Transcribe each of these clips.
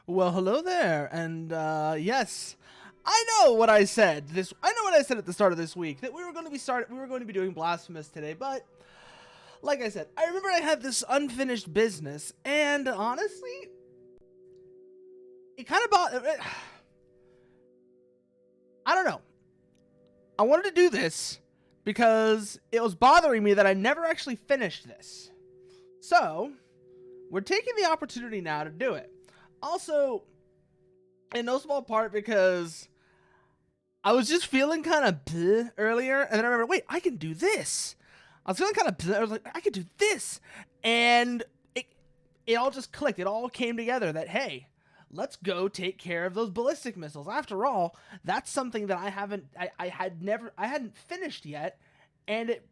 Well, hello there, and yes, I know what I said. I know what I said at the start of this week that we were going to be doing Blasphemous today, but like I said, I remember I had this unfinished business, and honestly, it kind of I don't know. I wanted to do this because it was bothering me that I never actually finished this. So, we're taking the opportunity now to do it. Also, in no small part because I was just feeling kind of bleh earlier, and then I remember, wait, I can do this. I was feeling kind of bleh. I was like, I could do this, and it all just clicked. It all came together that, hey, let's go take care of those ballistic missiles. After all, that's something that I hadn't finished yet, and it,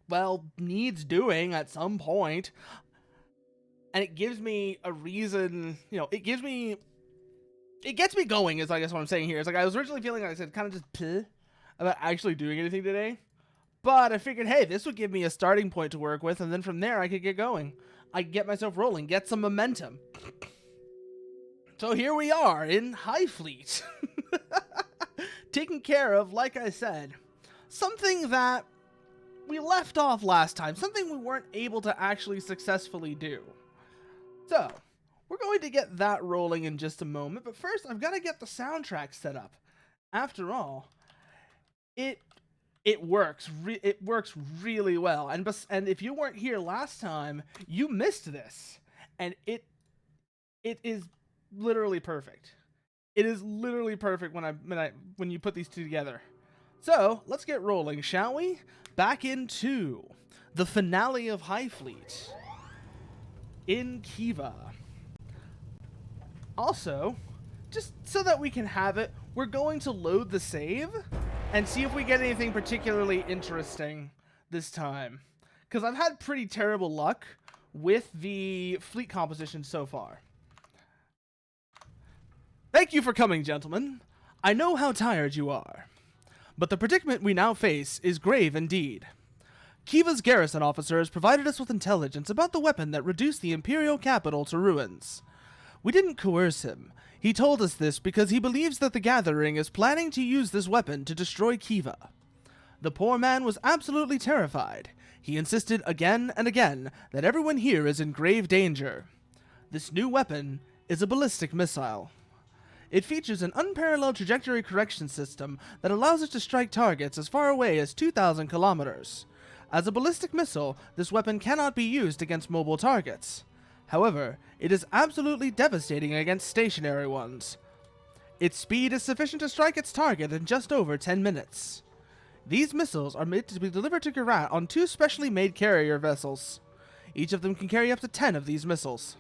well, needs doing at some point. And it gives me a reason, it gets me going is I guess what I'm saying here. It's like I was originally feeling, like I said, kind of just bleh about actually doing anything today. But I figured, hey, this would give me a starting point to work with, and then from there I could get going. I could get myself rolling, get some momentum. So here we are in Highfleet. Taking care of, like I said, something that we left off last time. Something we weren't able to actually successfully do. So, we're going to get that rolling in just a moment, but first I've got to get the soundtrack set up. After all, it works. It works really well. And if you weren't here last time, you missed this. And it is literally perfect. It is literally perfect when you put these two together. So, let's get rolling, shall we? Back into the finale of Highfleet in KHIVA. Also, just so that we can have it, we're going to load the save and see if we get anything particularly interesting this time. Because I've had pretty terrible luck with the fleet composition so far. Thank you for coming, gentlemen. I know how tired you are, but the predicament we now face is grave indeed. KHIVA's garrison officer has provided us with intelligence about the weapon that reduced the Imperial capital to ruins. We didn't coerce him. He told us this because he believes that the Gathering is planning to use this weapon to destroy KHIVA. The poor man was absolutely terrified. He insisted again and again that everyone here is in grave danger. This new weapon is a ballistic missile. It features an unparalleled trajectory correction system that allows it to strike targets as far away as 2,000 kilometers. As a ballistic missile, this weapon cannot be used against mobile targets. However, it is absolutely devastating against stationary ones. Its speed is sufficient to strike its target in just over 10 minutes. These missiles are made to be delivered to Garat on 2 specially made carrier vessels. Each of them can carry up to 10 of these missiles.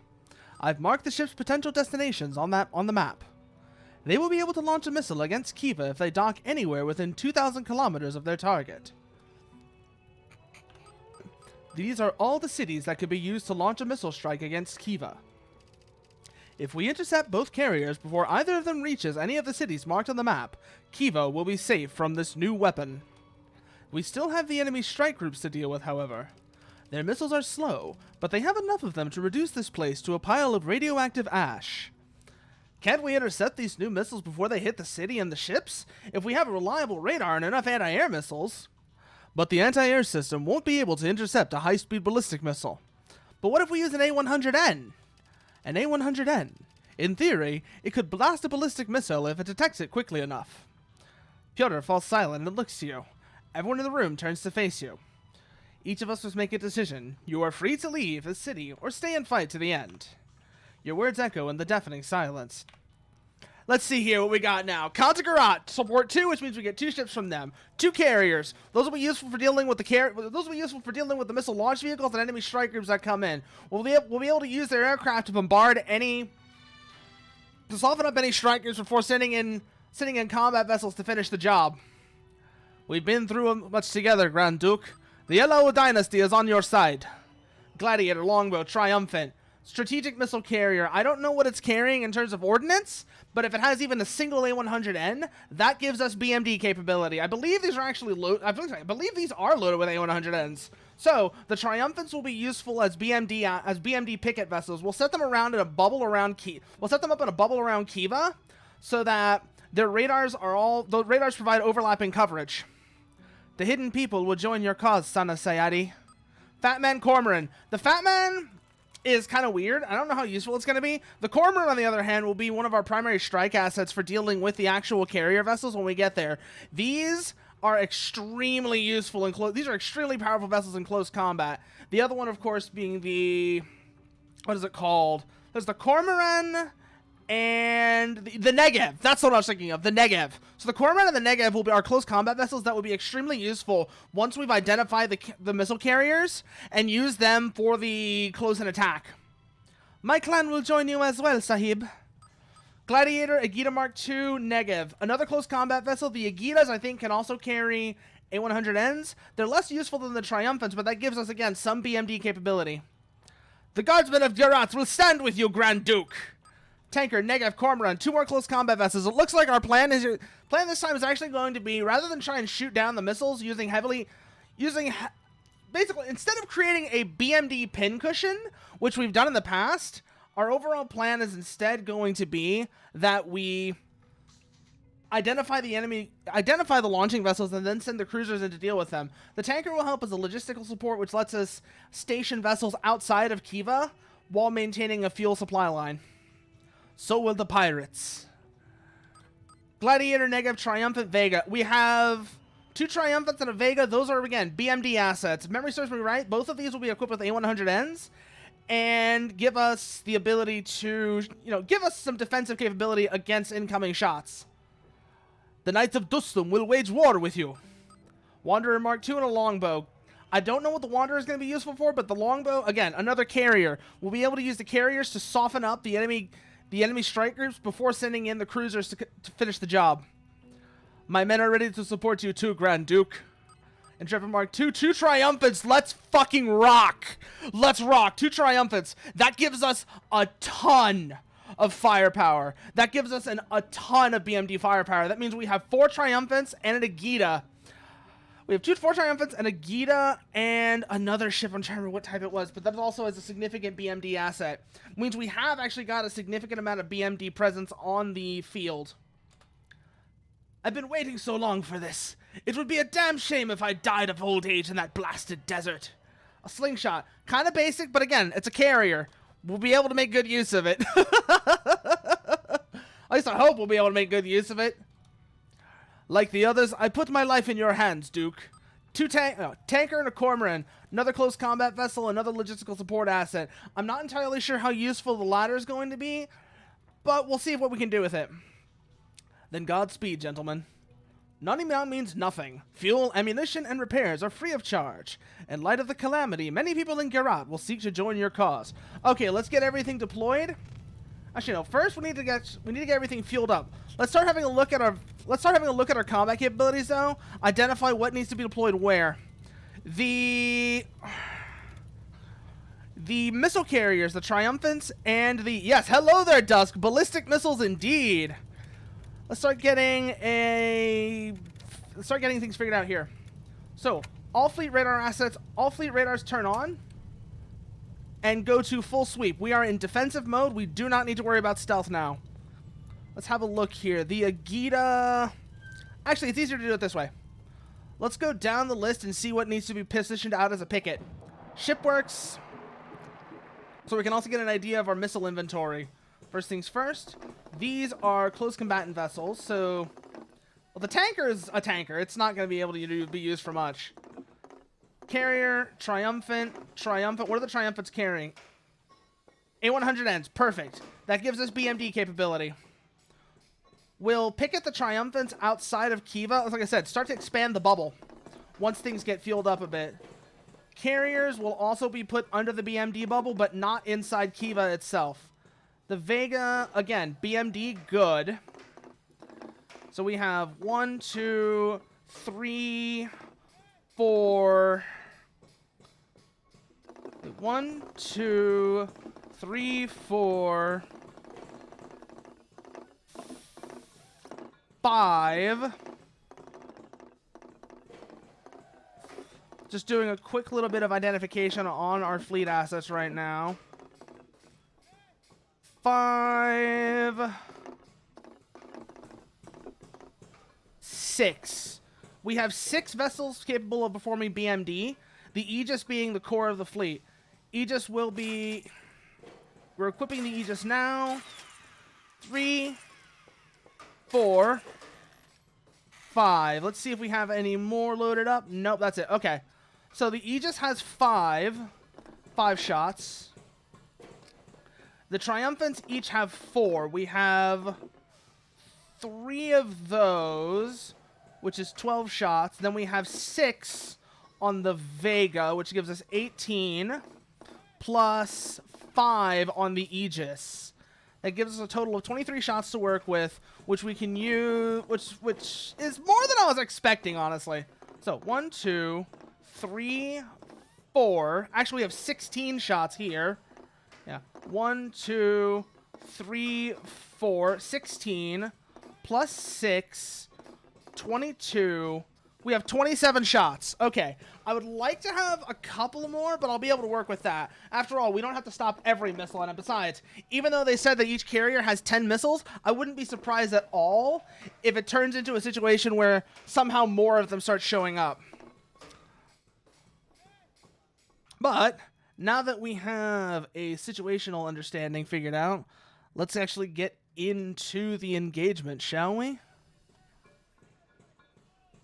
I've marked the ship's potential destinations on the map. They will be able to launch a missile against KHIVA if they dock anywhere within 2,000 kilometers of their target. These are all the cities that could be used to launch a missile strike against KHIVA. If we intercept both carriers before either of them reaches any of the cities marked on the map, KHIVA will be safe from this new weapon. We still have the enemy strike groups to deal with, however. Their missiles are slow, but they have enough of them to reduce this place to a pile of radioactive ash. Can't we intercept these new missiles before they hit the city and the ships? If we have a reliable radar and enough anti-air missiles. But the anti-air system won't be able to intercept a high-speed ballistic missile. But what if we use an A-100N? An A-100N. In theory, it could blast a ballistic missile if it detects it quickly enough. Pyotr falls silent and looks to you. Everyone in the room turns to face you. Each of us must make a decision. You are free to leave the city or stay and fight to the end. Your words echo in the deafening silence. Let's see here what we got now. Garat, support 2, which means we get 2 ships from them. 2 carriers. Those will be useful for dealing with the missile launch vehicles and enemy strike groups that come in. We'll be able to use their aircraft to bombard to soften up any strike groups before sending in combat vessels to finish the job. We've been through much together, Grand Duke. The Yellow Dynasty is on your side. Gladiator longbow triumphant. Strategic missile carrier. I don't know what it's carrying in terms of ordnance, but if it has even a single A100N, that gives us BMD capability. I believe these are actually loaded. I believe these are loaded with A100Ns. So the Triumphants will be useful as BMD picket vessels. We'll set them around in a bubble around We'll set them up in a bubble around KHIVA, so that their radars the radars provide overlapping coverage. The hidden people will join your cause, Sana Sayadi. Fat Man Cormoran. The Fat Man is kind of weird. I don't know how useful it's going to be. The Cormoran, on the other hand, will be one of our primary strike assets for dealing with the actual carrier vessels when we get there. These are extremely useful in close. These are extremely powerful vessels in close combat. The other one, of course, being the... what is it called? There's the Cormoran and the Negev. That's what I was thinking of, the Negev. So the Cormoran and the Negev will be our close combat vessels that will be extremely useful once we've identified the missile carriers and use them for the close-in attack. My clan will join you as well, Sahib. Gladiator, Agita Mark II, Negev. Another close combat vessel. The Agitas, I think, can also carry A100Ns. They're less useful than the Triumphants, but that gives us, again, some BMD capability. The Guardsmen of Gerat will stand with you, Grand Duke. Tanker, Negev, Cormoran, 2 more close combat vessels. It looks like our plan this time is actually going to be, rather than try and shoot down the missiles basically, instead of creating a BMD pincushion, which we've done in the past, our overall plan is instead going to be that we identify the launching vessels, and then send the cruisers in to deal with them. The tanker will help as a logistical support, which lets us station vessels outside of KHIVA while maintaining a fuel supply line. So will the pirates. Gladiator, Negev, Triumphant, Vega. We have 2 Triumphants and a Vega. Those are, again, BMD assets. If memory serves me right, both of these will be equipped with A100Ns and give us the ability to, give us some defensive capability against incoming shots. The Knights of Dustum will wage war with you. Wanderer Mark II and a longbow. I don't know what the Wanderer is going to be useful for, but the longbow, again, another carrier. We'll be able to use the carriers to soften up the enemy strike groups before sending in the cruisers to finish the job. My men are ready to support you too, Grand Duke. Intrepid Mark II, 2 Triumphants. Let's fucking rock. Let's rock. 2 Triumphants. That gives us a ton of firepower. That gives us a ton of BMD firepower. That means we have 4 Triumphants and an Agita. We have 4 Triumphants, and a Agita, and another ship. I'm trying to remember what type it was, but that also has a significant BMD asset. It means we have actually got a significant amount of BMD presence on the field. I've been waiting so long for this. It would be a damn shame if I died of old age in that blasted desert. A slingshot. Kind of basic, but again, it's a carrier. We'll be able to make good use of it. At least I hope we'll be able to make good use of it. Like the others, I put my life in your hands, Duke. 2 tanker and a Cormoran. Another close combat vessel, another logistical support asset. I'm not entirely sure how useful the latter is going to be, but we'll see what we can do with it. Then Godspeed, gentlemen. None amount means nothing. Fuel, ammunition, and repairs are free of charge. In light of the calamity, many people in Gerat will seek to join your cause. Okay, let's get everything deployed. Actually, no. First, we need to get everything fueled up. Let's start having a look at our combat capabilities, though. Identify what needs to be deployed where. The missile carriers, the Triumphants, and the hello there, Dusk. Ballistic missiles, indeed. Let's start getting things figured out here. So, all fleet radar assets, all fleet radars turn on and go to full sweep. We are in defensive mode. We do not need to worry about stealth now. Let's have a look here. The Agita... Actually, it's easier to do it this way. Let's go down the list and see what needs to be positioned out as a picket. Shipworks. So we can also get an idea of our missile inventory. First things first, these are close combatant vessels, so... Well, the tanker is a tanker. It's not going to be able to be used for much. Carrier, Triumphant. What are the Triumphants carrying? A100Ns, perfect. That gives us BMD capability. We'll picket the Triumphants outside of KHIVA. Like I said, start to expand the bubble once things get fueled up a bit. Carriers will also be put under the BMD bubble, but not inside KHIVA itself. The Vega, again, BMD, good. So we have 1, 2, 3, 4... 1, 2, 3, 4, 5. Just doing a quick little bit of identification on our fleet assets right now. 5, 6. We have 6 vessels capable of performing BMD, the Aegis being the core of the fleet. Aegis will be... We're equipping the Aegis now. 3, 4, 5. Let's see if we have any more loaded up. Nope, that's it. Okay. So the Aegis has 5 shots. The Triumphants each have 4. We have 3 of those, which is 12 shots. Then we have 6 on the Vega, which gives us 18, plus 5 on the Aegis. That gives us a total of 23 shots to work with, which we can use, which is more than I was expecting, honestly. So 1, 2, 3, 4. Actually, we have 16 shots here. Yeah. 1, 2, 3, 4, 16, plus 6, 22. We have 27 shots. Okay. I would like to have a couple more, but I'll be able to work with that. After all, we don't have to stop every missile. And besides, even though they said that each carrier has 10 missiles, I wouldn't be surprised at all if it turns into a situation where somehow more of them start showing up. But now that we have a situational understanding figured out, let's actually get into the engagement, shall we?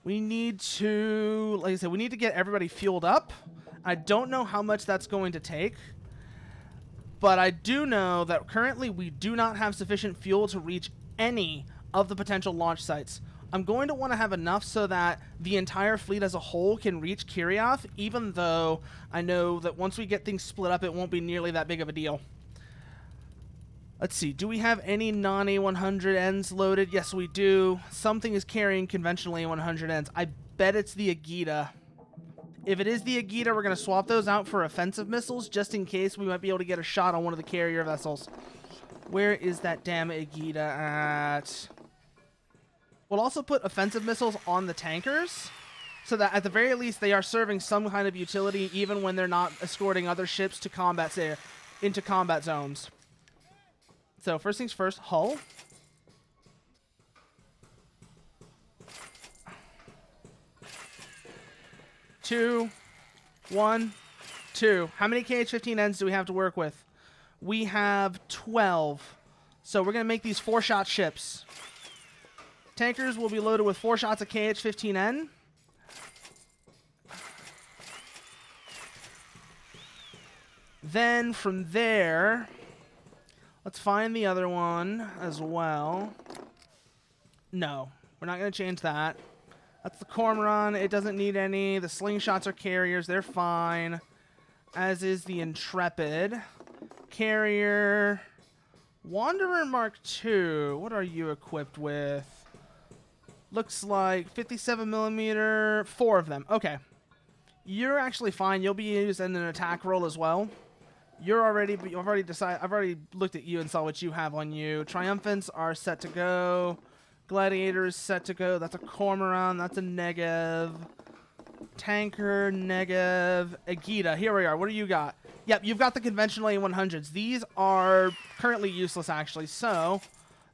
We need to, like I said, we need to get everybody fueled up. I don't know how much that's going to take, but I do know that currently we do not have sufficient fuel to reach any of the potential launch sites. I'm going to want to have enough so that the entire fleet as a whole can reach Kiryath, even though I know that once we get things split up, it won't be nearly that big of a deal. Let's see, do we have any non-A100Ns loaded? Yes, we do. Something is carrying conventional A100Ns. I bet it's the Agita. If it is the Agita, we're going to swap those out for offensive missiles, just in case we might be able to get a shot on one of the carrier vessels. Where is that damn Agita at? We'll also put offensive missiles on the tankers, so that at the very least they are serving some kind of utility, even when they're not escorting other ships to combat, into combat zones. So first things first, hull. Two, 1, 2. How many KH-15Ns do we have to work with? We have 12. So we're going to make these 4-shot ships. Tankers will be loaded with 4 shots of KH-15N. Then from there... Let's find the other one as well. No, we're not going to change that. That's the Cormoran. It doesn't need any. The Slingshots are carriers. They're fine. As is the Intrepid. Carrier. Wanderer Mark II. What are you equipped with? Looks like 57 millimeter. 4 of them. Okay. You're actually fine. You'll be used in an attack roll as well. I've already looked at you and saw what you have on you. Triumphants are set to go. Gladiators set to go. That's a Cormoran. That's a Negev. Tanker, Negev, Agita. Here we are. What do you got? Yep, you've got the conventional A100s. These are currently useless, actually. So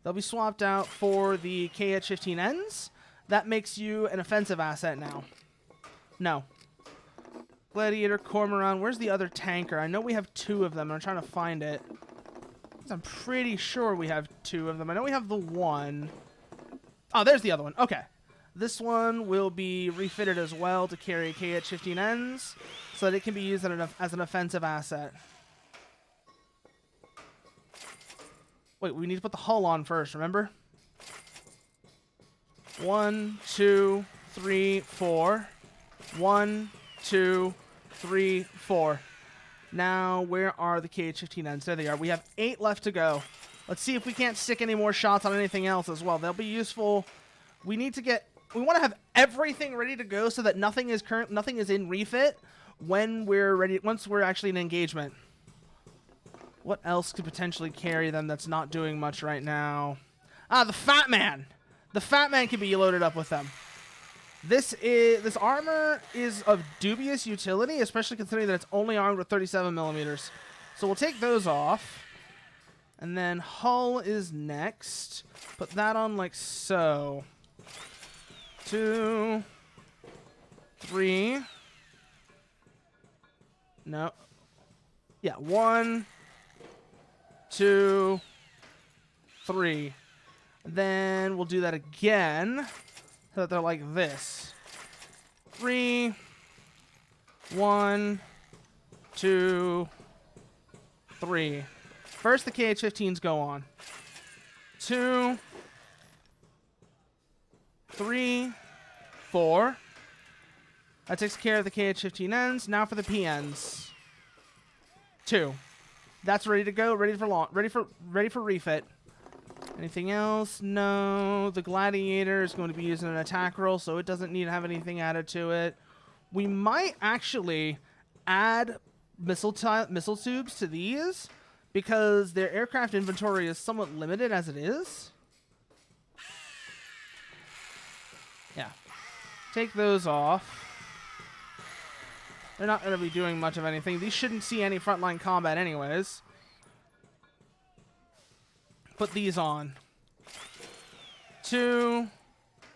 they'll be swapped out for the KH-15Ns. That makes you an offensive asset now. No. Gladiator, Cormoran. Where's the other tanker? I know we have 2 of them. I'm trying to find it. I'm pretty sure we have 2 of them. I know we have the one. Oh, there's the other one. Okay. This one will be refitted as well to carry KH-15Ns so that it can be used as an offensive asset. Wait, we need to put the hull on first, remember? 1, 2, 3, 4. 1, 2, 3, 4. Now, where are the KH-15Ns? There they are. We have 8 left to go. Let's see if we can't stick any more shots on anything else as well. They'll be useful. We want to have everything ready to go so that nothing is in refit when we're ready, once we're actually in engagement. What else could potentially carry them that's not doing much right now? Ah, the Fat Man. The Fat Man can be loaded up with them. This armor is of dubious utility, especially considering that it's only armed with 37 millimeters. So we'll take those off. And then hull is next. Put that on like so. 2, 3. No. Yeah, 1, 2, 3. Then we'll do that again. So that they're like this. 3, 1, 2, 3. First, the KH-15s go on. 2, 3, 4. That takes care of the KH-15Ns. Now for the PNs. 2. That's ready to go. Ready for refit. Anything else? No. The Gladiator is going to be using an attack roll, so it doesn't need to have anything added to it. We might actually add missile tubes to these, because their aircraft inventory is somewhat limited as it is. Yeah. Take those off. They're not going to be doing much of anything. These shouldn't see any frontline combat anyways. Put these on. 2,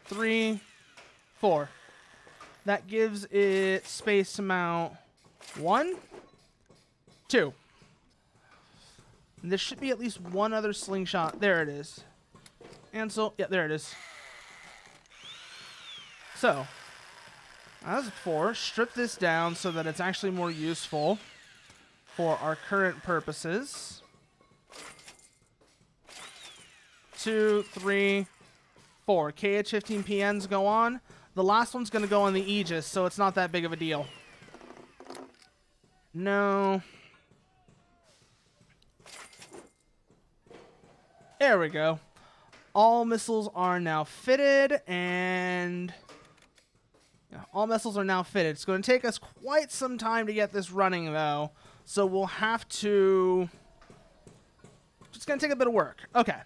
3, 4. That gives it space to mount 1, 2. And there should be at least one other slingshot. There it is. Ansel. Yeah, there it is. So, as before, strip this down so that it's actually more useful for our current purposes. 2, 3, 4. KH-15 PNs go on. The last one's going to go on the Aegis, so it's not that big of a deal. No. There we go. All missiles are now fitted, and all missiles are now fitted. It's going to take us quite some time to get this running, though, so we'll have to... It's going to take a bit of work. Okay.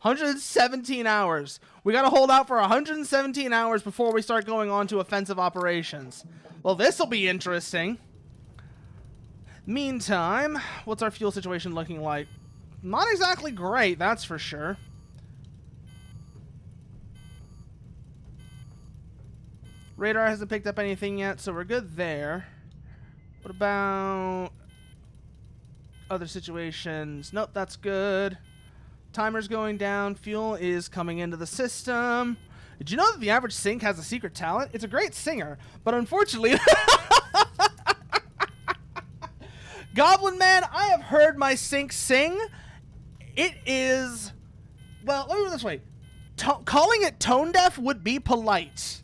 117 hours. We got to hold out for 117 hours before we start going on to offensive operations. Well, this will be interesting. Meantime, what's our fuel situation looking like? Not exactly great, that's for sure. Radar hasn't picked up anything yet, so we're good there. What about other situations? Nope, that's good. Timer's going down. Fuel is coming into the system. Did you know that the average sync has a secret talent? It's a great singer, but unfortunately... Goblin Man, I have heard my sync sing. It is... Well, let me put it this way. Calling it tone deaf would be polite.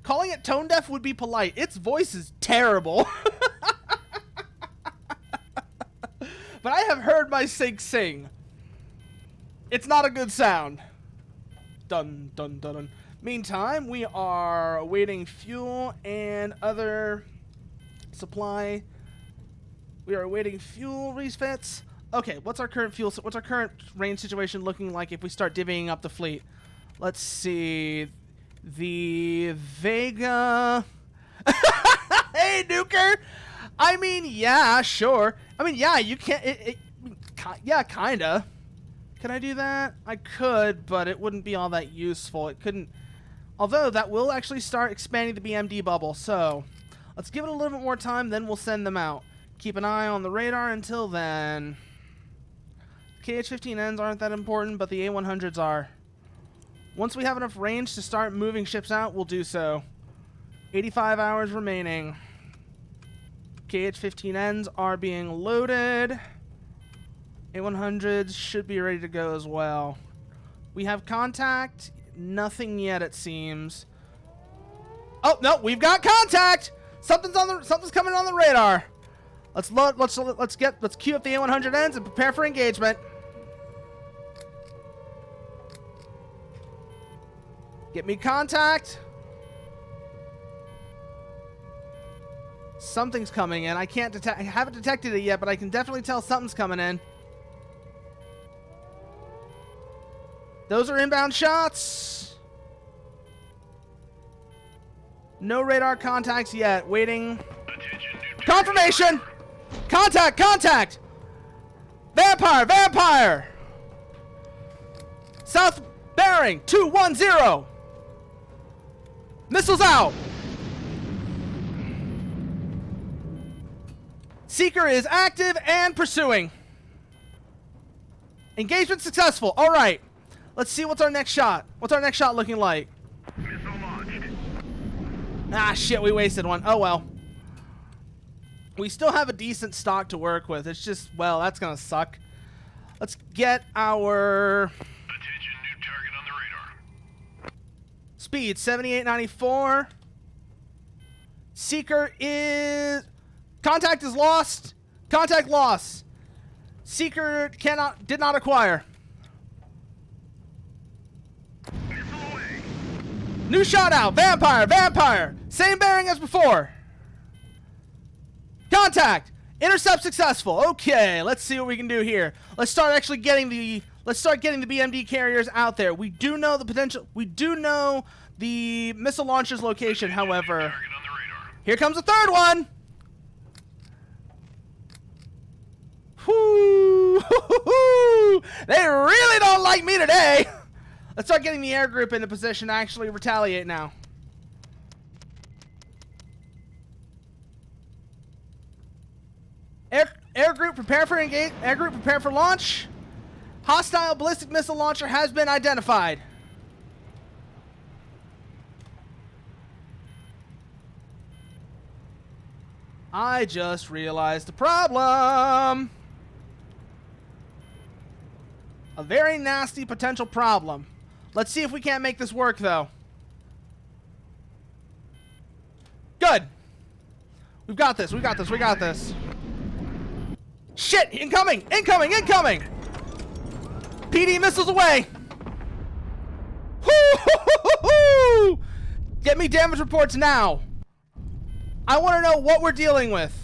Calling it tone deaf would be polite. Its voice is terrible. But I have heard my sync sing. It's not a good sound. Dun, dun, dun, dun. Meantime, we are awaiting fuel and other supply. We are awaiting fuel refits. Okay, what's our current range situation looking like if we start divvying up the fleet? Let's see. The Vega. Hey, Nuker. I mean, yeah, sure. I mean, yeah, you can't. Yeah, kinda. Can I do that? I could, but it wouldn't be all that useful. It couldn't. Although that will actually start expanding the BMD bubble. So let's give it a little bit more time, then we'll send them out. Keep an eye on the radar until then. KH-15Ns aren't that important, but the A-100s are. Once we have enough range to start moving ships out, we'll do so. 85 hours remaining. KH-15Ns are being loaded. A-100s should be ready to go as well. We have contact. Nothing yet, it seems. Oh, no, we've got contact! Something's coming on the radar. Let's queue up the A-100Ns and prepare for engagement. Get me contact. Something's coming in. I haven't detected it yet, but I can definitely tell something's coming in. Those are inbound shots. No radar contacts yet. Waiting. Confirmation! Contact! Contact! Vampire! Vampire! South bearing 210. Missiles out. Seeker is active and pursuing. Engagement successful. All right. Let's see what's our next shot. What's our next shot looking like? Missile launched. Ah, shit, we wasted one. Oh, well. We still have a decent stock to work with. It's just, well, that's going to suck. Let's get our... Attention, new target on the radar. Speed, 7894. Seeker is... Contact is lost. Contact lost. Seeker did not acquire. Missile away. New shot out. Vampire. Vampire. Same bearing as before. Contact. Intercept successful. Okay, let's see what we can do here. Let's start actually getting the BMD carriers out there. We do know the potential. We do know the missile launcher's location. However, Target on the radar. here comes a third one. Whoo! They really don't like me today. Let's start getting the air group into position to actually retaliate now. Air group prepare for engage. Air group prepare for launch. Hostile ballistic missile launcher has been identified. I just realized the problem. A very nasty potential problem. Let's see if we can't make this work, though. Good. We've got this. We got this. We got this. Shit! Incoming! Incoming! Incoming! PD missiles away! Woo-hoo-hoo-hoo-hoo! Get me damage reports now. I want to know what we're dealing with.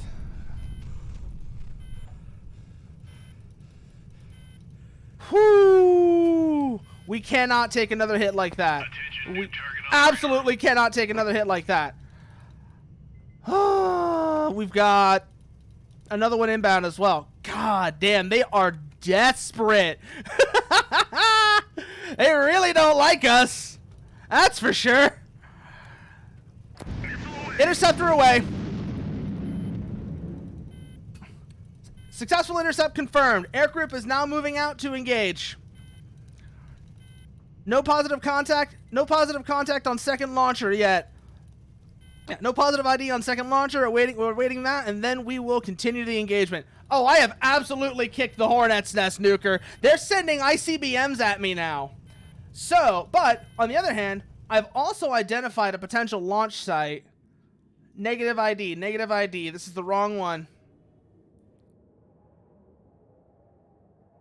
Whoo! We cannot take another hit like that. We absolutely cannot take another hit like that. We've got another one inbound as well. God damn, they are desperate. They really don't like us. That's for sure. Interceptor away. Successful intercept confirmed. Air group is now moving out to engage. No positive contact. No positive contact on second launcher yet. Yeah, no positive ID on second launcher. We're waiting that, and then we will continue the engagement. Oh, I have absolutely kicked the hornet's nest, Nuker. They're sending ICBMs at me now. So, but on the other hand, I've also identified a potential launch site. Negative ID, negative ID. This is the wrong one.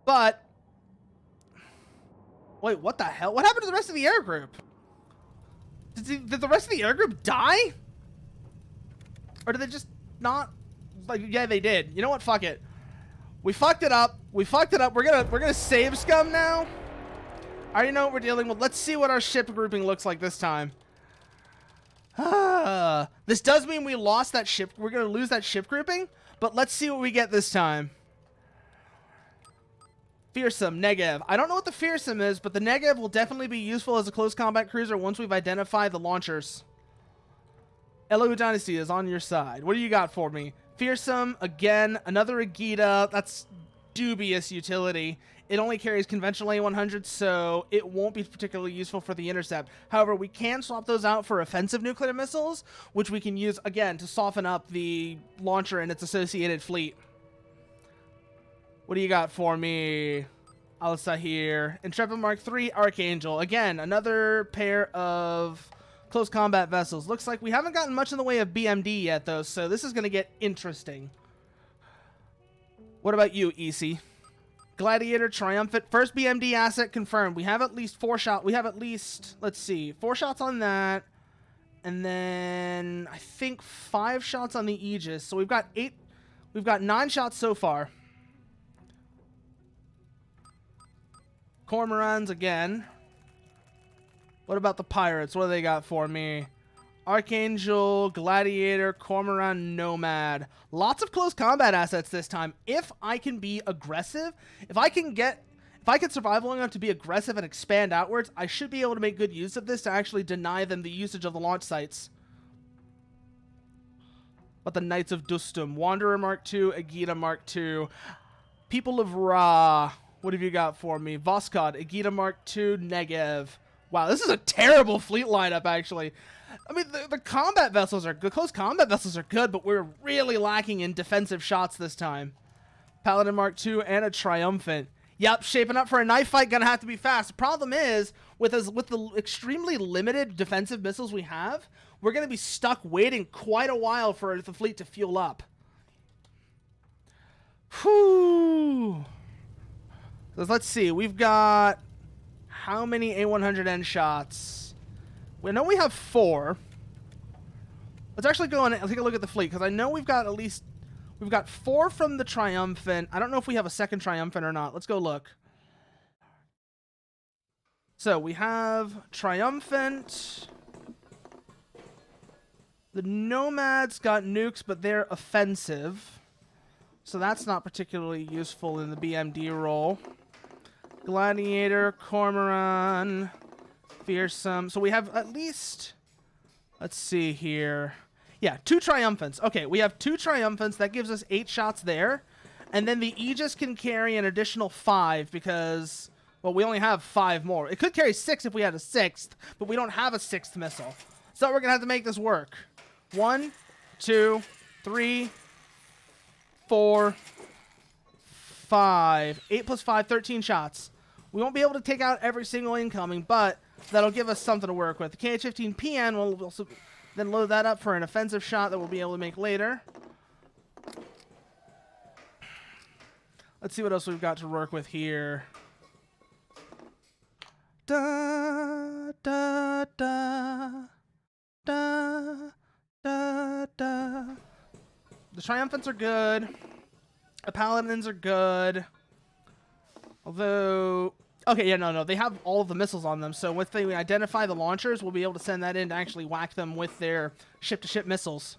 But, wait, what the hell? What happened to the rest of the air group? Did the rest of the air group die? Or did they just not? Like, yeah, they did. You know what? Fuck it. We fucked it up. We fucked it up. We're gonna save scum now. I already know what we're dealing with. Let's see what our ship grouping looks like this time. This does mean we lost that ship. We're gonna lose that ship grouping, but let's see what we get this time. Fearsome, Negev. I don't know what the Fearsome is, but the Negev will definitely be useful as a close combat cruiser once we've identified the launchers. Elu Dynasty is on your side. What do you got for me? Fearsome, again, another Agita. That's dubious utility. It only carries conventional A100, so it won't be particularly useful for the intercept. However, we can swap those out for offensive nuclear missiles, which we can use, again, to soften up the launcher and its associated fleet. What do you got for me? Al-Sahir. Intrepid Mark III, Archangel. Again, another pair of close combat vessels. Looks like we haven't gotten much in the way of BMD yet, though, so this is going to get interesting. What about you, EC? Gladiator, Triumphant. First BMD asset confirmed. We have at least 4 shots. We have at least, let's see, 4 shots on that. And then I think 5 shots on the Aegis. So we've got 8. We've got 9 shots so far. Cormorants again. What about the pirates? What do they got for me? Archangel, Gladiator, Cormorant, Nomad. Lots of close combat assets this time. If I can be aggressive, if I can survive long enough to be aggressive and expand outwards, I should be able to make good use of this to actually deny them the usage of the launch sites. But the Knights of Dustum, Wanderer Mark II, Agita Mark II, People of Ra. What have you got for me? Voskod, Agita Mark II, Negev. Wow, this is a terrible fleet lineup, actually. I mean, the combat vessels are good. Close combat vessels are good, but we're really lacking in defensive shots this time. Paladin Mark II and a Triumphant. Yep, shaping up for a knife fight. Gonna have to be fast. The problem is, with the extremely limited defensive missiles we have, we're gonna be stuck waiting quite a while for the fleet to fuel up. Whew. So let's see. We've got how many A100N shots? We know we have 4. Let's actually go and take a look at the fleet, because I know we've got 4 from the Triumphant. I don't know if we have a second Triumphant or not. Let's go look. So we have Triumphant. The Nomads got nukes, but they're offensive. So that's not particularly useful in the BMD role. Gladiator, Cormorant, Fearsome. So we have at least, let's see here. Yeah, 2 Triumphants. Okay, we have 2 Triumphants. That gives us 8 shots there. And then the Aegis can carry an additional 5 because, well, we only have 5 more. It could carry 6 if we had a 6th, but we don't have a 6th missile. So we're going to have to make this work. 1, 2, 3, 4, 5. 8 plus 5, 13 shots. We won't be able to take out every single incoming, but that'll give us something to work with. The KH-15PN will also then load that up for an offensive shot that we'll be able to make later. Let's see what else we've got to work with here. Da, da, da, da, da, da. The Triumphants are good. The Paladins are good. Although, okay, yeah, no, they have all of the missiles on them. So if they identify the launchers, we'll be able to send that in to actually whack them with their ship-to-ship missiles.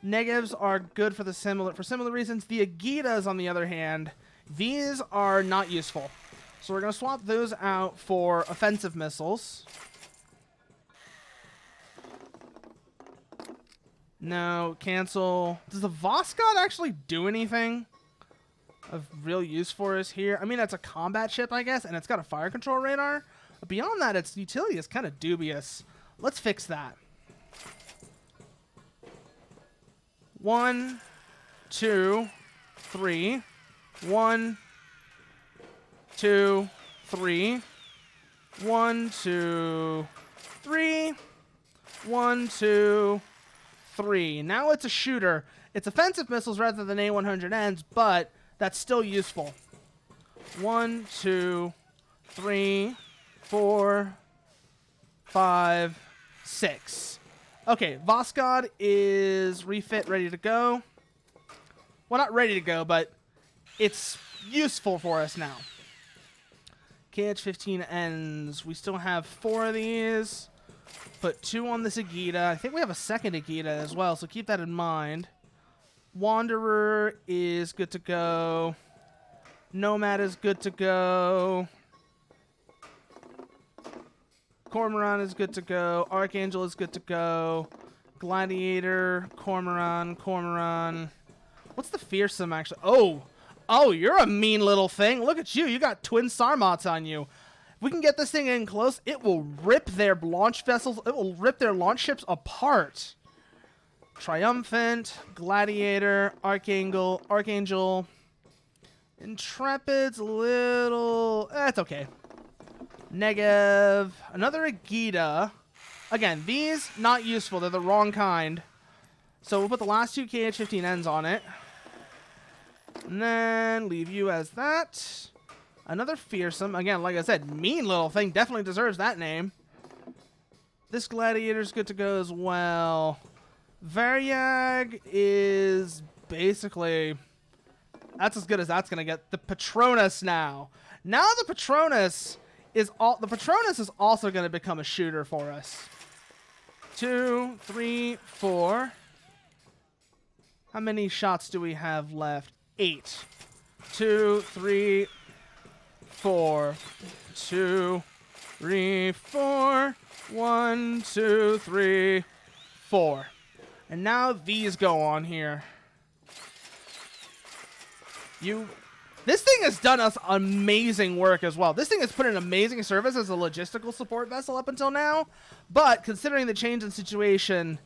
Negatives are good for similar reasons. The Agitas, on the other hand, these are not useful. So we're going to swap those out for offensive missiles. No, cancel. Does the Voskod actually do anything of real use for us here? I mean, that's a combat ship, I guess, and it's got a fire control radar. But beyond that, its utility is kind of dubious. Let's fix that. 1, 2, 3. 1, 2, 3. 1, 2, 3. 1, 2, 3. Now it's a shooter. It's offensive missiles rather than A100Ns, but that's still useful. 1, 2, 3, 4, 5, 6. Okay, Voskod is refit, ready to go. Well, not ready to go, but it's useful for us now. KH-15Ns. We still have 4 of these. Put 2 on this Agita. I think we have a second Agita as well, so keep that in mind. Wanderer is good to go. Nomad is good to go. Cormorant is good to go. Archangel is good to go. Gladiator, Cormorant. What's the Fearsome, actually? Oh, you're a mean little thing. Look at you. You got twin Sarmats on you. If we can get this thing in close, it will rip their launch vessels. It will rip their launch ships apart. Triumphant, Gladiator, Archangel. Intrepid's a little... it's okay. Negev. Another Agita. Again, these, not useful. They're the wrong kind. So we'll put the last 2 KH-15Ns on it. And then leave you as that. Another Fearsome. Again, like I said, mean little thing. Definitely deserves that name. This Gladiator's good to go as well. Variag is basically... that's as good as that's going to get. The Patronus now. Now the Patronus the Patronus is also going to become a shooter for us. 2, 3, 4. How many shots do we have left? 8. 2, 3, 4. 2, 3, 4. 1, 2, 3, 4. And now these go on here. This thing has done us amazing work as well. This thing has put in amazing service as a logistical support vessel up until now. But considering the change in situation,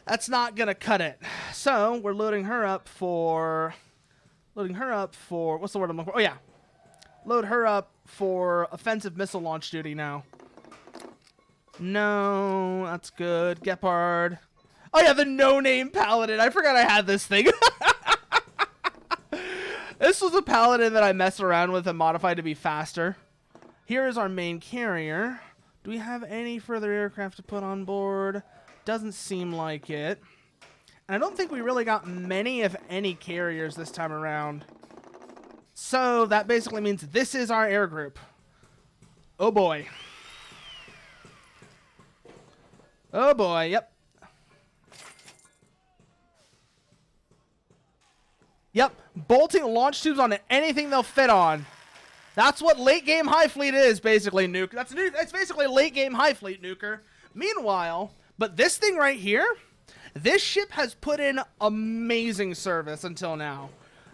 that's not going to cut it. So we're loading her up for... What's the word I'm looking for? Oh, yeah. Load her up for offensive missile launch duty now. No, that's good. Gepard. Oh, yeah, the no-name Paladin. I forgot I had this thing. This was a Paladin that I messed around with and modified to be faster. Here is our main carrier. Do we have any further aircraft to put on board? Doesn't seem like it. And I don't think we really got many, if any, carriers this time around. So that basically means this is our air group. Oh, boy. Oh, boy. Yep. Yep, bolting launch tubes on anything they'll fit on. That's what late game Highfleet is, basically, Nuke. That's basically late game Highfleet, Nuker. Meanwhile, but this thing right here, this ship has put in amazing service until now.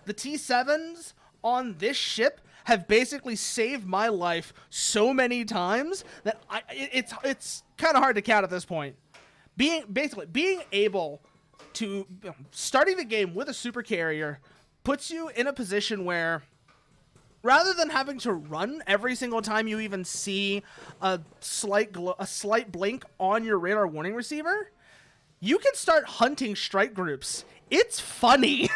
The T7s on this ship have basically saved my life so many times that it's kind of hard to count at this point. Being able to starting the game with a super carrier puts you in a position where rather than having to run every single time you even see a slight blink on your radar warning receiver, you can start hunting strike groups. It's funny.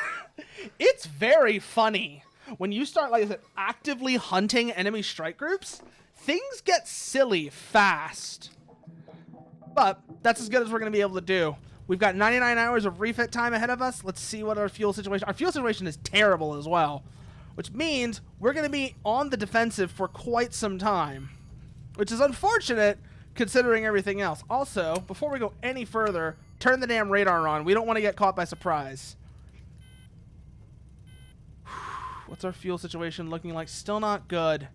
It's very funny. When you start, like I said, actively hunting enemy strike groups, things get silly fast. But that's as good as we're going to be able to do. We've got 99 hours of refit time ahead of us. Let's see what our fuel situation... Our fuel situation is terrible as well, which means we're going to be on the defensive for quite some time, which is unfortunate considering everything else. Also, before we go any further, turn the damn radar on. We don't want to get caught by surprise. What's our fuel situation looking like? Still not good.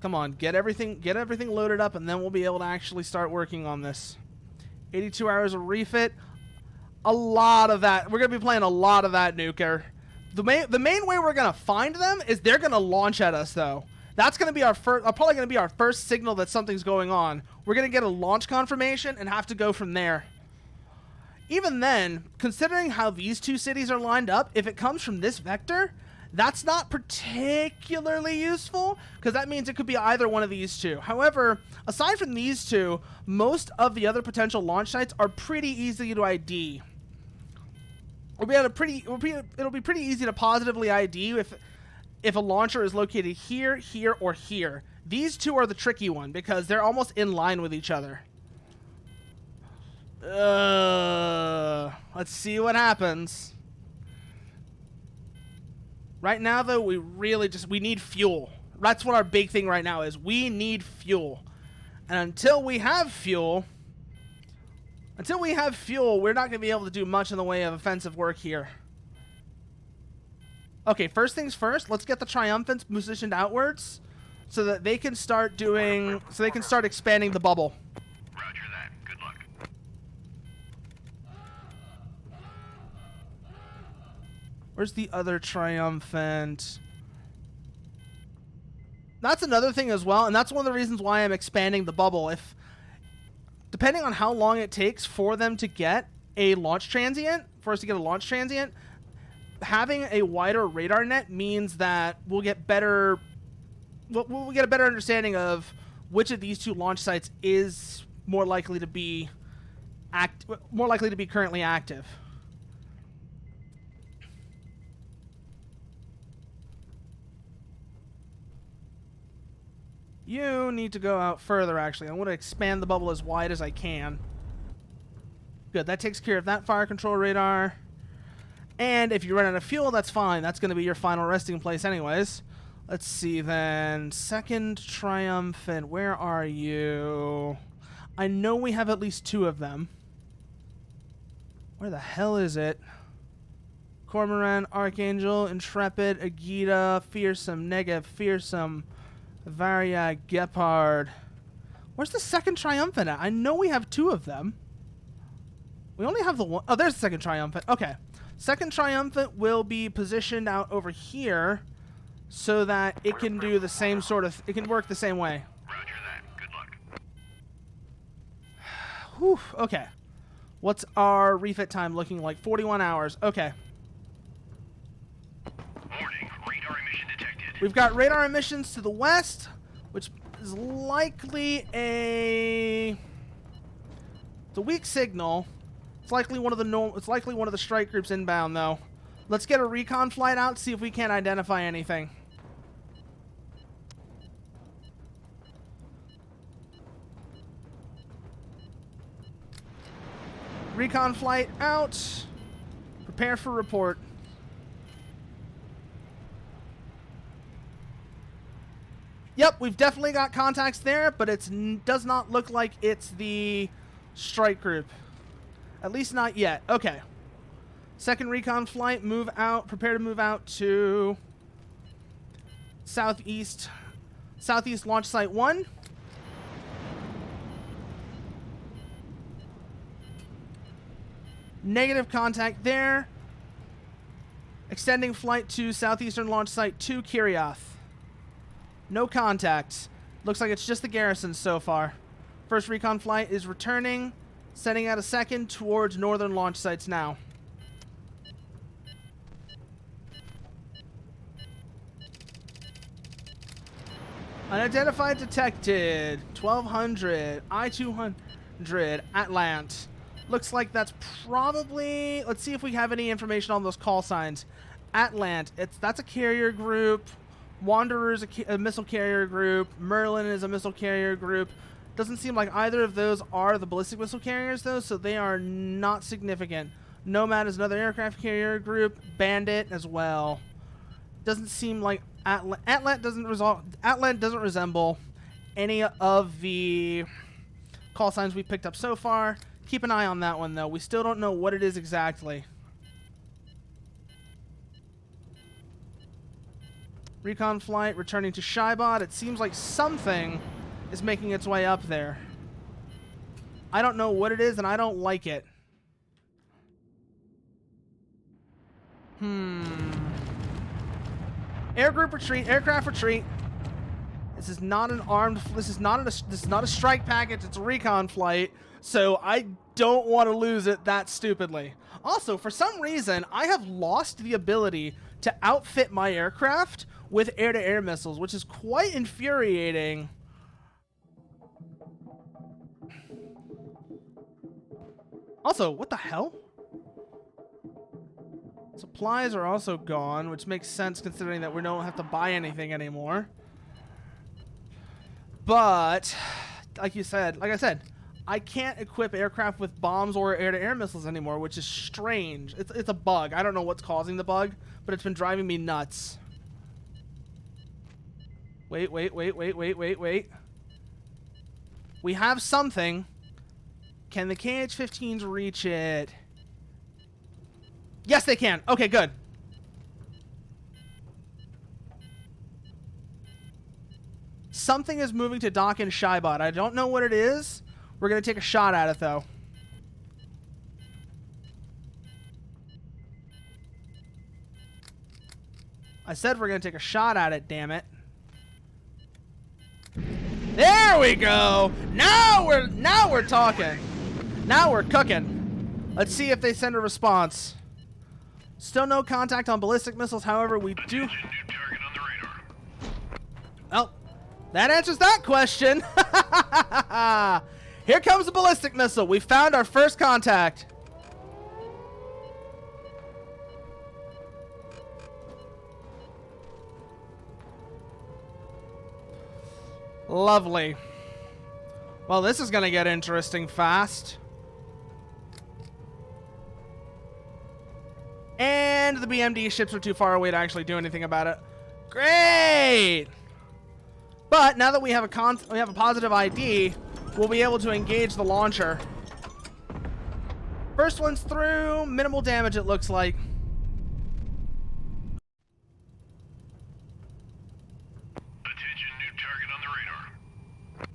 Come on, get everything loaded up, and then we'll be able to actually start working on this. 82 hours of refit. A lot of that. We're going to be playing a lot of that, Nuker. The main way we're going to find them is they're going to launch at us, though. That's going to be our first, probably going to be our first signal that something's going on. We're going to get a launch confirmation and have to go from there. Even then, considering how these two cities are lined up, if it comes from this vector, that's not particularly useful, because that means it could be either one of these two. However, aside from these two, most of the other potential launch sites are pretty easy to ID. It'll be pretty easy to positively ID if a launcher is located here, here, or here. These two are the tricky one, because they're almost in line with each other. Let's see what happens. Right now, though, we need fuel. That's what our big thing right now is. We need fuel. And until we have fuel, we're not going to be able to do much in the way of offensive work here. Okay, first things first, let's get the Triumphants positioned outwards so that they can start expanding the bubble. Roger that. Good luck. Where's the other Triumphant? That's another thing as well, and that's one of the reasons why I'm expanding the bubble. Depending on how long it takes for them to get a launch transient, having a wider radar net means that we'll get better. We'll get a better understanding of which of these two launch sites is more likely to be currently active. You need to go out further, actually. I want to expand the bubble as wide as I can. Good, that takes care of that fire control radar. And if you run out of fuel, that's fine. That's going to be your final resting place anyways. Let's see then. Second Triumphant, where are you? I know we have at least 2 of them. Where the hell is it? Cormoran, Archangel, Intrepid, Agita, Fearsome, Negev, Fearsome, Varia, Gepard. Where's the second Triumphant at? I know we have 2 of them. We only have the one. Oh, there's the second Triumphant. Okay. Second Triumphant will be positioned out over here so that it can do the same sort of... It can work the same way. Roger that. Good luck. Whew. Okay. What's our refit time looking like? 41 hours. Okay. Warning. Radar emission detected. We've got radar emissions to the west, which is likely a... It's a weak signal. It's likely one of the strike groups inbound, though. Let's get a recon flight out, see if we can't identify anything. Recon flight out. Prepare for report. Yep, we've definitely got contacts there, but it does not look like it's the strike group. At least not yet. Okay. Second recon flight, move out. Prepare to move out to southeast launch site 1. Negative contact there. Extending flight to southeastern launch site 2, Kirioth. No contact. Looks like it's just the garrison so far. First recon flight is returning. Sending out a second towards northern launch sites now. Unidentified detected. 1200. I-200. Atlant. Looks like that's probably... Let's see if we have any information on those call signs. Atlant. That's a carrier group. Wanderer's a missile carrier group. Merlin is a missile carrier group. Doesn't seem like either of those are the ballistic missile carriers, though, so they are not significant. Nomad is another aircraft carrier group. Bandit as well. Doesn't seem like Atlant doesn't resemble any of the call signs we picked up so far. Keep an eye on that one, though. We still don't know what it is exactly. Recon flight returning to Shybot. It seems like something is making its way up there. I don't know what it is, and I don't like it. Air group retreat. Aircraft retreat. This is not an armed. This is not a strike package. It's a recon flight. So I don't want to lose it that stupidly. Also, for some reason, I have lost the ability to outfit my aircraft with air-to-air missiles, which is quite infuriating. Also, what the hell? Supplies are also gone, which makes sense considering that we don't have to buy anything anymore. But, like I said, I can't equip aircraft with bombs or air-to-air missiles anymore, which is strange. It's a bug. I don't know what's causing the bug, but it's been driving me nuts. Wait. We have something. Can the KH-15s reach it? Yes, they can. Okay, good. Something is moving to dock in Shybot. I don't know what it is. We're going to take a shot at it, though. I said we're going to take a shot at it, damn it. There we go. Now we're talking. Now we're cooking. Let's see if they send a response. Still no contact on ballistic missiles. However, we do. New target on the radar. Well, that answers that question. Here comes the ballistic missile. We found our first contact. Lovely. Well, this is going to get interesting fast. And the BMD ships are too far away to actually do anything about it. Great! But now that we have a positive ID, we'll be able to engage the launcher. First one's through. Minimal damage, it looks like. Attention, new target on the radar.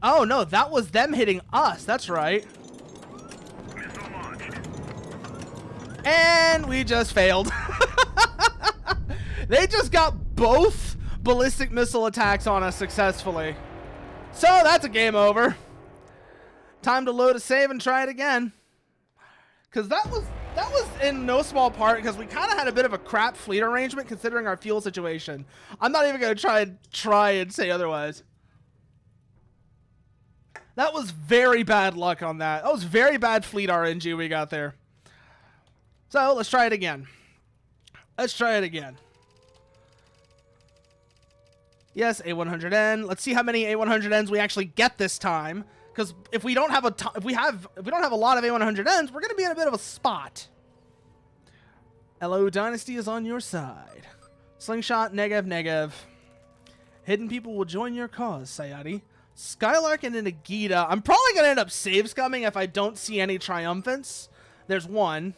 Oh, no, that was them hitting us. That's right. Missile launched. And we just failed. They just got both ballistic missile attacks on us successfully. So that's a game over. Time to load a save and try it again. Because that was in no small part because we kind of had a bit of a crap fleet arrangement considering our fuel situation. I'm not even going to try and say otherwise. That was very bad luck on that. That was very bad fleet RNG we got there. So let's try it again. Let's try it again. Yes, A100N. Let's see how many A100Ns we actually get this time. Because if we don't have a lot of A100Ns, we're gonna be in a bit of a spot. LO Dynasty is on your side. Slingshot, Negev. Hidden people will join your cause, Sayadi. Skylark and Nagita. I'm probably gonna end up save scumming if I don't see any triumphants. There's one.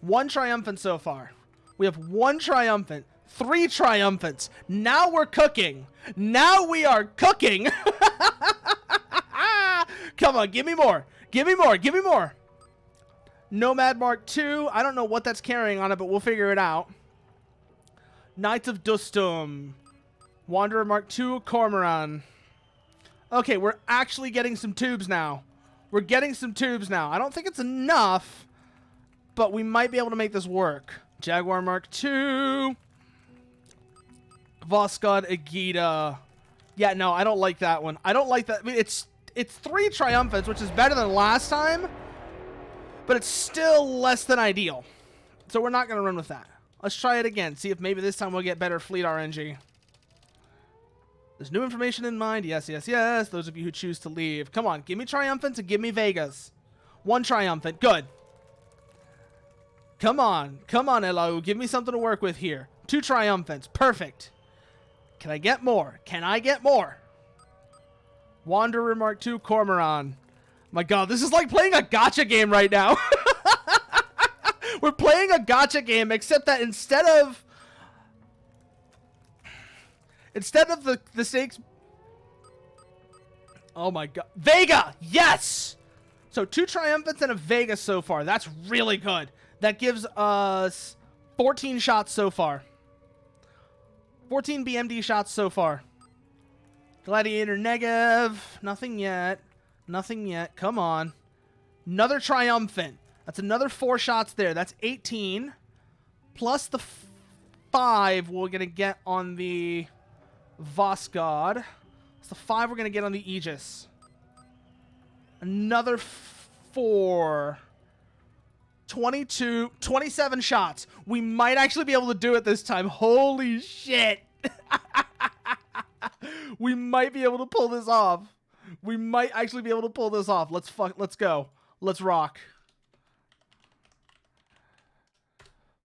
One triumphant so far. We have one triumphant. 3 triumphants. Now we're cooking. Now we are cooking. Come on, give me more. Give me more. Give me more. Nomad Mark II. I don't know what that's carrying on it, but we'll figure it out. Knights of Dustum. Wanderer Mark II. Cormoran. Okay, we're actually getting some tubes now. We're getting some tubes now. I don't think it's enough, but we might be able to make this work. Jaguar Mark II. Vosgod Agita. Yeah, no, I don't like that one. I don't like that. I mean, it's 3 triumphants, which is better than last time, but it's still less than ideal. So we're not going to run with that. Let's try it again. See if maybe this time we'll get better fleet RNG. There's new information in mind. Yes, yes, yes. Those of you who choose to leave. Come on, give me triumphants and give me Vegas. 1 triumphant. Good. Come on. Come on, Elo. Give me something to work with here. 2 triumphants. Perfect. Can I get more? Can I get more? Wanderer Mark II Cormoran. My God, this is like playing a gacha game right now. We're playing a gacha game, except that instead of the stakes. Oh my God, Vega, yes. So 2 triumphants and a Vega so far. That's really good. That gives us 14 shots so far. 14 BMD shots so far. Gladiator Negev. Nothing yet. Nothing yet. Come on. Another triumphant. That's another 4 shots there. That's 18. Plus the 5 we're going to get on the Vosgod. That's the 5 we're going to get on the Aegis. Another 4. 22, 27 shots. We might actually be able to do it this time. Holy shit. We might be able to pull this off. We might actually be able to pull this off. Let's go. Let's rock.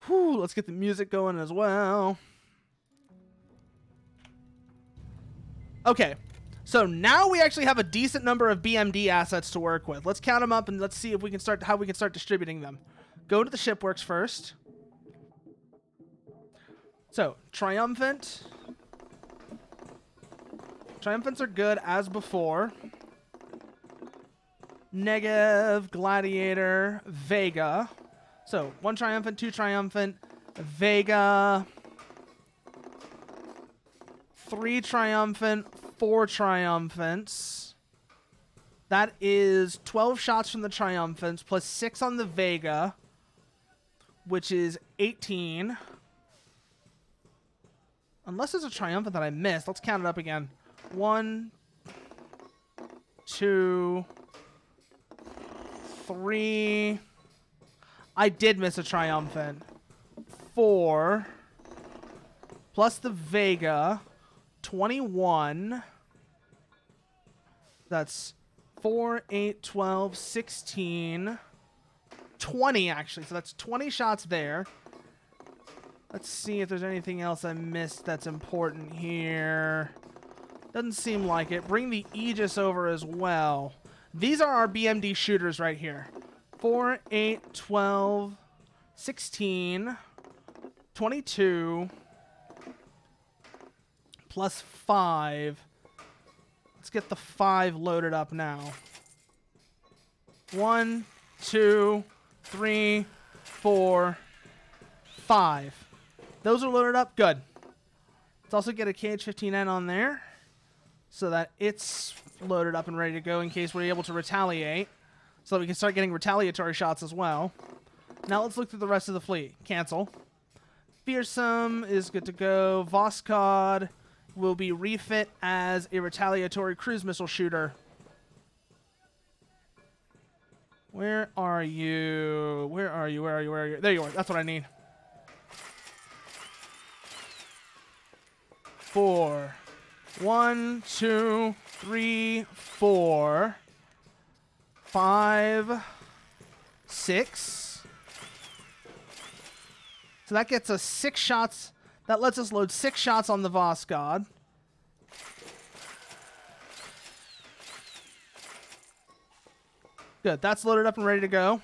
Whew, let's get the music going as well. Okay. So now we actually have a decent number of BMD assets to work with. Let's count them up and let's see if we can start how we can start distributing them. Go to the shipworks first. So, Triumphant. Triumphants are good as before. Negev, Gladiator, Vega. So, 1 Triumphant, 2 Triumphant, Vega. 3 Triumphant, 4 Triumphants. That is 12 shots from the Triumphants, plus 6 on the Vega, which is 18. Unless there's a Triumphant that I missed. Let's count it up again. 1, 2, 3. I did miss a Triumphant. 4. Plus the Vega. 21. That's 4, 8, 12, 16. 20, actually. So that's 20 shots there. Let's see if there's anything else I missed that's important here. Doesn't seem like it. Bring the Aegis over as well. These are our BMD shooters right here. 4, 8, 12, 16, 22, plus 5. Let's get the 5 loaded up now. 1, 2, 3, 4, 5. Those are loaded up. Good. Let's also get a KH-15N on there so that it's loaded up and ready to go in case we're able to retaliate, so that we can start getting retaliatory shots as well. Now let's look through the rest of the fleet. Cancel. Fearsome is good to go. Voskod will be refit as a retaliatory cruise missile shooter. Where are you? Where are you? Where are you? Where are you? There you are. That's what I need. 4. 1, 2, 3, 4, 5, 6. So that gets us 6 shots. That lets us load 6 shots on the Voskod. Good. That's loaded up and ready to go.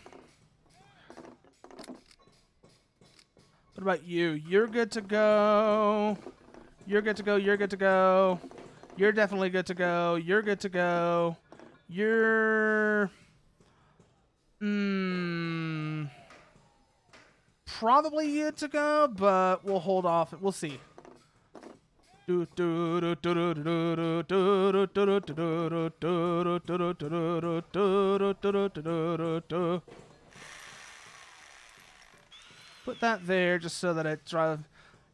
What about you? You're good to go. You're good to go. You're good to go. You're definitely good to go. You're good to go. You're... probably good to go, but we'll hold off. We'll see. Put that there just so that it drives...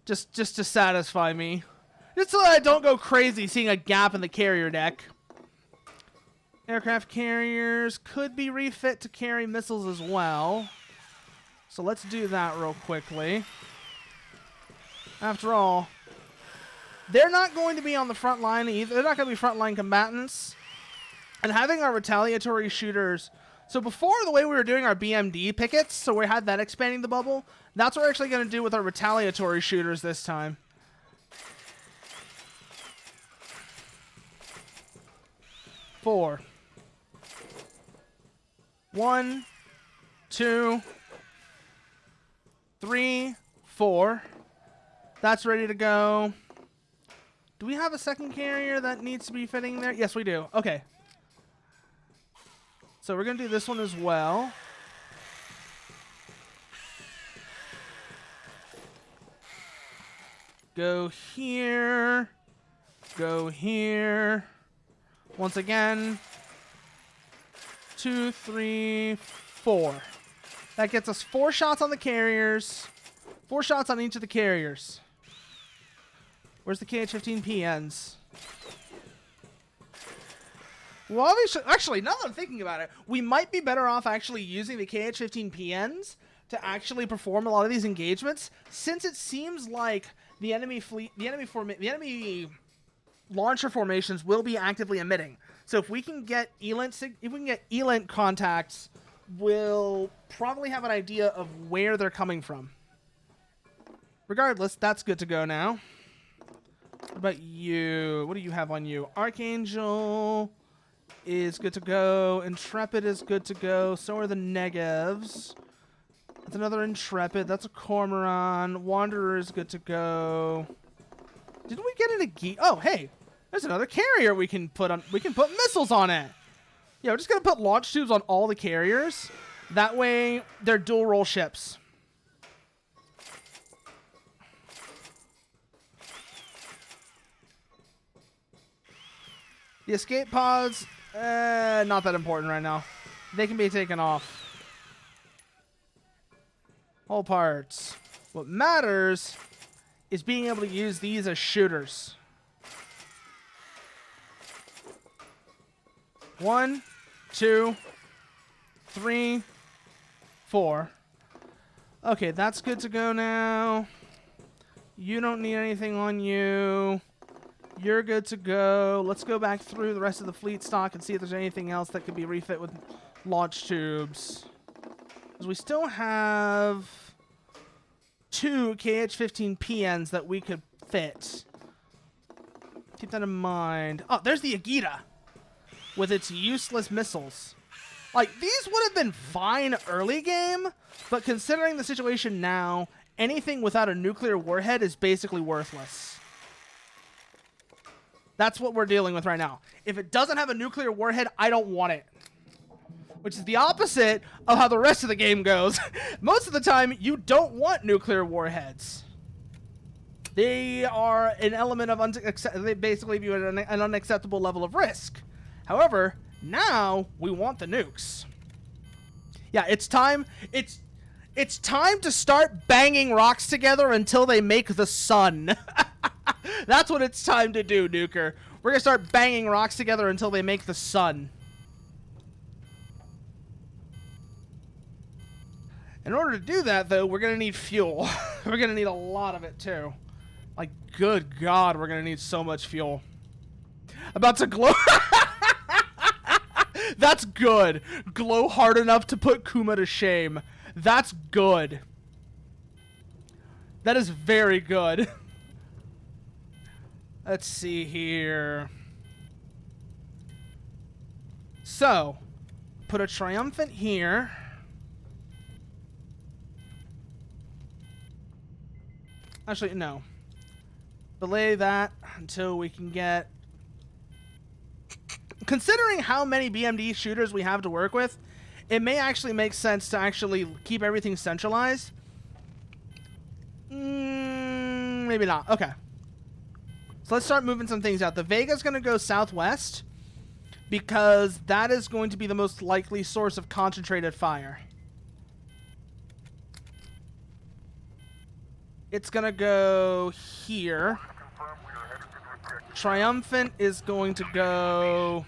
Just to satisfy me. Just so that I don't go crazy seeing a gap in the carrier deck. Aircraft carriers could be refit to carry missiles as well. So let's do that real quickly. After all, they're not going to be on the front line either. They're not going to be frontline combatants. And having our retaliatory shooters... So before, the way we were doing our BMD pickets, so we had that expanding the bubble, that's what we're actually going to do with our retaliatory shooters this time. Four. 1, 2, 3, 4. That's ready to go. Do we have a second carrier that needs to be fitting there? Yes, we do. Okay. So we're going to do this one as well. Go here. Go here. Once again. 2, 3, 4. That gets us 4 shots on the carriers. 4 shots on each of the carriers. Where's the KH-15PNs? Well, actually, now that I'm thinking about it, we might be better off actually using the KH-15PNs to actually perform a lot of these engagements, since it seems like the enemy fleet, the enemy launcher formations will be actively emitting. So if we can get ELINT contacts, we'll probably have an idea of where they're coming from. Regardless, that's good to go now. What about you? What do you have on you? Archangel is good to go. Intrepid is good to go. So are the Negevs. That's another Intrepid. That's a Cormoran. Wanderer is good to go. Didn't we get it Oh, hey. There's another carrier we can put on. We can put missiles on it. Yeah, we're just going to put launch tubes on all the carriers. That way, they're dual role ships. The escape pods, not that important right now. They can be taken off. Hull parts. What matters is being able to use these as shooters. 1, 2, 3, 4. Okay, that's good to go now. You don't need anything on you. You're good to go. Let's go back through the rest of the fleet stock and see if there's anything else that could be refit with launch tubes. Because we still have 2 KH-15 PNs that we could fit. Keep that in mind. Oh, there's the Agita with its useless missiles. Like, these would have been fine early game, but considering the situation now, anything without a nuclear warhead is basically worthless. That's what we're dealing with right now. If it doesn't have a nuclear warhead, I don't want it. Which is the opposite of how the rest of the game goes. Most of the time, you don't want nuclear warheads. They are an element of they basically view it an unacceptable level of risk. However, now we want the nukes. Yeah, it's time. It's time to start banging rocks together until they make the sun. That's what it's time to do, Nuker. We're gonna start banging rocks together until they make the sun. In order to do that, though, we're gonna need fuel. We're gonna need a lot of it too. Like, good God, we're gonna need so much fuel. About to glow. That's good. Glow hard enough to put Kuma to shame. That's good. That is very good. Let's see here. So, put a triumphant here. Actually, no. Delay that until we can get... Considering how many BMD shooters we have to work with, it may actually make sense to actually keep everything centralized. Maybe not. Okay. So let's start moving some things out. The Vega's going to go southwest because that is going to be the most likely source of concentrated fire. It's going to go here. Triumphant is going to go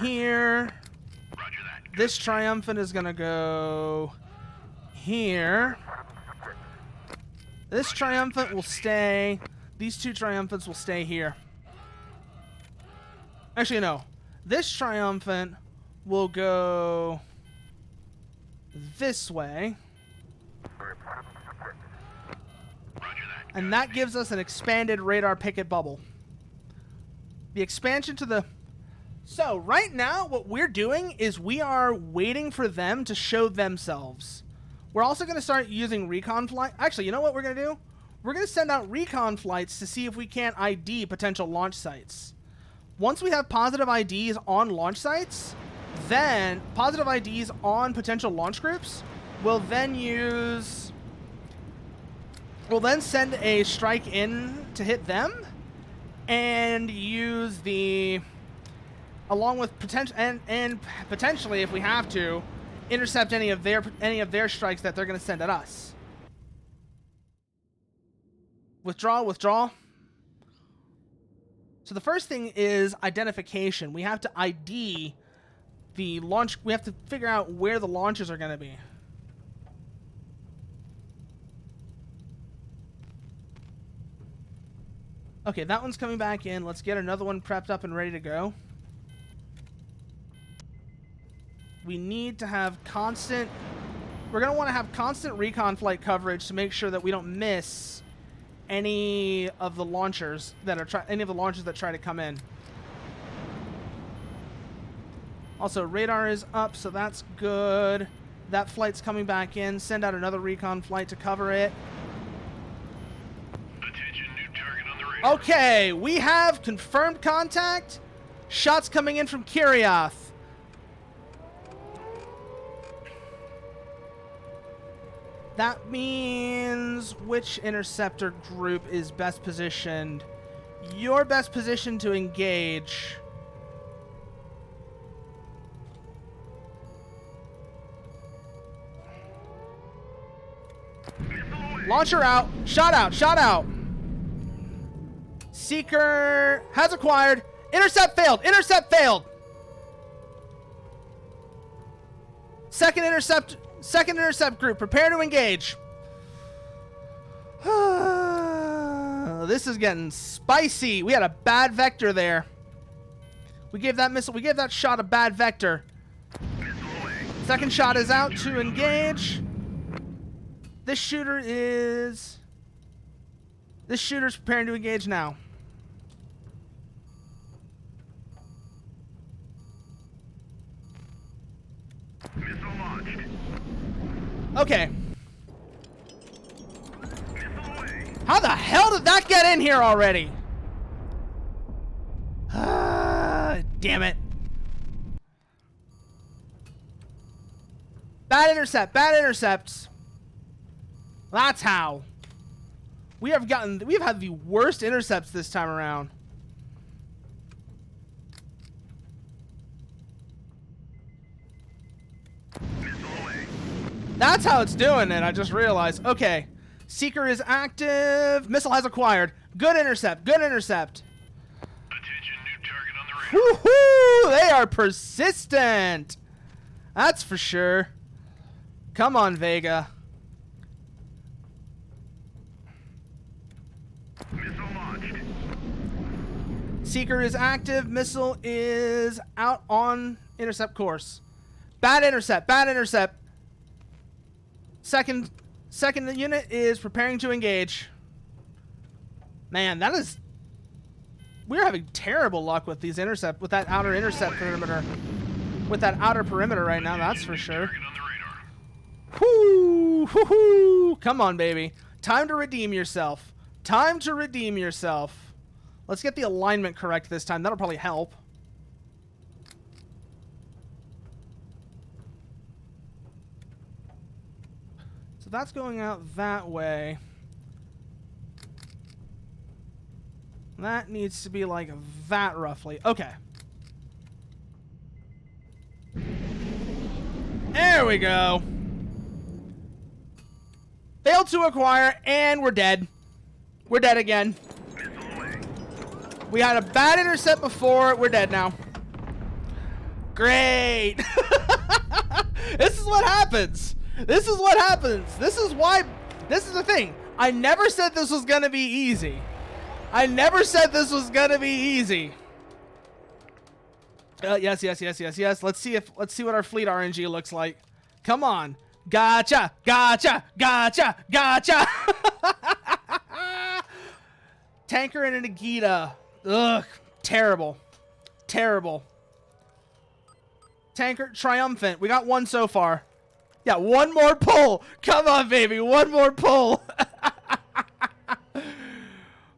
here. This Triumphant is going to go here. This Triumphant will stay. These two Triumphants will stay here. Actually, no. This Triumphant will go this way. And that gives us an expanded radar picket bubble. The expansion to the... So, right now, what we're doing is we are waiting for them to show themselves. We're also going to start using recon flight. Actually, you know what we're going to do? We're going to send out recon flights to see if we can't ID potential launch sites. Once we have positive IDs on launch sites, then positive IDs on potential launch groups, we'll then use... We'll then send a strike in to hit them and use the... Along with potential and potentially, if we have to, intercept any of their strikes that they're going to send at us. Withdraw, withdraw. So the first thing is identification. We have to ID the launch. We have to figure out where the launches are going to be. Okay, that one's coming back in. Let's get another one prepped up and ready to go. We need to have constant... We're going to want to have constant recon flight coverage to make sure that we don't miss any of the launchers that are any of the launchers that try to come in. Also, radar is up, so that's good. That flight's coming back in. Send out another recon flight to cover it. Attention, new target on the radar. Okay, we have confirmed contact. Shots coming in from Kirioth. That means which interceptor group is best positioned? You're best positioned to engage. Launcher out. Shot out. Shot out. Seeker has acquired. Intercept failed. Intercept failed. Second intercept group, prepare to engage. This is getting spicy. We had a bad vector there. We gave that shot a bad vector. Second shot is out to engage. This shooter's preparing to engage now. Missile launched. Okay. Missile away. How the hell did that get in here already? Damn it. Bad intercept. Bad intercepts. That's how. We've had the worst intercepts this time around. Missile away. That's how it's doing it. I just realized. Okay. Seeker is active. Missile has acquired. Good intercept. Good intercept. Attention, new target on the radar. Woohoo! They are persistent. That's for sure. Come on, Vega. Missile launched. Seeker is active. Missile is out on intercept course. Bad intercept. Bad intercept. Second unit is preparing to engage. Man, that is... We're having terrible luck with these intercept, with that outer intercept perimeter. With that outer perimeter right now, that's for sure. Target on the radar. Whoo! Whoo-hoo! Come on, baby. Time to redeem yourself. Time to redeem yourself. Let's get the alignment correct this time. That'll probably help. So that's going out that way. That needs to be like that roughly. Okay. There we go. Failed to acquire, and we're dead. We're dead again. Missile away. We had a bad intercept before. We're dead now. Great. This is what happens. This is what happens. This is why. This is the thing. I never said this was going to be easy. I never said this was going to be easy. Yes. Let's see what our fleet RNG looks like. Come on. Gotcha. Tanker and an Agita. Ugh. Terrible. Tanker triumphant. We got one so far. Yeah, one more pull. Come on, baby. One more pull.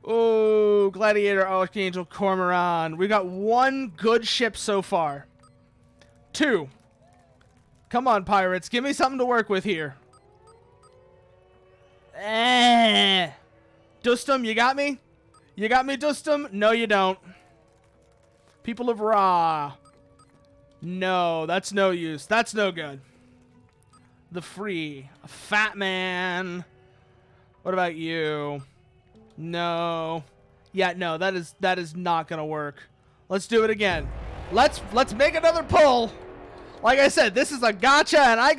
Oh, Gladiator, Archangel, Cormoran. We got one good ship so far. 2. Come on, pirates. Give me something to work with here. Dustum, you got me? You got me, Dustum? No, you don't. People of Ra. No, that's no use. That's no good. The Free. Fat Man. What about you? No. Yeah, no, that is not gonna work. Let's do it again. Let's make another pull. Like I said, this is a gotcha, and I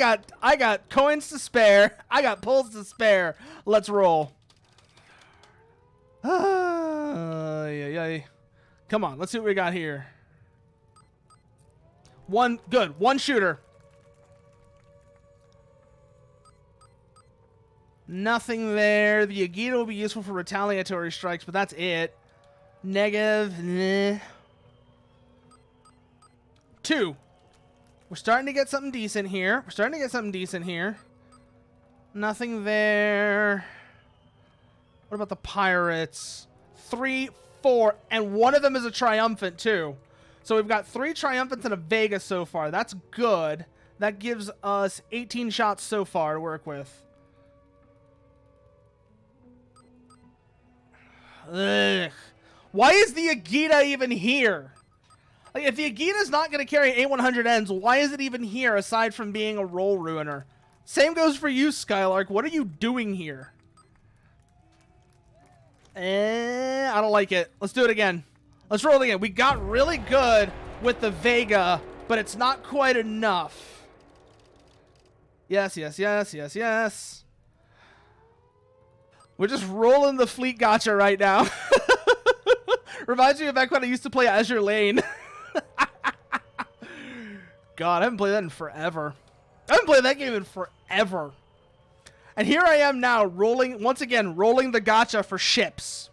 got coins to spare. I got pulls to spare. Let's roll. Yeah. Come on, let's see what we got here. One shooter. Nothing there. The Agita will be useful for retaliatory strikes, but that's it. Negative. Nah. 2. We're starting to get something decent here. Nothing there. What about the pirates? 3, 4, and one of them is a triumphant too. So we've got 3 triumphants and a Vega so far. That's good. That gives us 18 shots so far to work with. Ugh. Why is the Agita even here? Like, if the Agita's not going to carry A100Ns, why is it even here aside from being a roll ruiner? Same goes for you, Skylark. What are you doing here? I don't like it. Let's do it again. Let's roll it again. We got really good with the Vega, but it's not quite enough. Yes. We're just rolling the fleet gotcha right now. Reminds me of back when I used to play Azure Lane. God, I haven't played that in forever. I haven't played that game in forever. And here I am now rolling, once again, rolling the gacha for ships.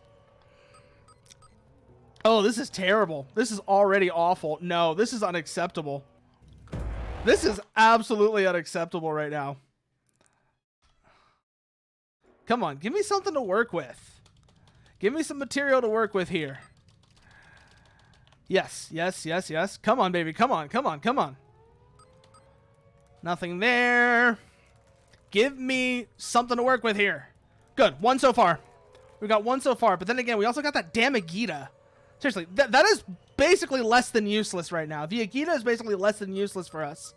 Oh, this is terrible. This is already awful. No, this is unacceptable. This is absolutely unacceptable right now. Come on, give me something to work with. Give me some material to work with here. Yes, yes, yes, yes. Come on, baby. Come on, come on, come on. Nothing there. Give me something to work with here. Good. One so far. We got one so far. But then again, we also got that damn Agita. Seriously, that is basically less than useless right now. The Agita is basically less than useless for us.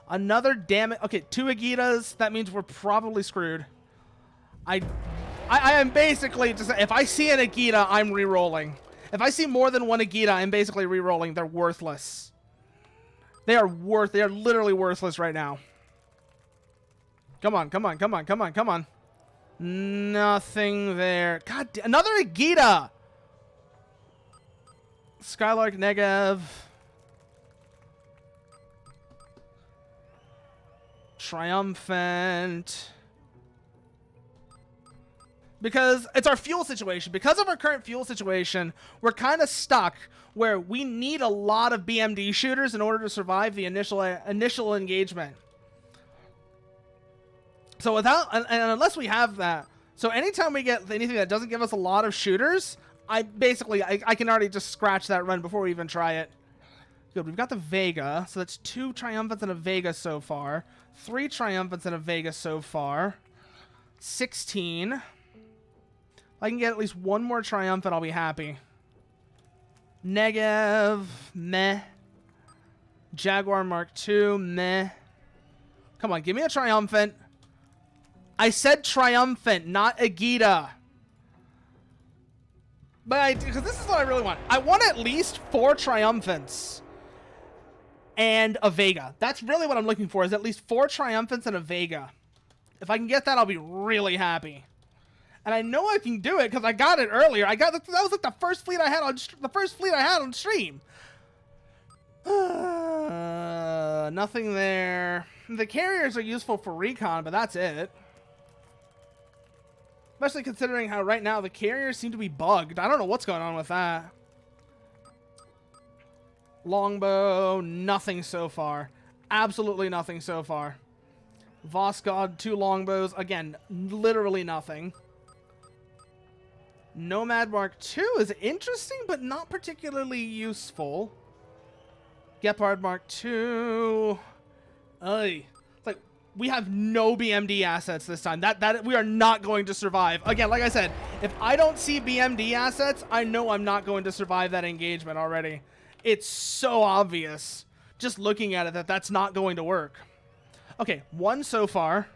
Another damn it. Okay, 2 Agitas. That means we're probably screwed. I am basically just, if I see an Agita, I'm re-rolling. If I see more than one Agita, I'm basically re-rolling. They're worthless. They are literally worthless right now. Come on, come on, come on, come on, come on. Nothing there. God damn, another Agita! Skylark Negev. Triumphant. Because it's our fuel situation. Because of our current fuel situation, we're kind of stuck where we need a lot of BMD shooters in order to survive the initial engagement. So without, and unless we have that, so anytime we get anything that doesn't give us a lot of shooters, I can already just scratch that run before we even try it. Good, we've got the Vega, so that's 2 Triumphants and a Vega so far. 3 Triumphants and a Vega so far. 16. If I can get at least one more Triumphant, I'll be happy. Negev, meh. Jaguar Mark II, meh. Come on, give me a Triumphant. I said Triumphant, not Agita. But because this is what I really want. I want at least 4 Triumphants and a Vega. That's really what I'm looking for, is at least 4 Triumphants and a Vega. If I can get that, I'll be really happy. And I know I can do it because I got it earlier. That was like the first fleet I had on stream. Nothing there. The carriers are useful for recon, but that's it. Especially considering how right now the carriers seem to be bugged. I don't know what's going on with that. Longbow, nothing so far. Absolutely nothing so far. Vosgod, 2 longbows. Again, literally nothing. Nomad Mark II is interesting, but not particularly useful. Gepard Mark II. Ay. Like, we have no BMD assets this time. That we are not going to survive. Again, like I said, if I don't see BMD assets, I know I'm not going to survive that engagement already. It's so obvious, just looking at it, that that's not going to work. Okay, 1 so far.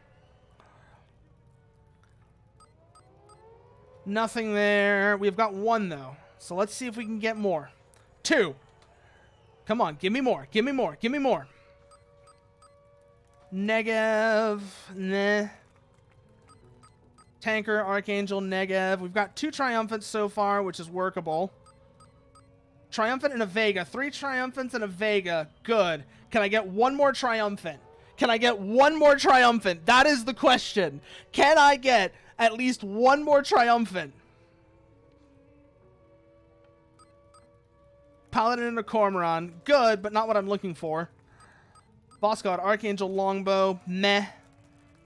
Nothing there. We've got 1, though. So let's see if we can get more. 2. Come on, give me more. Give me more. Give me more. Negev. Nah. Tanker, Archangel, Negev. We've got 2 Triumphants so far, which is workable. Triumphant and a Vega. 3 Triumphants and a Vega. Good. Can I get 1 more Triumphant? Can I get 1 more Triumphant? That is the question. Can I get at least 1 more Triumphant? Paladin and a Cormoran. Good, but not what I'm looking for. Boss God, Archangel, Longbow. Meh.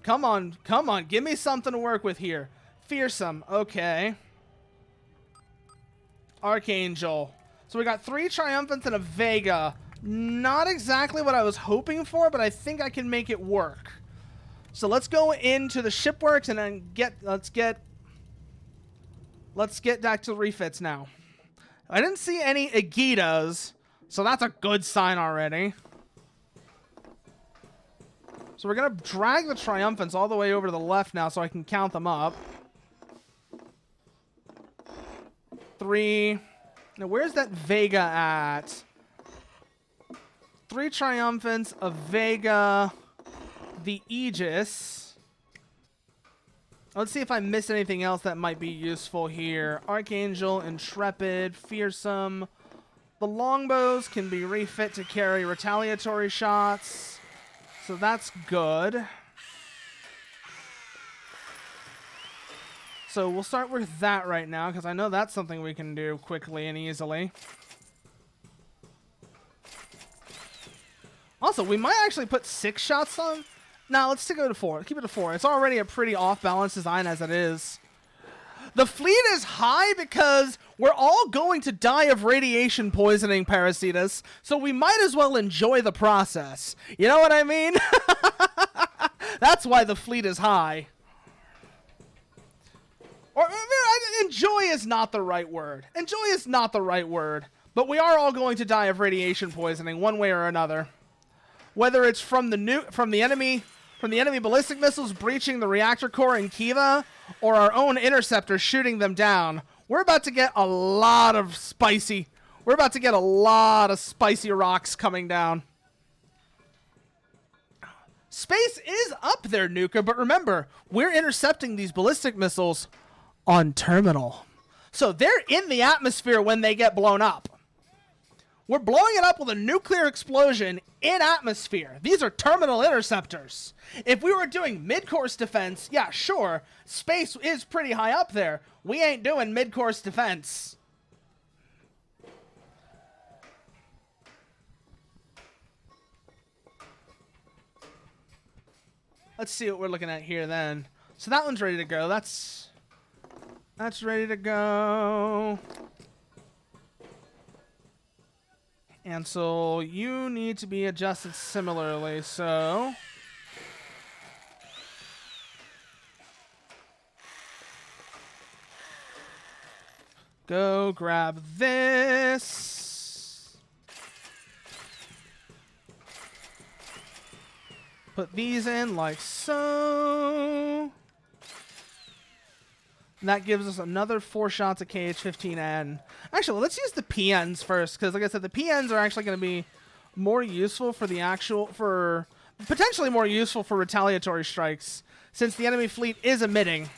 Come on, come on. Give me something to work with here. Fearsome. Okay. Archangel. So we got 3 Triumphants and a Vega. Not exactly what I was hoping for, but I think I can make it work. So let's go into the shipworks and then let's get back to the refits now. I didn't see any Agitas, so that's a good sign already. So we're going to drag the Triumphants all the way over to the left now so I can count them up. 3. Now, where's that Vega at? 3 Triumphants, a Vega, the Aegis. Let's see if I missed anything else that might be useful here. Archangel, Intrepid, Fearsome. The longbows can be refit to carry retaliatory shots. So that's good. So we'll start with that right now, because I know that's something we can do quickly and easily. Also, we might actually put 6 shots on. Now let's stick it to 4. Keep it to 4. It's already a pretty off-balance design as it is. The fleet is high because we're all going to die of radiation poisoning, Parasitas, so we might as well enjoy the process. You know what I mean? That's why the fleet is high. Or, enjoy is not the right word. Enjoy is not the right word. But we are all going to die of radiation poisoning one way or another. Whether it's from the enemy ballistic missiles breaching the reactor core in KHIVA, or our own interceptors shooting them down, we're about to get a lot of spicy rocks coming down. Space is up there, Nuka, but remember, we're intercepting these ballistic missiles on terminal. So they're in the atmosphere when they get blown up. We're blowing it up with a nuclear explosion in atmosphere. These are terminal interceptors. If we were doing mid-course defense, yeah, sure, space is pretty high up there. We ain't doing mid-course defense. Let's see what we're looking at here then. So that one's ready to go. That's ready to go. And so you need to be adjusted similarly, so go grab this. Put these in like so. And that gives us another 4 shots of KH-15N. Actually, let's use the PNs first, because like I said, the PNs are actually going to be more useful for potentially more useful for retaliatory strikes, since the enemy fleet is emitting.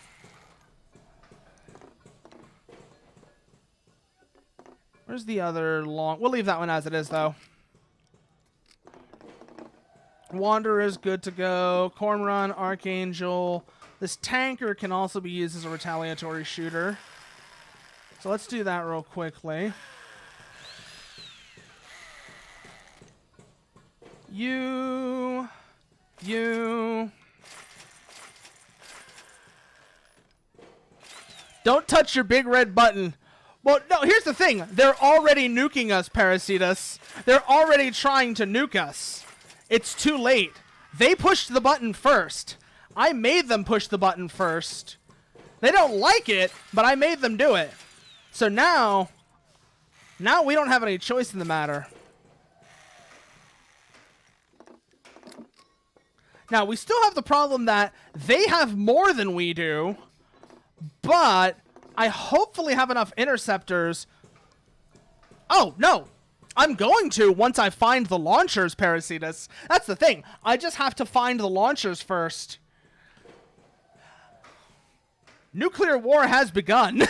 Where's the other long? We'll leave that one as it is, though. Wanderer is good to go. Corn Run, Archangel. This tanker can also be used as a retaliatory shooter. So let's do that real quickly. You. Don't touch your big red button. Well, no, here's the thing. They're already nuking us, Parasitas. They're already trying to nuke us. It's too late. They pushed the button first. I made them push the button first. They don't like it, but I made them do it. So now we don't have any choice in the matter. Now, we still have the problem that they have more than we do, but I hopefully have enough interceptors. Oh, no. I'm going to once I find the launchers, Parasitas. That's the thing. I just have to find the launchers first. Nuclear war has begun.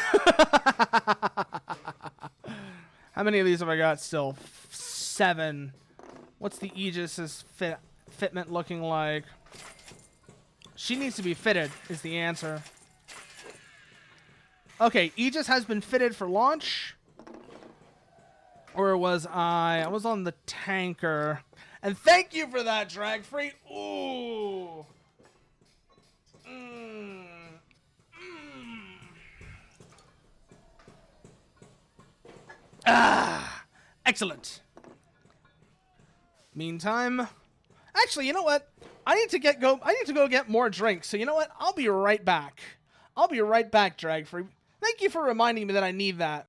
How many of these have I got still? 7. What's the Aegis's fitment looking like? She needs to be fitted, is the answer. Okay, Aegis has been fitted for launch. Or was I was on the tanker. And thank you for that, Drag Free. Ooh. Ah, excellent. Meantime, actually, you know what? I need to go get more drinks. So you know what? I'll be right back. I'll be right back, Drag Free. Thank you for reminding me that I need that.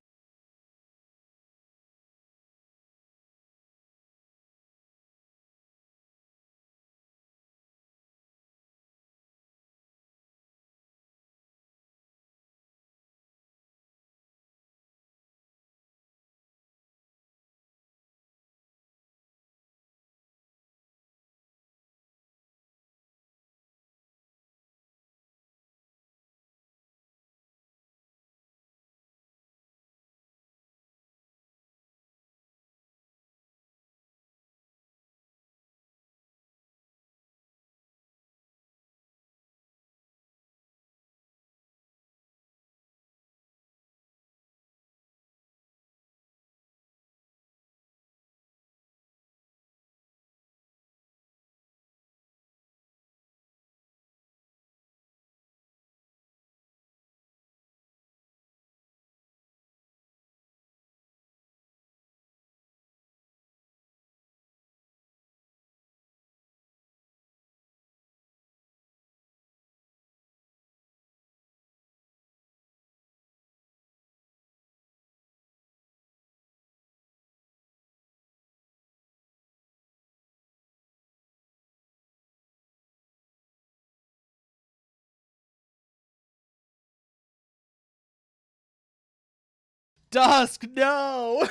Dusk, no!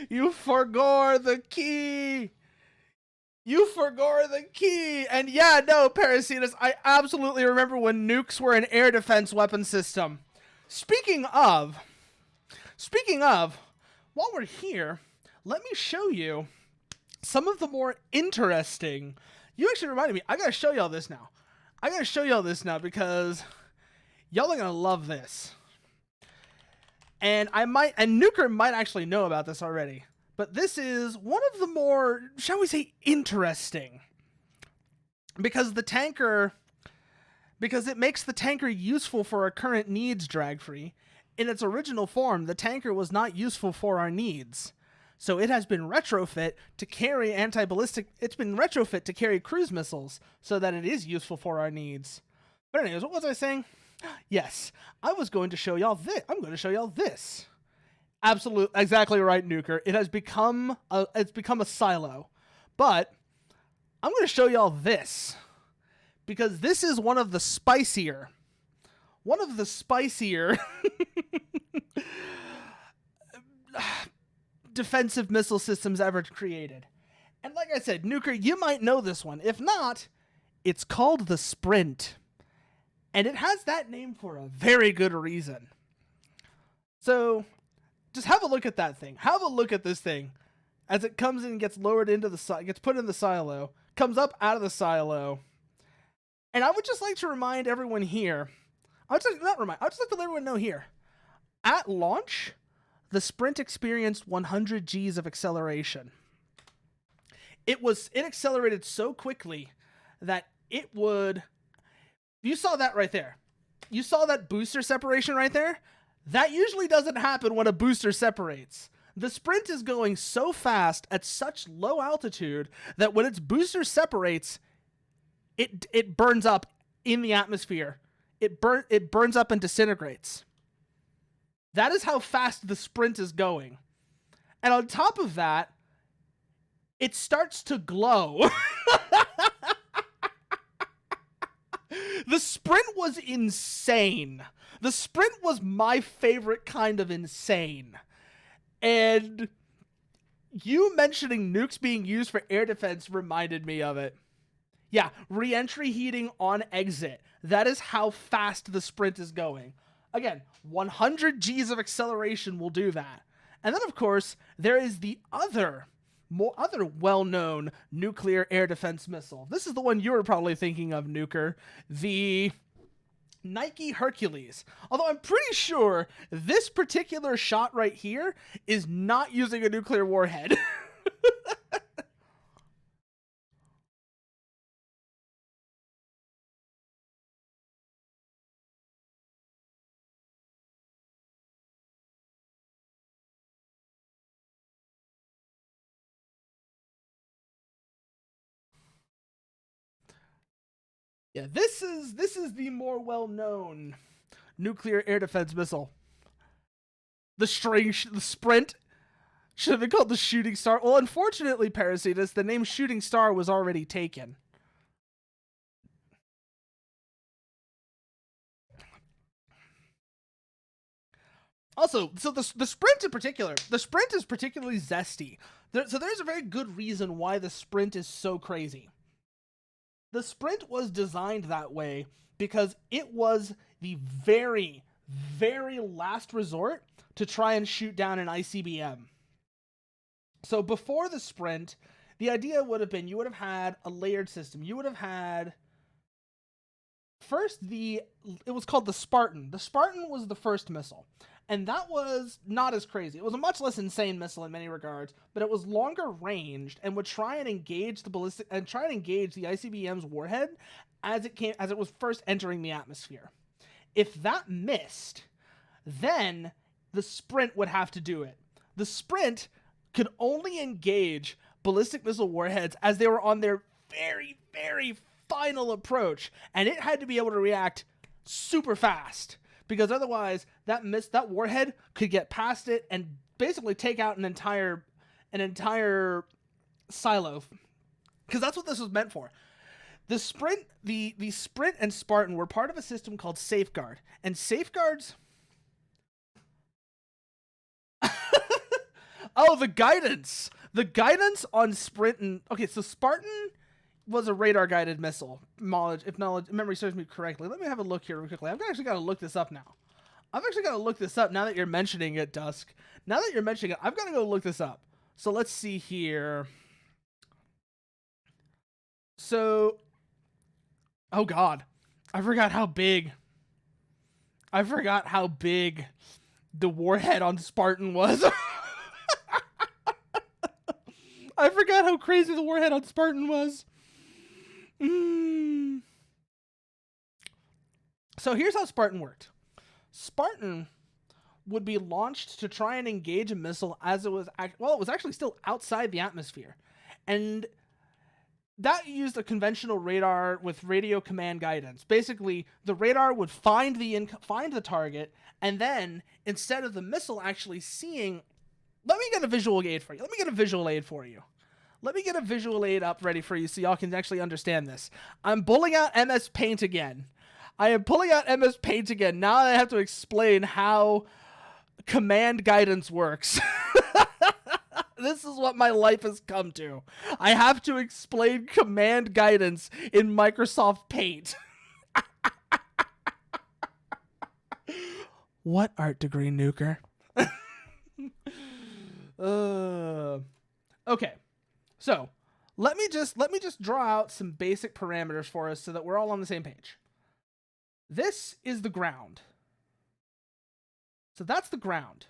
You forgot the key! You forgot the key! And yeah, no, Parasitus, I absolutely remember when nukes were an air defense weapon system. Speaking of, while we're here, let me show you some of the more interesting... You actually reminded me, I gotta show y'all this now. Because y'all are gonna love this. And Nuker might actually know about this already. But this is one of the more, shall we say, interesting. Because it makes the tanker useful for our current needs, Drag-Free. In its original form, the tanker was not useful for our needs. So it has been retrofit to carry anti-ballistic... It's been retrofit to carry cruise missiles so that it is useful for our needs. But anyways, what was I saying? Yes, I was going to show y'all this. I'm going to show y'all this. Exactly right, Nuker. It has become a silo. But I'm going to show y'all this. Because this is one of the spicier defensive missile systems ever created. And like I said, Nuker, you might know this one. If not, it's called the Sprint. And it has that name for a very good reason. So, just have a look at that thing. Have a look at this thing as it comes in and gets lowered into gets put in the silo, comes up out of the silo. And I would just like to remind everyone here, I would just like to let everyone know here, at launch, the Sprint experienced 100 Gs of acceleration. It accelerated so quickly that it would... You saw that right there. You saw that booster separation right there? That usually doesn't happen when a booster separates. The Sprint is going so fast at such low altitude that when its booster separates, it burns up in the atmosphere. It burns up and disintegrates. That is how fast the Sprint is going. And on top of that, it starts to glow. The Sprint was insane. The Sprint was my favorite kind of insane. And you mentioning nukes being used for air defense reminded me of it. Yeah, re-entry heating on exit. That is how fast the Sprint is going. Again, 100 Gs of acceleration will do that. And then, of course, there is the other well-known nuclear air defense missile. This is the one you were probably thinking of, Nuker. The Nike Hercules. Although I'm pretty sure this particular shot right here is not using a nuclear warhead. Yeah, this is the more well-known nuclear air defense missile. The Sprint should have been called the Shooting Star. Well, unfortunately, Parasitus, the name Shooting Star was already taken. Also, so the Sprint in particular, the Sprint is particularly zesty. So there's a very good reason why the Sprint is so crazy. The Sprint was designed that way because it was the very, very last resort to try and shoot down an ICBM. So before the Sprint, the idea would have been you would have had a layered system. You would have had first it was called the Spartan. The Spartan was the first missile. And that was not as crazy. It was a much less insane missile in many regards, but it was longer ranged and would try and engage the ICBM's warhead as it was first entering the atmosphere. If that missed, then the Sprint would have to do it. The Sprint could only engage ballistic missile warheads as they were on their very, very final approach, and it had to be able to react super fast. Because otherwise, that warhead could get past it and basically take out an entire silo. Because that's what this was meant for. The Sprint and Spartan were part of a system called Safeguard. And Safeguard's Oh, the guidance. The guidance on Sprint and... Okay, so Spartan was a radar-guided missile. If memory serves me correctly. Let me have a look here real quickly. I've actually got to look this up now. I've actually got to look this up now that you're mentioning it, Dusk. Now that you're mentioning it, I've got to go look this up. So let's see here. So... Oh, God. I forgot how big the warhead on Spartan was. I forgot how crazy the warhead on Spartan was. So here's how Spartan worked. Spartan would be launched to try and engage a missile as it was actually still outside the atmosphere. And that used a conventional radar with radio command guidance. Basically, the radar would find the target, and then instead of the missile actually seeing... Let me get a visual aid for you. Let me get a visual aid up ready for you so y'all can actually understand this. I'm pulling out MS Paint again. I am pulling out MS Paint again. Now I have to explain how command guidance works. This is what my life has come to. I have to explain command guidance in Microsoft Paint. What art degree, Nuker? Okay. So, let me just draw out some basic parameters for us so that we're all on the same page. This is the ground. So that's the ground.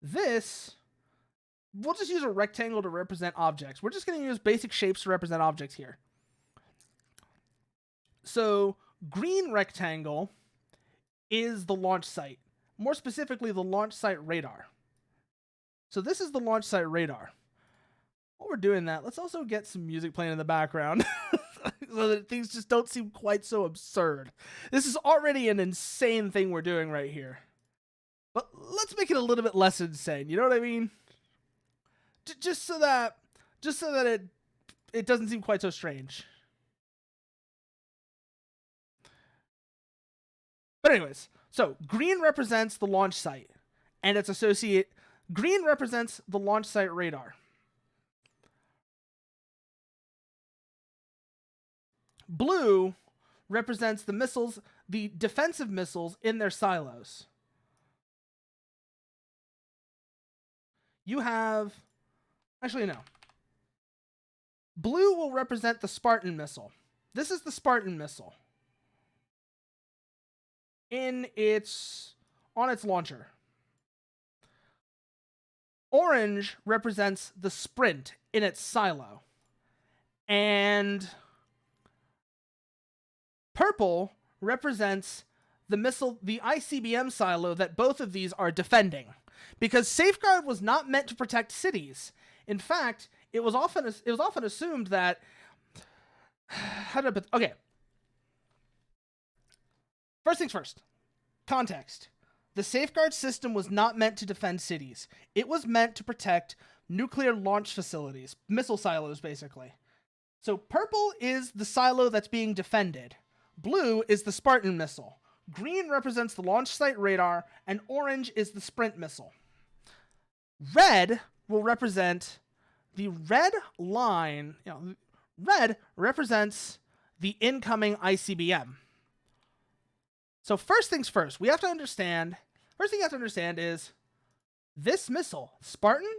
This, we'll just use a rectangle to represent objects. We're just going to use basic shapes to represent objects here. So, green rectangle is the launch site. More specifically, the launch site radar. So this is the launch site radar. While we're doing that, let's also get some music playing in the background so that things just don't seem quite so absurd. This is already an insane thing we're doing right here. But let's make it a little bit less insane. You know what I mean? Just so that it doesn't seem quite so strange. But anyways, so green represents the launch site and its associate. Green represents the launch site radar. Blue represents the missiles, the defensive missiles in their silos. You have, actually no. Blue will represent the Spartan missile. This is the Spartan missile. On its launcher. Orange represents the Sprint in its silo. And purple represents the missile, the ICBM silo that both of these are defending. Because Safeguard was not meant to protect cities. In fact, it was often assumed that... Okay. First things first. Context. The Safeguard system was not meant to defend cities. It was meant to protect nuclear launch facilities. Missile silos, basically. So purple is the silo that's being defended. Blue is the Spartan missile. Green represents the launch site radar, and orange is the Sprint missile. Red will represent the red line. Red represents the incoming ICBM. So first things first, first thing you have to understand is this missile, Spartan,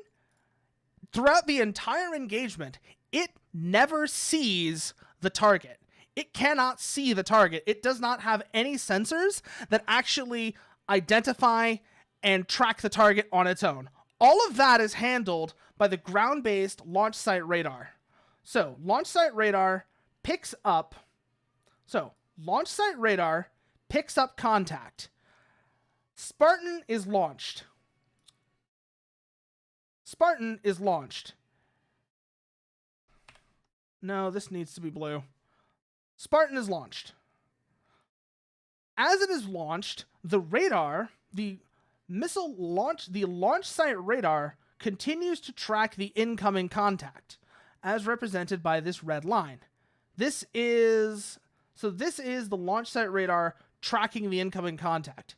throughout the entire engagement, it never sees the target. It cannot see the target. It does not have any sensors that actually identify and track the target on its own. All of that is handled by the ground-based launch site radar. So, launch site radar picks up contact. Spartan is launched. No, this needs to be blue. Spartan is launched. As it is launched, the launch site radar continues to track the incoming contact, as represented by this red line. This is the launch site radar tracking the incoming contact.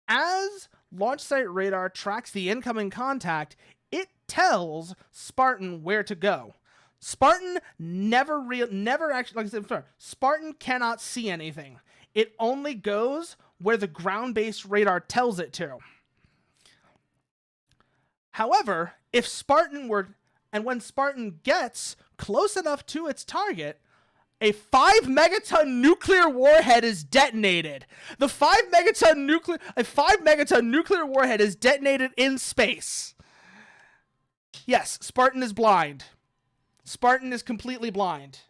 As launch site radar tracks the incoming contact, tells Spartan where to go. Spartan never actually, like I said before, Spartan cannot see anything. It only goes where the ground-based radar tells it to. However, if Spartan were, and when Spartan gets close enough to its target, a 5 megaton nuclear warhead is detonated. A 5 megaton nuclear warhead is detonated in space. Yes, Spartan is blind. Spartan is completely blind.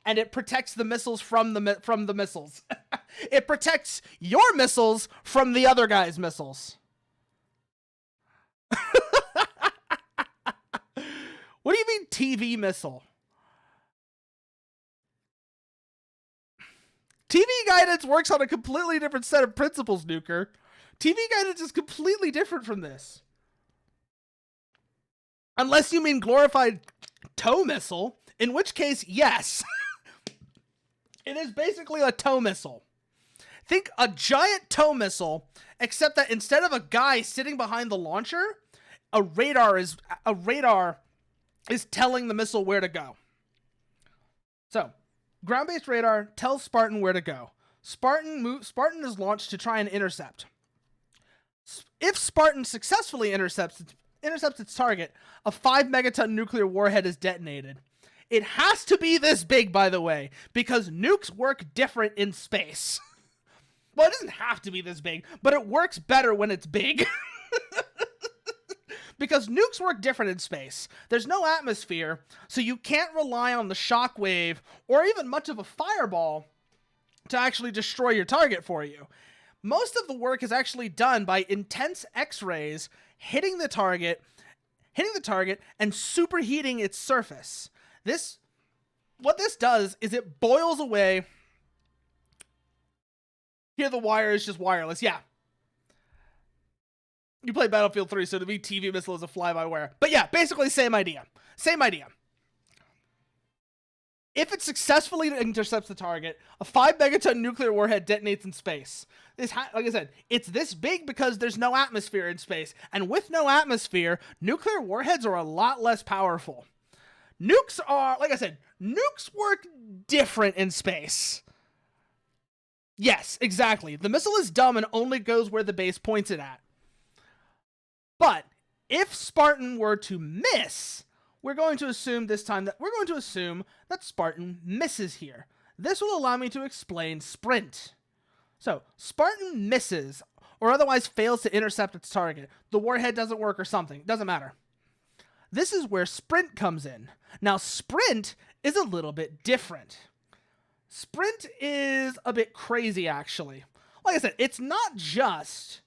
And it protects the missiles from the missiles. It protects your missiles from the other guy's missiles. What do you mean TV missile? TV guidance works on a completely different set of principles, Nuker. TV guidance is completely different from this. Unless you mean glorified tow missile, in which case, yes. It is basically a tow missile. Think a giant tow missile, except that instead of a guy sitting behind the launcher, a radar is telling the missile where to go. So, ground-based radar tells Spartan where to go. Spartan is launched to try and intercept. If Spartan successfully intercepts its target, a 5 megaton nuclear warhead is detonated. It has to be this big, by the way, because nukes work different in space. Well, it doesn't have to be this big, but it works better when it's big. Because nukes work different in space. There's no atmosphere, so you can't rely on the shockwave or even much of a fireball to actually destroy your target for you. Most of the work is actually done by intense X-rays hitting the target and superheating its surface. What this does is it boils away. Here the wire is just wireless. Yeah. You play Battlefield 3, so to me, TV missile is a fly-by-wire. But yeah, basically same idea. Same idea. If it successfully intercepts the target, a 5 megaton nuclear warhead detonates in space. Like I said, it's this big because there's no atmosphere in space. And with no atmosphere, nuclear warheads are a lot less powerful. Nukes are, like I said, nukes work different in space. Yes, exactly. The missile is dumb and only goes where the base points it at. But if Spartan were to miss, we're going to assume that Spartan misses here. This will allow me to explain sprint. So, Spartan misses, or otherwise fails to intercept its target. The warhead doesn't work or something. Doesn't matter. This is where sprint comes in. Now, sprint is a little bit different. Sprint is a bit crazy, actually. Like I said, it's not just...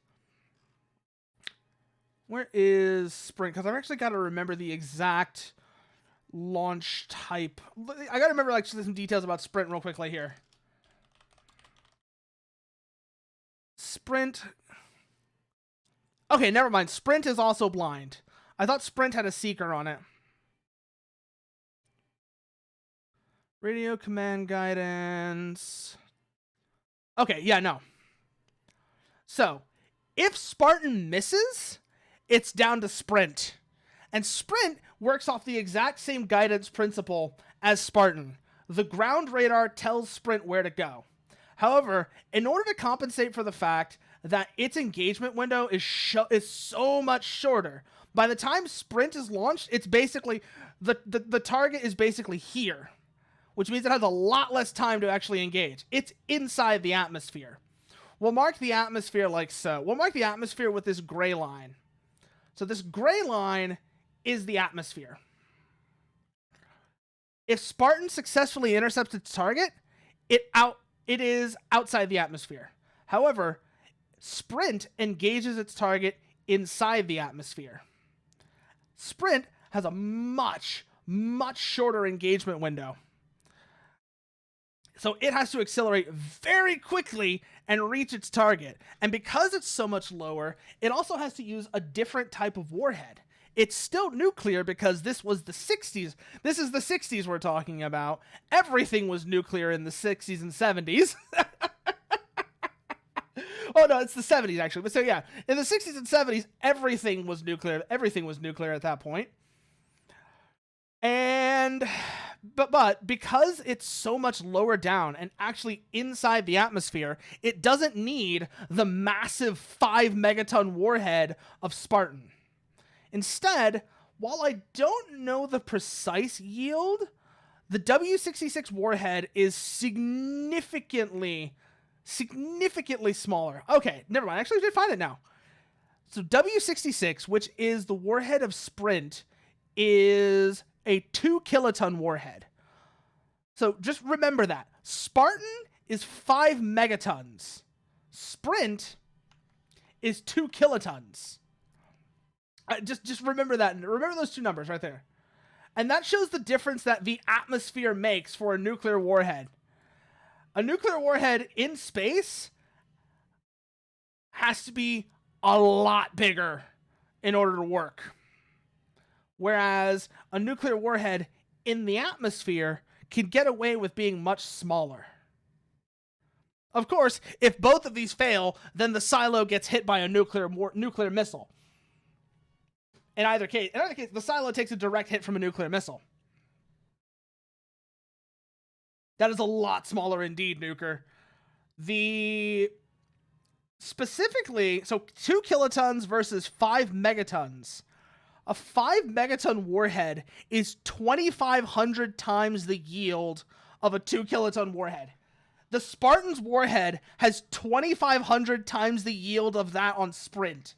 Where is sprint? Because I've actually got to remember the exact launch type. I got to remember some details about sprint real quickly here. Sprint. Okay, never mind. Sprint is also blind. I thought sprint had a seeker on it. Radio command guidance. Okay, yeah, no. So, if Spartan misses, it's down to sprint. And sprint works off the exact same guidance principle as Spartan. The ground radar tells sprint where to go. However, in order to compensate for the fact that its engagement window is so much shorter, by the time sprint is launched, it's basically the target is basically here, which means it has a lot less time to actually engage. It's inside the atmosphere. We'll mark the atmosphere like so. We'll mark the atmosphere with this gray line. So this gray line is the atmosphere. If Spartan successfully intercepts its target, it is outside the atmosphere. However, Sprint engages its target inside the atmosphere. Sprint has a much, much shorter engagement window. So it has to accelerate very quickly and reach its target. And because it's so much lower, it also has to use a different type of warhead. It's still nuclear because this was the 60s. This is the 60s we're talking about. Everything was nuclear in the 60s and 70s. Oh no, it's the 70s actually. But so yeah, in the 60s and 70s, everything was nuclear. Everything was nuclear at that point. And but because it's so much lower down and actually inside the atmosphere, it doesn't need the massive 5 megaton warhead of Spartan. Instead, while I don't know the precise yield, the W66 warhead is significantly smaller. Okay, never mind. Actually, I did find it now. So W66, which is the warhead of Sprint, is a 2 kiloton warhead. So just remember that. Spartan is 5 megatons. Sprint is 2 kilotons. Just remember that. Remember those two numbers right there. And that shows the difference that the atmosphere makes for a nuclear warhead. A nuclear warhead in space has to be a lot bigger in order to work. Whereas a nuclear warhead in the atmosphere can get away with being much smaller. Of course, if both of these fail, then the silo gets hit by a nuclear missile. In either case, the silo takes a direct hit from a nuclear missile. That is a lot smaller indeed, Nuker. Specifically, so 2 kilotons versus 5 megatons. A 5 megaton warhead is 2,500 times the yield of a 2 kiloton warhead. The Spartan's warhead has 2,500 times the yield of that on Sprint.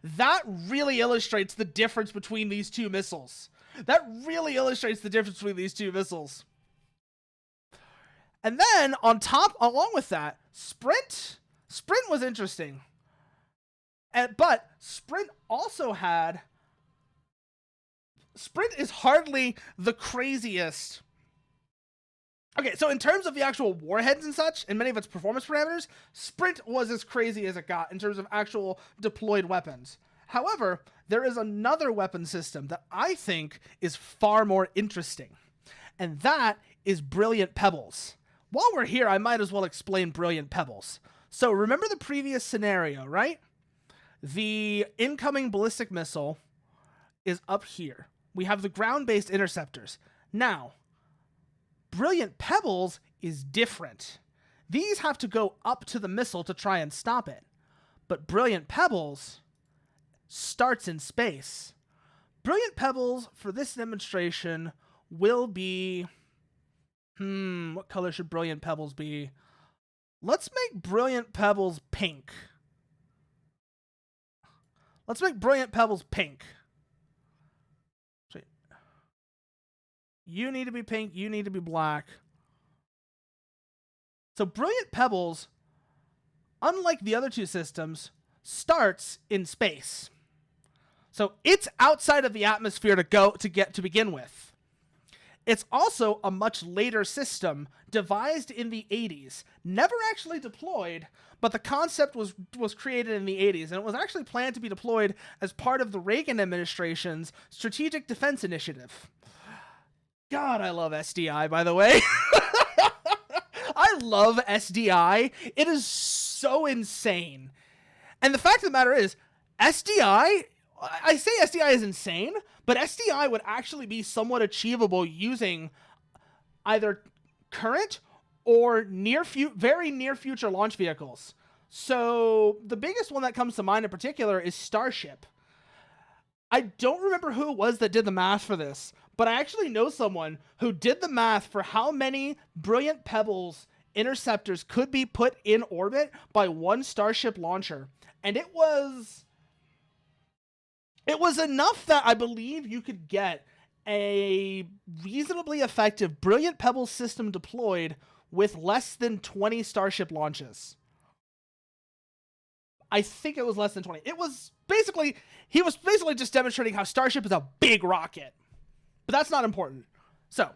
That really illustrates the difference between these two missiles. And then along with that, Sprint was interesting. But Sprint is hardly the craziest. Okay, so in terms of the actual warheads and such, and many of its performance parameters, Sprint was as crazy as it got in terms of actual deployed weapons. However, there is another weapon system that I think is far more interesting, and that is Brilliant Pebbles. While we're here, I might as well explain Brilliant Pebbles. So remember the previous scenario, right? The incoming ballistic missile is up here. We have the ground-based interceptors. Now, Brilliant Pebbles is different. These have to go up to the missile to try and stop it. But Brilliant Pebbles starts in space. Brilliant Pebbles, for this demonstration, will be... what color should Brilliant Pebbles be? Let's make Brilliant Pebbles pink. You need to be pink, you need to be black. So Brilliant Pebbles, unlike the other two systems, starts in space. So it's outside of the atmosphere to begin with. It's also a much later system, devised in the 80s. Never actually deployed, but the concept was created in the 80s, and it was actually planned to be deployed as part of the Reagan administration's Strategic Defense Initiative. God, I love SDI, by the way. I love SDI. It is so insane. And the fact of the matter is, SDI, I say SDI is insane, but SDI would actually be somewhat achievable using either current or very near future launch vehicles. So the biggest one that comes to mind in particular is Starship. I don't remember who it was that did the math for this, but I actually know someone who did the math for how many Brilliant Pebbles interceptors could be put in orbit by one Starship launcher. And it was enough that I believe you could get a reasonably effective Brilliant Pebbles system deployed with less than 20 Starship launches. I think it was less than 20. He was basically just demonstrating how Starship is a big rocket. But that's not important. So,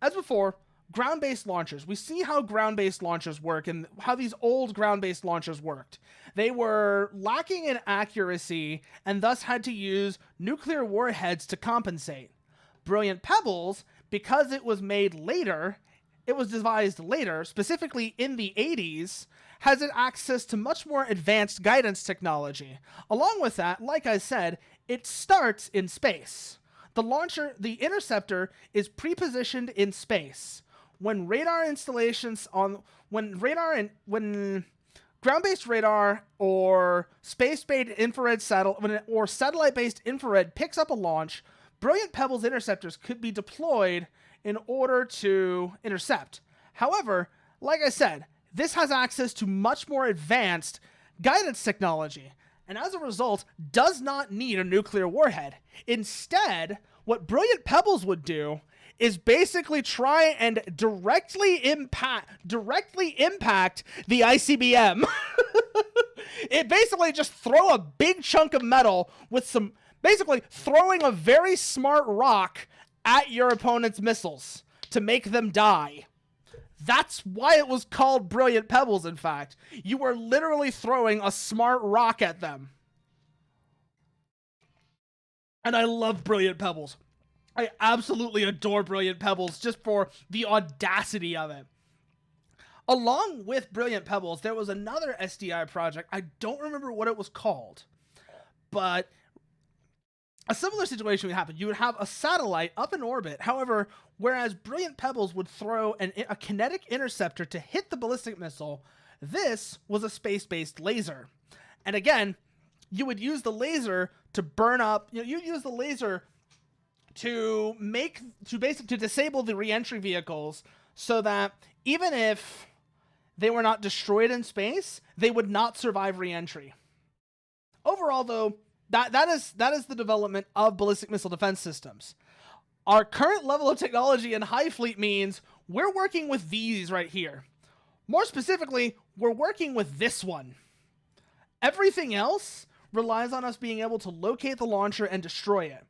as before, ground-based launchers. We see how ground-based launchers work and how these old ground-based launchers worked. They were lacking in accuracy and thus had to use nuclear warheads to compensate. Brilliant Pebbles, because it was made later, it was devised later, specifically in the 80s, has access to much more advanced guidance technology. Along with that, like I said, it starts in space. The launcher, the interceptor, is pre-positioned in space. When ground-based radar or space-based infrared satellite-based infrared picks up a launch, Brilliant Pebbles interceptors could be deployed in order to intercept. However, like I said, this has access to much more advanced guidance technology, and as a result, does not need a nuclear warhead. Instead, what Brilliant Pebbles would do is basically try and directly impact the ICBM. It basically just throw a big chunk of metal with some, basically throwing a very smart rock at your opponent's missiles to make them die. That's why it was called Brilliant Pebbles, in fact. You were literally throwing a smart rock at them. And I love Brilliant Pebbles. I absolutely adore Brilliant Pebbles just for the audacity of it. Along with Brilliant Pebbles, there was another SDI project. I don't remember what it was called, but a similar situation would happen. You would have a satellite up in orbit. However, whereas Brilliant Pebbles would throw a kinetic interceptor to hit the ballistic missile, this was a space-based laser. And again, you would use the laser to burn up, you'd use the laser to disable the re-entry vehicles so that even if they were not destroyed in space, they would not survive re-entry. Overall, though, that is the development of ballistic missile defense systems. Our current level of technology in Highfleet means we're working with these right here. More specifically, we're working with this one. Everything else relies on us being able to locate the launcher and destroy it.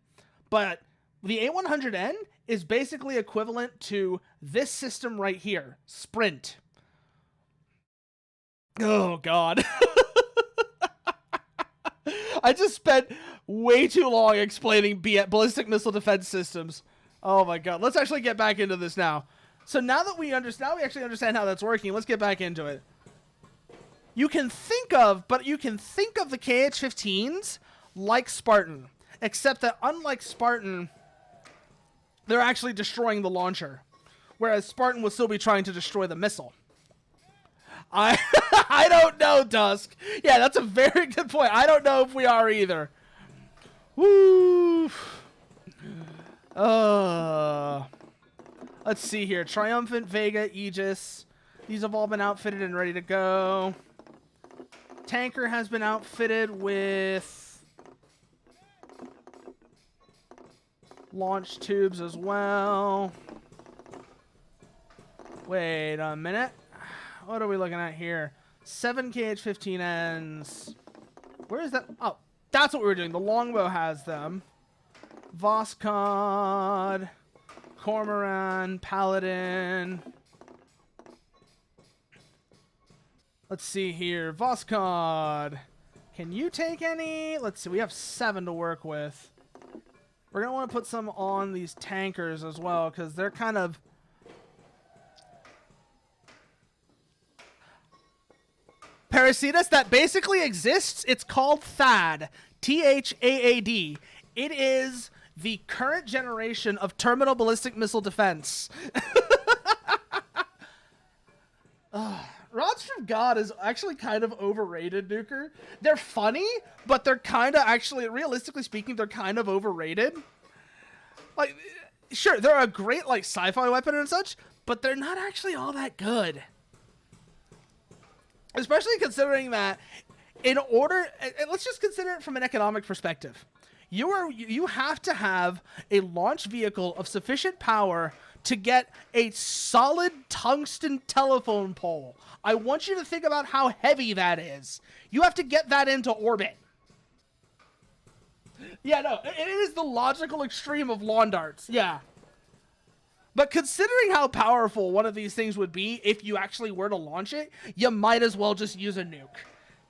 But the A100N is basically equivalent to this system right here, Sprint. Oh, God. I just spent way too long explaining ballistic missile defense systems. Oh my God. Let's actually get back into this now. So now that we actually understand how that's working, let's get back into it. You can think of the KH-15s like Spartan, except that unlike Spartan, they're actually destroying the launcher, whereas Spartan would still be trying to destroy the missile. I don't know, Dusk. Yeah, that's a very good point. I don't know if we are either. Woo. Let's see here. Triumphant, Vega, Aegis. These have all been outfitted and ready to go. Tanker has been outfitted with launch tubes as well. Wait a minute. What are we looking at here? 7 KH-15Ns. Where is that? Oh, that's what we were doing. The longbow has them. Voskhod, Cormoran, Paladin. Let's see here. Voskhod. Can you take any? Let's see. We have 7 to work with. We're going to want to put some on these tankers as well, because they're kind of... Parasitas that basically exists. It's called THAAD. THAAD. It is the current generation of terminal ballistic missile defense. Rods from God is actually kind of overrated, Nuker. They're funny, but they're kind of actually, realistically speaking, they're kind of overrated. Like, sure, they're a great, like, sci-fi weapon and such, but they're not actually all that good. Especially considering that let's just consider it from an economic perspective. You have to have a launch vehicle of sufficient power to get a solid tungsten telephone pole. I want you to think about how heavy that is. You have to get that into orbit. Yeah, no, it is the logical extreme of lawn darts. Yeah. But considering how powerful one of these things would be if you actually were to launch it, you might as well just use a nuke.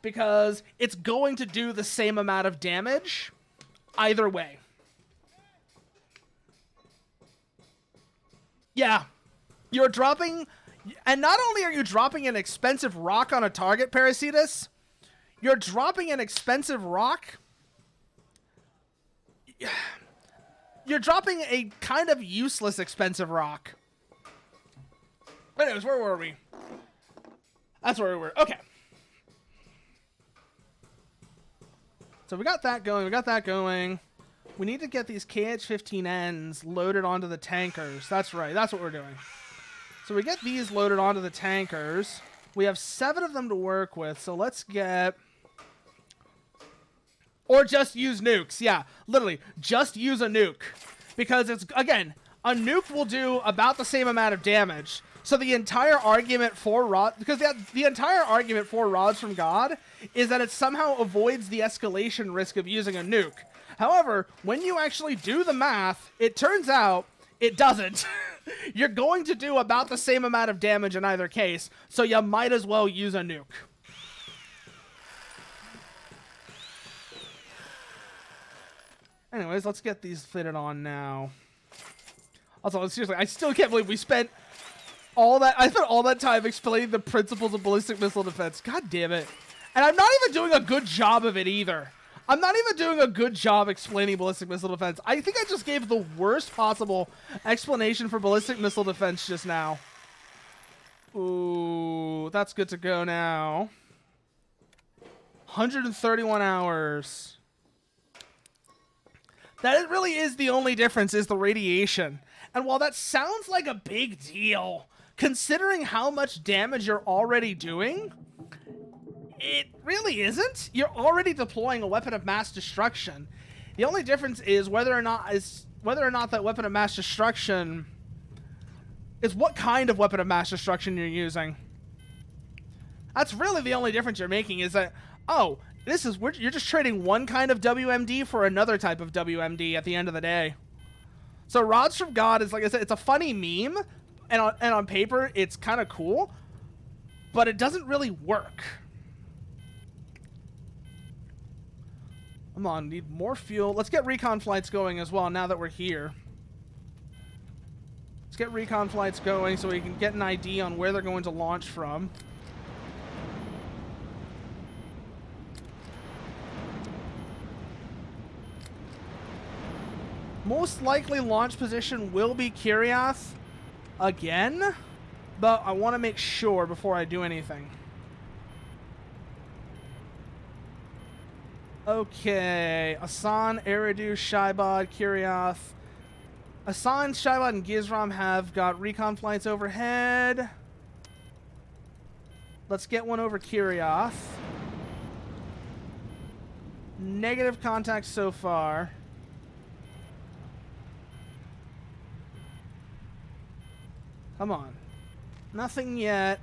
Because it's going to do the same amount of damage either way. Yeah. You're dropping And not only are you dropping an expensive rock on a target, Parasitus, you're dropping an expensive rock. You're dropping a kind of useless expensive rock. Anyways, where were we? That's where we were. Okay. So we got that going. We got that going. We need to get these KH-15Ns loaded onto the tankers. That's right. That's what we're doing. So we get these loaded onto the tankers. We have 7 of them to work with. So let's get... Or just use nukes. Yeah, literally. Just use a nuke. Because it's, again, a nuke will do about the same amount of damage. So the entire argument for rods, because the entire argument for rods from God is that it somehow avoids the escalation risk of using a nuke. However, when you actually do the math, it turns out it doesn't. You're going to do about the same amount of damage in either case, so you might as well use a nuke. Anyways, let's get these fitted on now. Also, seriously, I still can't believe we spent all that time explaining the principles of ballistic missile defense. God damn it. And I'm not even doing a good job of it either. I'm not even doing a good job explaining ballistic missile defense. I think I just gave the worst possible explanation for ballistic missile defense just now. Ooh, that's good to go now. 131 hours. That really is the only difference, is the radiation. And while that sounds like a big deal, considering how much damage you're already doing, it really isn't. You're already deploying a weapon of mass destruction. The only difference is whether or not that weapon of mass destruction is what kind of weapon of mass destruction you're using. That's really the only difference you're making, is that, oh, you're just trading one kind of WMD for another type of WMD at the end of the day. So Rods from God is, like I said, it's a funny meme, and on paper it's kind of cool, but it doesn't really work. Come on, need more fuel. Let's get recon flights going as well now that we're here. Let's get recon flights going so we can get an ID on where they're going to launch from. Most likely launch position will be Kiryath again, but I want to make sure before I do anything. Okay, Asan, Eridu, Shaibad, Kiryath. Asan, Shaibad, and Gizram have got recon flights overhead. Let's get one over Kiryath. Negative contact so far. Come on. Nothing yet.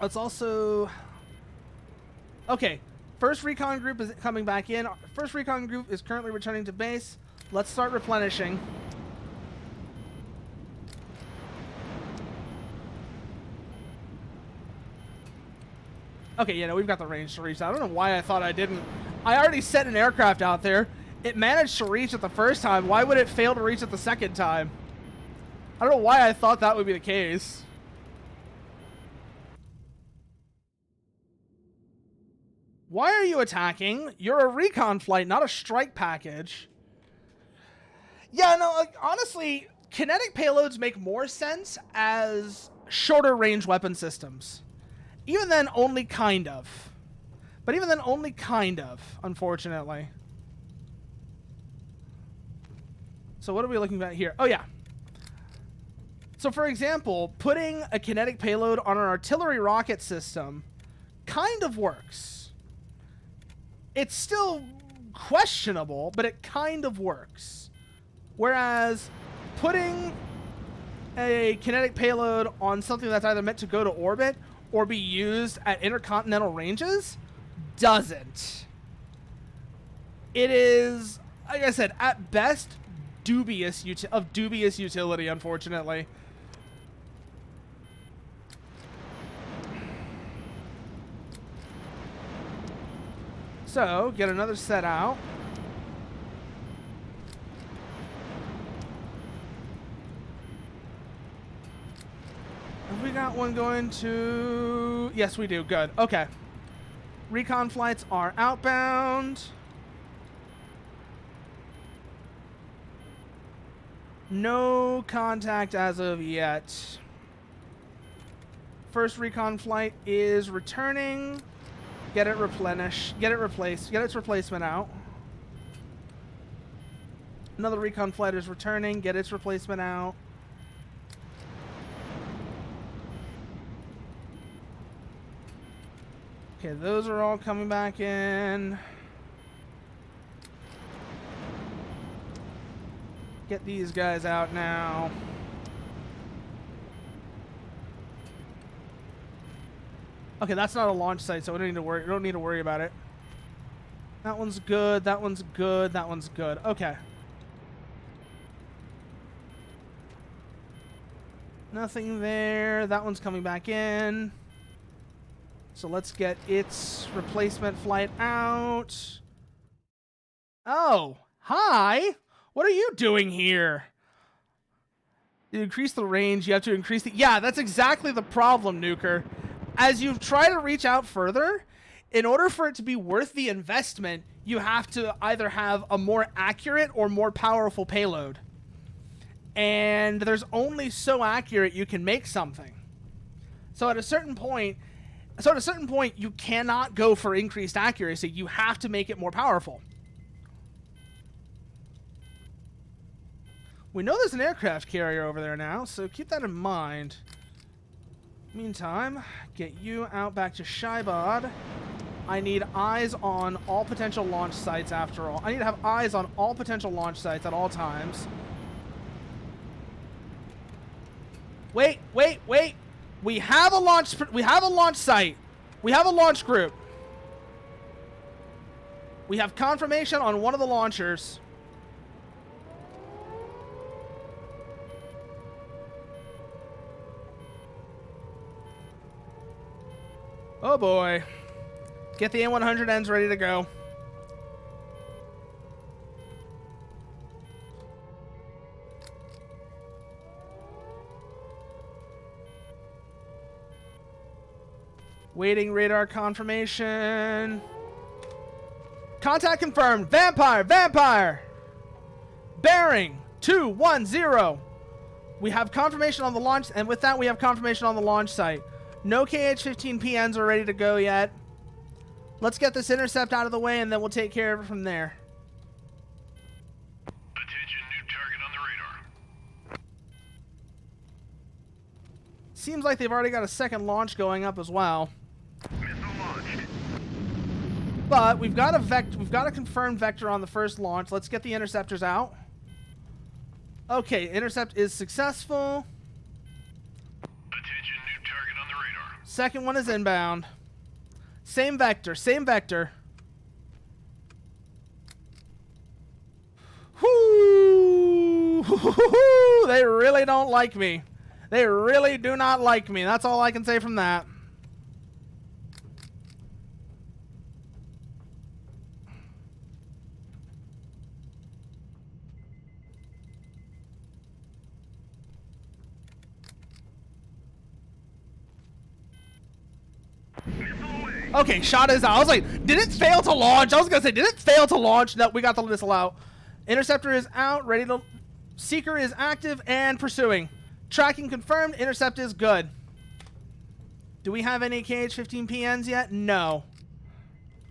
Let's also... Okay. First recon group is coming back in. First recon group is currently returning to base. Let's start replenishing. Okay, yeah, no, we've got the range to reach that. I don't know why I thought I didn't. I already set an aircraft out there. It managed to reach it the first time. Why would it fail to reach it the second time? I don't know why I thought that would be the case. Why are you attacking? You're a recon flight, not a strike package. Yeah, no, like, honestly, kinetic payloads make more sense as shorter range weapon systems. Even then, only kind of. But even then, only kind of, unfortunately. So what are we looking at here? Oh, yeah. So, for example, putting a kinetic payload on an artillery rocket system kind of works. It's still questionable, but it kind of works. Whereas putting a kinetic payload on something that's either meant to go to orbit or be used at intercontinental ranges doesn't. It is, like I said, at best dubious utility, unfortunately. So, get another set out. that one going to... Yes, we do. Good. Okay. Recon flights are outbound. No contact as of yet. First recon flight is returning. Get it replenished. Get it replaced. Get its replacement out. Another recon flight is returning. Get its replacement out. Okay, those are all coming back in. Get these guys out now. Okay, that's not a launch site, so we don't need to worry. We don't need to worry about it. That one's good. That one's good. That one's good. Okay. Nothing there. That one's coming back in. So let's get its replacement flight out. Oh, hi. What are you doing here? You increase the range, you have to increase the... Yeah, that's exactly the problem, Nuker. As you try to reach out further, in order for it to be worth the investment, you have to either have a more accurate or more powerful payload. And there's only so accurate you can make something. So at a certain point, you cannot go for increased accuracy. You have to make it more powerful. We know there's an aircraft carrier over there now, so keep that in mind. Meantime, get you out back to Shybod. I need eyes on all potential launch sites after all. I need to have eyes on all potential launch sites at all times. Wait. We have a launch site. We have a launch group. We have confirmation on one of the launchers. Oh boy. Get the A100Ns ready to go. Waiting radar confirmation. Contact confirmed. Vampire. Bearing 210. We have confirmation on the launch, and with that we have confirmation on the launch site. No KH-15PNs are ready to go yet. Let's get this intercept out of the way, and then we'll take care of it from there. Attention, new target on the radar. Seems like they've already got a second launch going up as well. Missile launched. But we've got a confirmed vector on the first launch. Let's get the interceptors out. Okay, intercept is successful. Attention, new target on the radar. Second one is inbound. Same vector. Whoo! They really don't like me. They really do not like me. That's all I can say from that. Okay, shot is out. I was like, did it fail to launch? I was gonna say, did it fail to launch? No, we got the missile out. Interceptor is out, ready to... Seeker is active and pursuing. Tracking confirmed. Intercept is good. Do we have any KH-15PNs yet? No.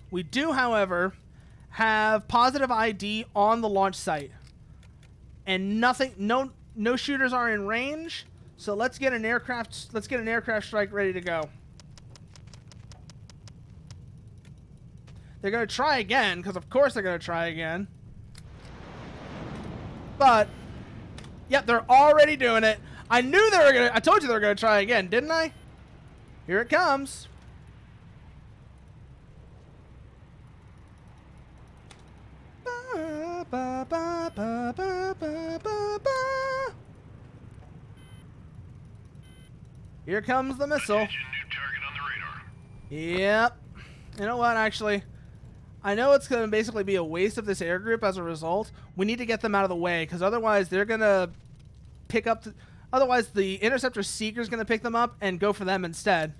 We do, however, have positive ID on the launch site. And nothing... No shooters are in range. So let's get an aircraft strike ready to go. They're going to try again, because of course they're going to try again. But, yep, they're already doing it. I knew they were going to... I told you they were going to try again, didn't I? Here it comes. Ba, ba, ba, ba, ba, ba, ba, ba. Here comes the missile. Attention, new target on the radar. Yep. You know what, actually... I know it's going to basically be a waste of this air group as a result. We need to get them out of the way, because otherwise they're going to pick up... Otherwise, the Interceptor Seeker's going to pick them up and go for them instead.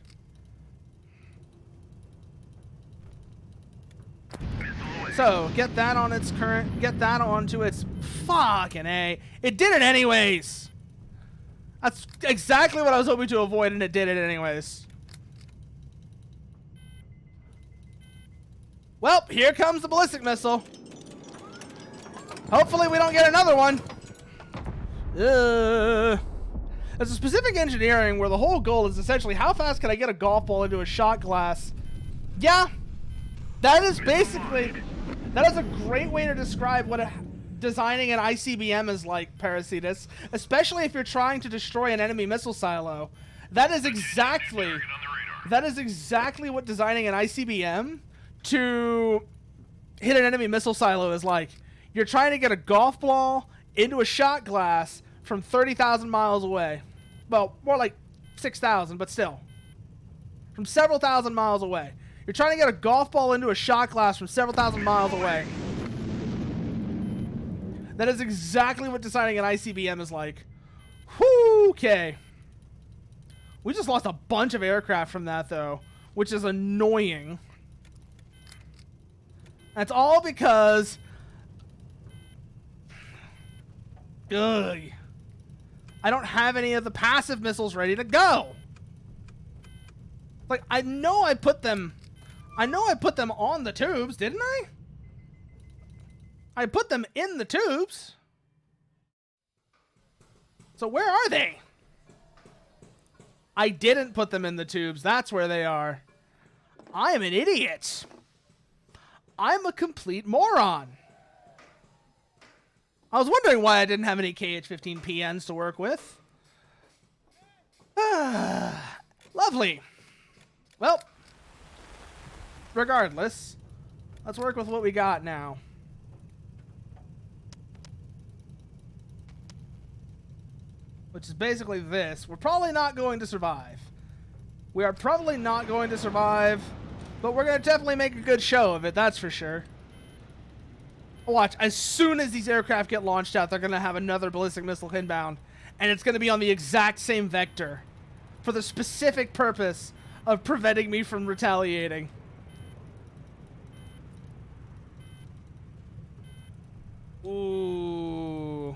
So, get that on its current... Get that onto its... Fucking A. It did it anyways! That's exactly what I was hoping to avoid, and it did it anyways. Well, here comes the ballistic missile. Hopefully we don't get another one. There's a specific engineering where the whole goal is essentially how fast can I get a golf ball into a shot glass. Yeah, that is basically... That is a great way to describe what designing an ICBM is like, Parasitus. Especially if you're trying to destroy an enemy missile silo. That is exactly what designing an ICBM to hit an enemy missile silo is like. You're trying to get a golf ball into a shot glass from 30,000 miles away. Well, more like 6,000, but still. From several thousand miles away. You're trying to get a golf ball into a shot glass from several thousand miles away. That is exactly what designing an ICBM is like. Whew, okay. We just lost a bunch of aircraft from that, though, which is annoying. That's all because... Ugh. I don't have any of the passive missiles ready to go. Like, I know I put them on the tubes, didn't I? I put them in the tubes. So where are they? I didn't put them in the tubes. That's where they are. I am an idiot. I'm a complete moron. I was wondering why I didn't have any KH-15 PNs to work with. Lovely. Well, regardless, let's work with what we got now. Which is basically this. We're probably not going to survive. We are probably not going to survive, but we're going to definitely make a good show of it, that's for sure. Watch, as soon as these aircraft get launched out, they're going to have another ballistic missile inbound, and it's going to be on the exact same vector for the specific purpose of preventing me from retaliating. Ooh.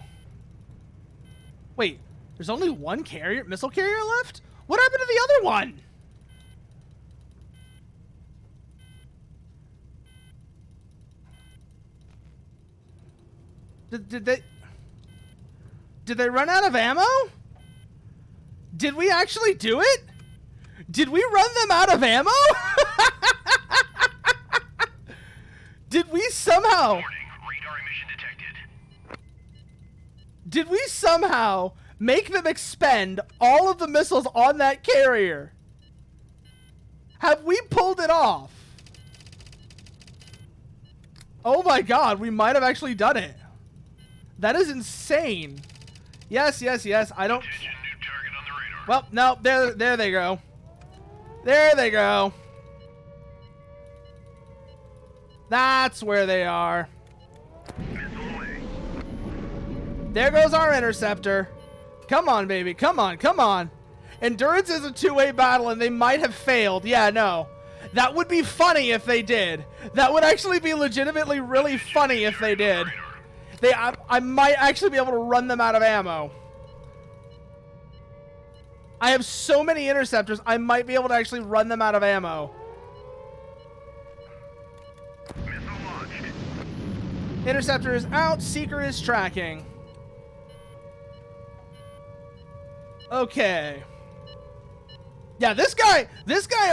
Wait, there's only one missile carrier left? What happened to the other one? Did they run out of ammo? Did we actually do it? Did we run them out of ammo? Did we somehow... Warning, radar emission detected. Did we somehow make them expend all of the missiles on that carrier? Have we pulled it off? Oh my god, we might have actually done it. That is insane. Yes, yes, yes. I don't... Attention, new target on the radar. Well, no, there they go. There they go. That's where they are. Missile away. There goes our interceptor. Come on, baby. Come on, come on. Endurance is a two-way battle, and they might have failed. Yeah, no. That would be funny if they did. That would actually be legitimately really funny if they did. I might actually be able to run them out of ammo. I have so many interceptors, I might be able to actually run them out of ammo. Missile launched. Interceptor is out, Seeker is tracking. Okay. Yeah, this guy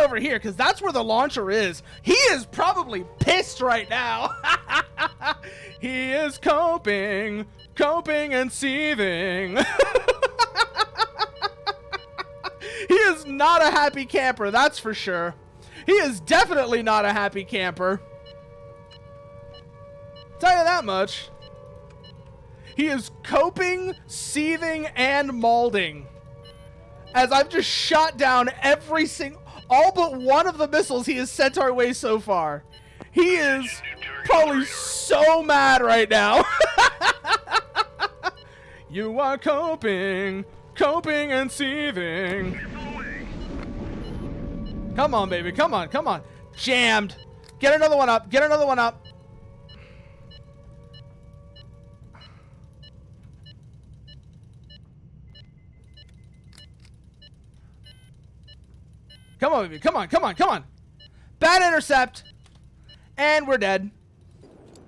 over here, because that's where the launcher is. He is probably pissed right now. He is coping and seething. He is not a happy camper, that's for sure. He is definitely not a happy camper. Tell you that much. He is coping, seething, and molding. As I've just shot down all but one of the missiles he has sent our way so far. He is probably so mad right now. You are coping Coping and seething. Come on, baby. Come on. Come on. Jammed. Get another one up. Get another one up. Come on, baby. Come on. Come on. Come on. Bad intercept. And we're dead.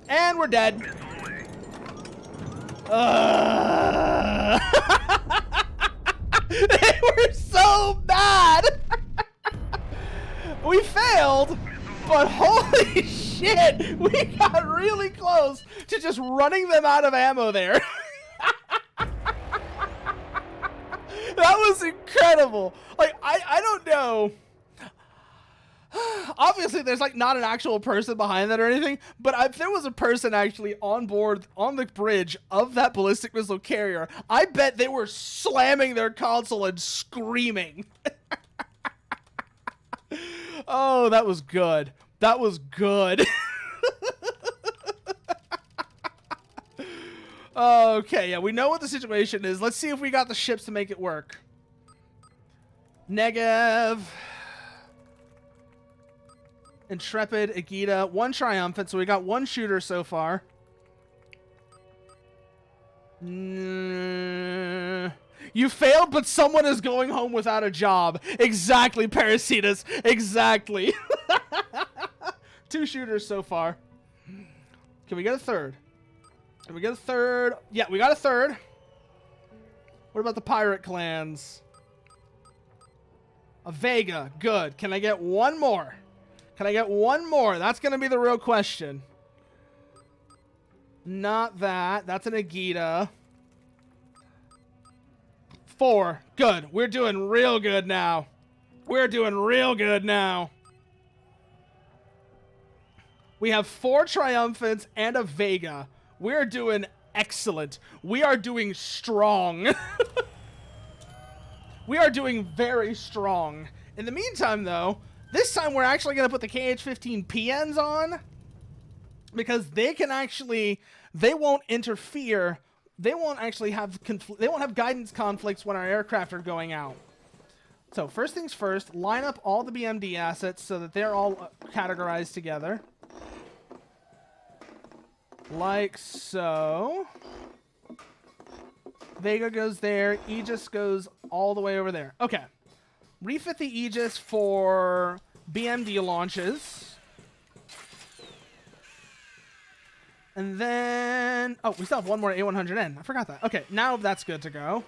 And we're dead. They were so bad. We failed, but holy shit, we got really close to just running them out of ammo there. That was incredible. Like, I don't know. Obviously, there's like not an actual person behind that or anything, but if there was a person actually on board on the bridge of that ballistic missile carrier, I bet they were slamming their console and screaming. Oh, that was good. That was good. Okay, yeah, we know what the situation is. Let's see if we got the ships to make it work. Negev. Intrepid, Aegida, one Triumphant, so we got one shooter so far. You failed, but someone is going home without a job. Exactly, Parasitas. Exactly. Two shooters so far. Can we get a third? Can we get a third? Yeah, we got a third. What about the pirate clans? A Vega. Good. Can I get one more? Can I get one more? That's going to be the real question. Not that. That's an Aegida. 4. Good. We're doing real good now. We're doing real good now. We have 4 Triumphants and a Vega. We're doing excellent. We are doing strong. We are doing very strong. In the meantime, though, this time we're actually going to put the KH-15 PNs on because they can actually, they won't interfere. They won't actually have, they won't have guidance conflicts when our aircraft are going out. So first things first, line up all the BMD assets so that they're all categorized together. Like so. Vega goes there. Aegis goes all the way over there. Okay. Refit the Aegis for BMD launches. And then... Oh, we still have one more A100N. I forgot that. Okay, now that's good to go.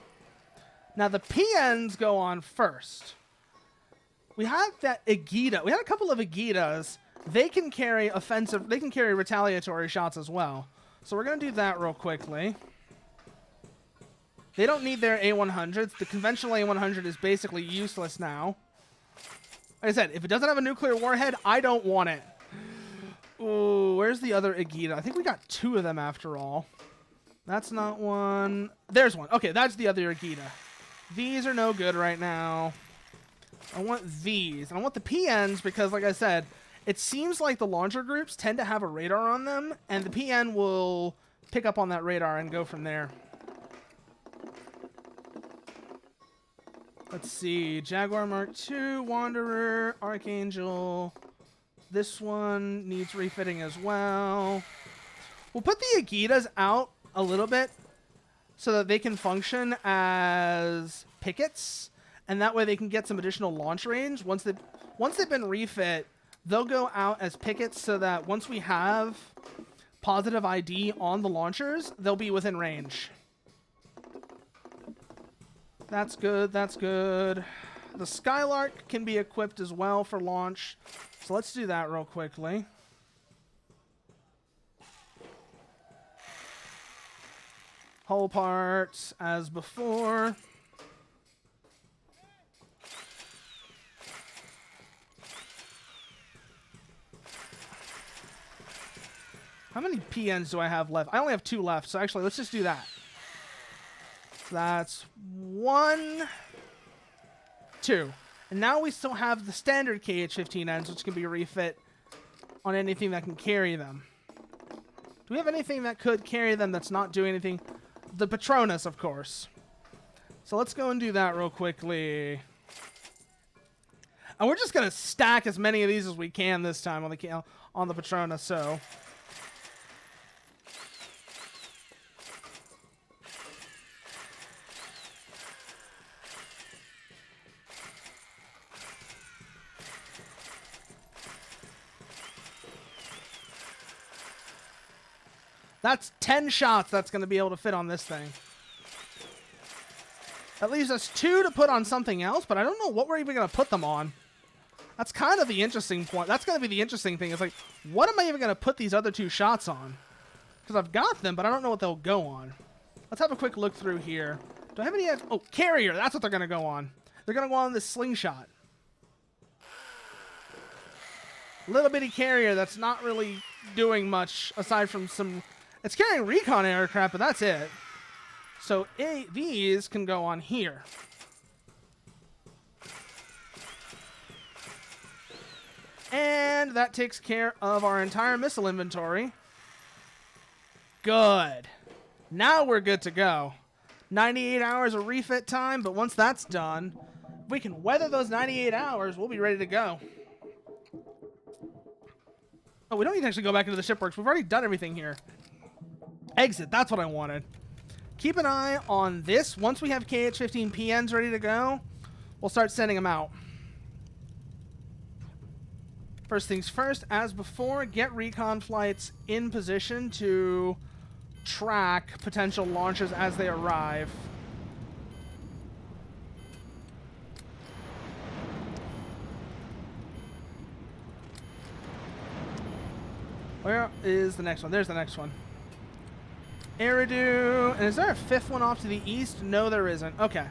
Now the PNs go on first. We have that Aegida. We had a couple of Aegidas. They can carry offensive... They can carry retaliatory shots as well. So we're going to do that real quickly. They don't need their A100s. The conventional A100 is basically useless now. Like I said, if it doesn't have a nuclear warhead, I don't want it. Ooh, where's the other Aegida? I think we got 2 of them after all. That's not one. There's one. Okay, that's the other Aegida. These are no good right now. I want these. I want the PNs because, like I said, it seems like the launcher groups tend to have a radar on them, and the PN will pick up on that radar and go from there. Let's see. Jaguar Mark II, Wanderer, Archangel. This one needs refitting as well. We'll put the Aegidas out a little bit so that they can function as pickets, and that way they can get some additional launch range. Once they've been refit, they'll go out as pickets so that once we have positive ID on the launchers, they'll be within range. That's good, that's good. The Skylark can be equipped as well for launch. So let's do that real quickly. Hull parts as before. How many PNs do I have left? I only have 2 left, so actually let's just do that. That's 1, 2. And now we still have the standard KH-15Ns, which can be refit on anything that can carry them. Do we have anything that could carry them that's not doing anything? The Patronus, of course. So let's go and do that real quickly. And we're just going to stack as many of these as we can this time on the Patrona, so... That's 10 shots that's going to be able to fit on this thing. That leaves us 2 to put on something else, but I don't know what we're even going to put them on. That's kind of the interesting point. That's going to be the interesting thing. It's like, what am I even going to put these other 2 shots on? Because I've got them, but I don't know what they'll go on. Let's have a quick look through here. Do I have any... Oh, carrier. That's what they're going to go on. They're going to go on this slingshot. Little bitty carrier that's not really doing much aside from some... It's carrying recon aircraft, but that's it. So these can go on here. And that takes care of our entire missile inventory. Good. Now we're good to go. 98 hours of refit time, but once that's done, if we can weather those 98 hours, we'll be ready to go. Oh, we don't need to actually go back into the shipworks. We've already done everything here. Exit, that's what I wanted. Keep an eye on this. Once we have KH-15 PNs ready to go, we'll start sending them out. First things first, as before, get recon flights in position to track potential launches as they arrive. Where is the next one? There's the next one. Eridu. And is there a 5th one off to the east? No, there isn't. Okay.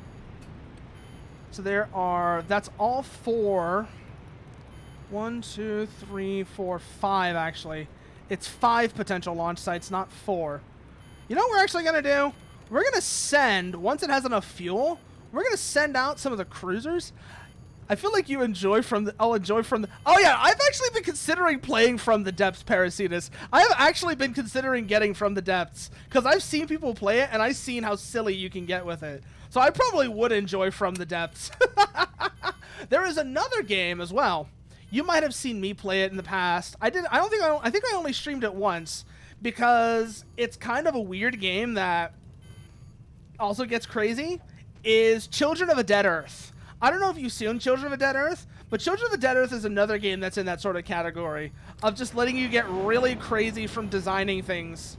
So there are... That's all 4. 1, 2, 3, 4, 5, actually. It's 5 potential launch sites, not 4. You know what we're actually going to do? We're going to send, once it has enough fuel, we're going to send out some of the cruisers. I feel like you enjoy from the... I'll enjoy from the... Oh, yeah, I've actually been considering playing From the Depths, Parasitus. I have actually been considering getting From the Depths, because I've seen people play it, and I've seen how silly you can get with it. So I probably would enjoy From the Depths. There is another game as well. You might have seen me play it in the past. I think I only streamed it once, because it's kind of a weird game that also gets crazy, is Children of a Dead Earth. I don't know if you've seen Children of a Dead Earth, but Children of a Dead Earth is another game that's in that sort of category of just letting you get really crazy from designing things.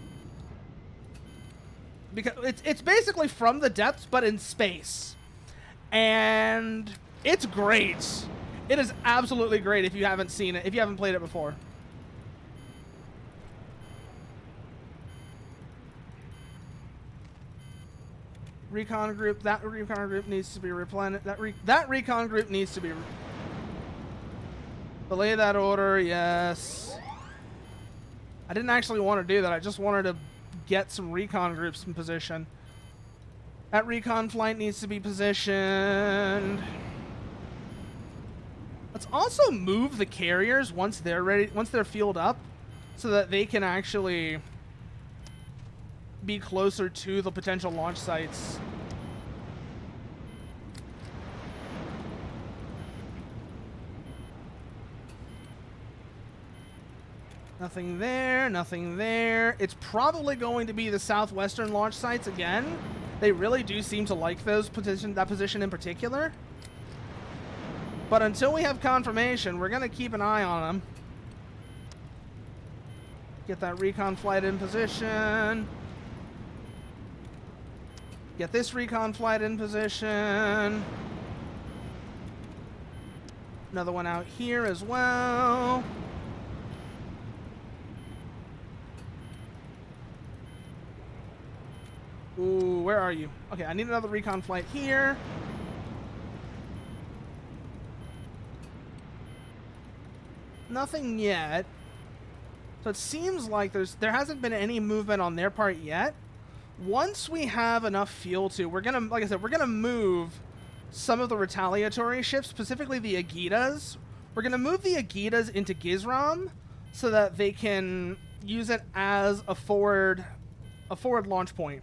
Because it's basically From the Depths, but in space. And it's great. It is absolutely great if you haven't seen it, if you haven't played it before. Recon group, that recon group needs to be replenished. That recon group needs to be... Belay that order, yes. I didn't actually want to do that. I just wanted to get some recon groups in position. That recon flight needs to be positioned. Let's also move the carriers once they're ready, once they're fueled up, so that they can actually be closer to the potential launch sites. Nothing there, nothing there. It's probably going to be the southwestern launch sites again. They really do seem to like that position in particular. But until we have confirmation, we're going to keep an eye on them. Get that recon flight in position. Get this recon flight in position. Another one out here as well. Ooh, where are you? Okay, I need another recon flight here. Nothing yet. So it seems like there hasn't been any movement on their part yet. Once we have enough fuel to, we're gonna, like I said, we're gonna move some of the retaliatory ships, specifically the Agitas. We're gonna move the Agitas into Gizram so that they can use it as a forward launch point.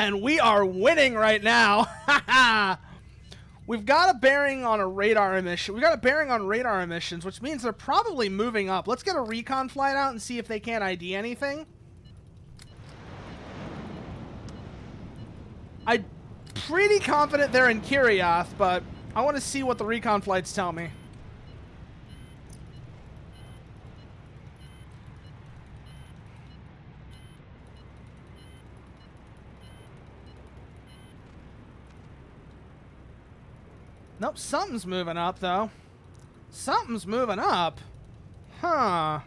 And we are winning right now. We've got a bearing on a radar emission. We got a bearing on radar emissions, which means they're probably moving up. Let's get a recon flight out and see if they can't ID anything. I'm pretty confident they're in Kiryath, but I want to see what the recon flights tell me. Nope, something's moving up, though. Something's moving up. Huh.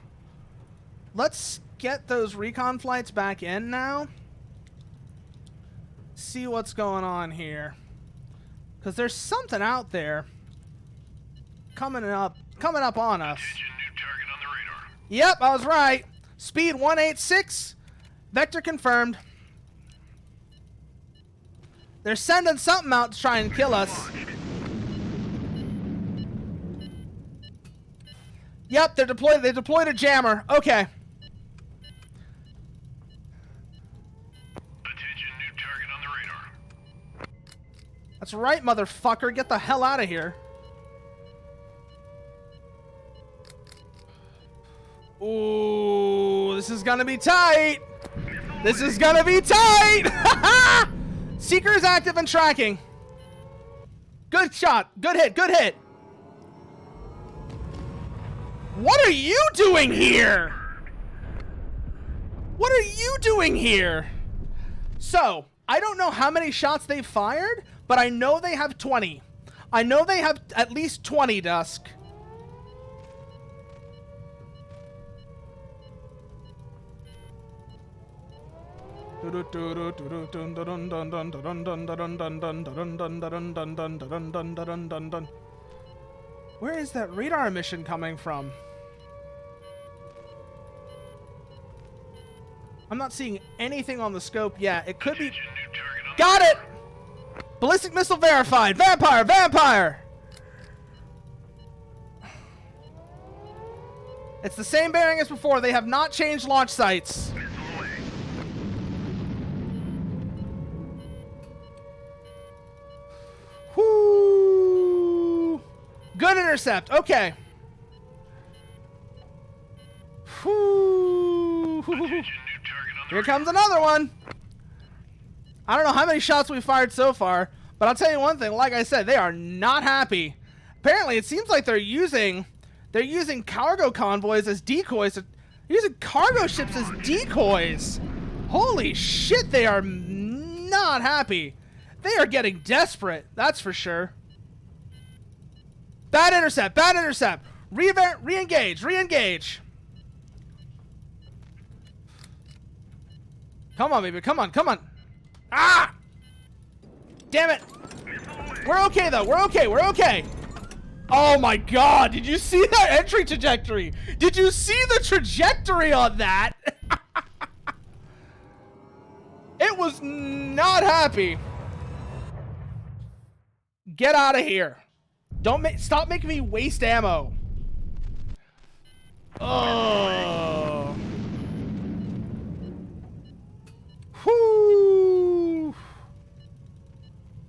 Let's get those recon flights back in now. See what's going on here. Because there's something out there coming up on us. Attention, new target on the radar. Yep, I was right. Speed 186. Vector confirmed. They're sending something out to try and kill us. Yep, they deployed a jammer. Okay. Attention, new target on the radar. That's right, motherfucker. Get the hell out of here. Ooh, this is gonna be tight. This is gonna be tight. Seeker is active and tracking. Good shot. Good hit. Good hit. What are you doing here? What are you doing here? So, I don't know how many shots they've fired, but I know they have 20. I know they have at least 20, Dusk. Where is that radar emission coming from? I'm not seeing anything on the scope yet. It could be... Attention, new target on Got it! Ballistic missile verified. Vampire! Vampire! It's the same bearing as before. They have not changed launch sites. the missile away. Whoo! Good intercept. Okay. Whoo! Attention, new target on the Here comes another one. I don't know how many shots we fired so far, but I'll tell you one thing. Like I said, they are not happy. Apparently, it seems like they're using cargo convoys as decoys. They're using cargo ships as decoys. Holy shit, they are not happy. They are getting desperate. That's for sure. Bad intercept. Bad intercept. Re-engage. Re-engage. Come on, baby. Come on. Come on. Ah! Damn it. We're okay, though. We're okay. We're okay. Oh, my God. Did you see that entry trajectory? Did you see the trajectory on that? It was not happy. Get out of here. Stop making me waste ammo. Oh. Whoo.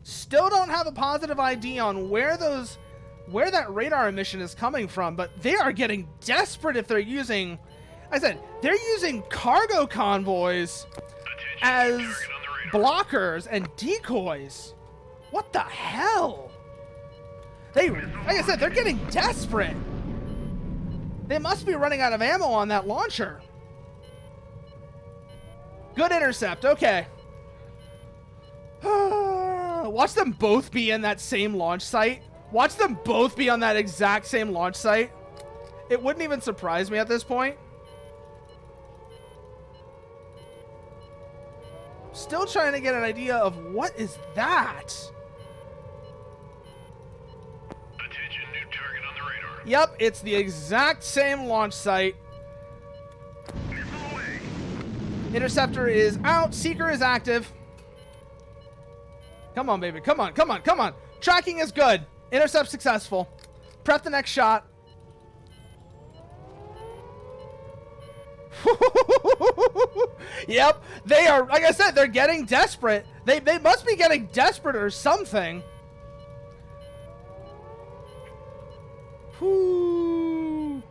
Still don't have a positive ID on where that radar emission is coming from, but they are getting desperate if they're using, I said, they're using cargo convoys as blockers and decoys. What the hell? Like I said, they're getting desperate. They must be running out of ammo on that launcher. Good intercept, okay. Watch them both be in that same launch site. Watch them both be on that exact same launch site. It wouldn't even surprise me at this point. Still trying to get an idea of what is that? Attention, new target on the radar. Yep, it's the exact same launch site. Missile away. Interceptor is out. Seeker is active. Come on, baby. Come on, come on, come on. Tracking is good. Intercept successful. Prep the next shot. Yep, they are, like I said, they're getting desperate. They must be getting desperate or something. Whew.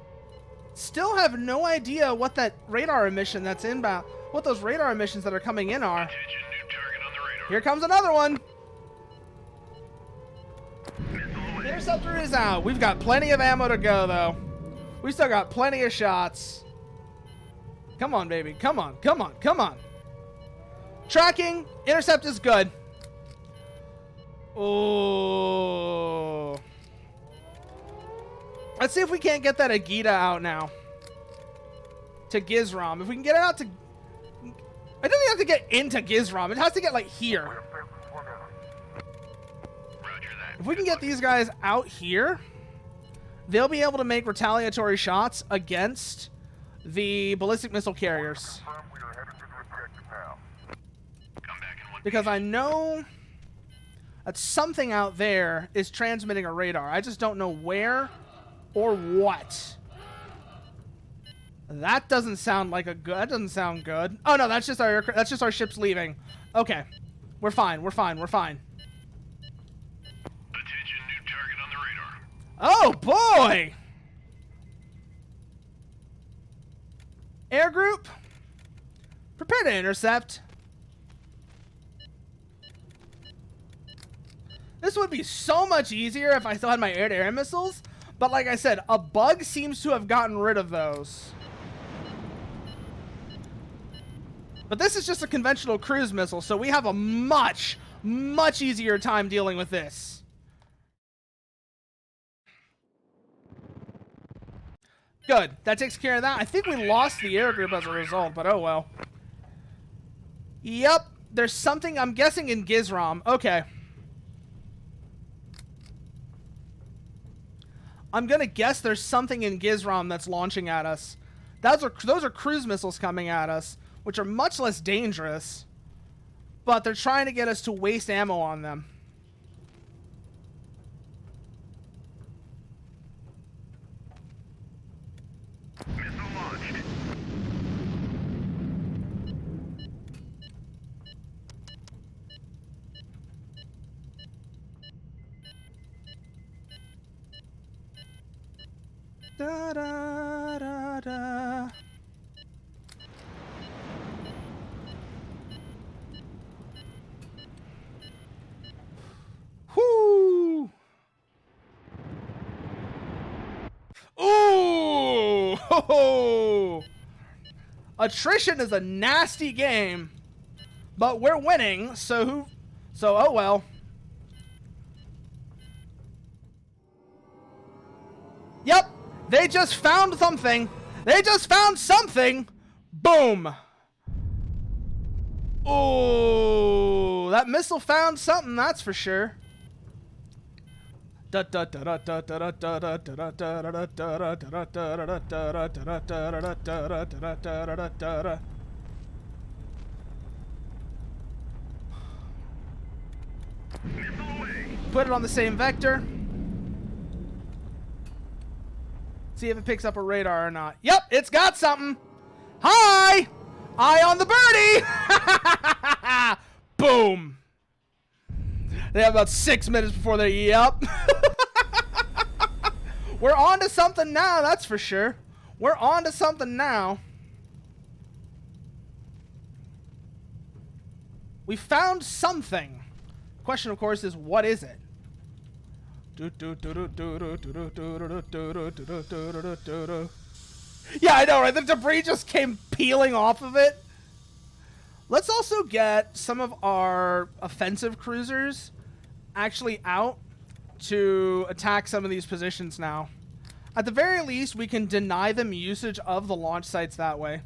Still have no idea what that radar emission that's inbound, what those radar emissions that are coming in are. Attention, new target on the radar. Here comes another one. The interceptor is out. We've got plenty of ammo to go, though. We still got plenty of shots. Come on, baby. Come on. Come on. Come on. Tracking. Intercept is good. Oh. Let's see if we can't get that Agita out now. To Gizrom. If we can get it out to... It doesn't have to get into Gizrom. It has to get, like, here. Roger that. If we can get these guys out here, they'll be able to make retaliatory shots against the ballistic missile carriers. Come back in 1 Because I know that something out there is transmitting a radar. I just don't know where or what. That doesn't sound like a good. That doesn't sound good. Oh no, that's just our ships leaving. Okay, we're fine. We're fine. We're fine. Attention, new target on the radar. Oh boy! Air group, prepare to intercept. This would be so much easier if I still had my air-to-air missiles, but like I said, a bug seems to have gotten rid of those. But this is just a conventional cruise missile, so we have a much, much easier time dealing with this. Good. That takes care of that. I think we lost the air group as a result, but oh well. Yep. There's something, I'm guessing, in Gizrom. Okay. I'm gonna guess there's something in Gizrom that's launching at us. Those are cruise missiles coming at us, which are much less dangerous, but they're trying to get us to waste ammo on them. Missile launched. Da da da da. Whoo! Ooh! Ho ho! Attrition is a nasty game, but we're winning. So oh well. Yep. They just found something. They just found something. Boom. Oh, that missile found something, that's for sure. Put it on the same vector. See if it picks up a radar or not. Yep, it's got something. Hi! Eye on the birdie! Boom. They have about 6 minutes before they're... Yep. We're on to something now, that's for sure. We're on to something now. We found something. Question, of course, is what is it? Yeah, I know, right? The debris just came peeling off of it. Let's also get some of our offensive cruisers actually out to attack some of these positions now. At the very least, we can deny them usage of the launch sites that way.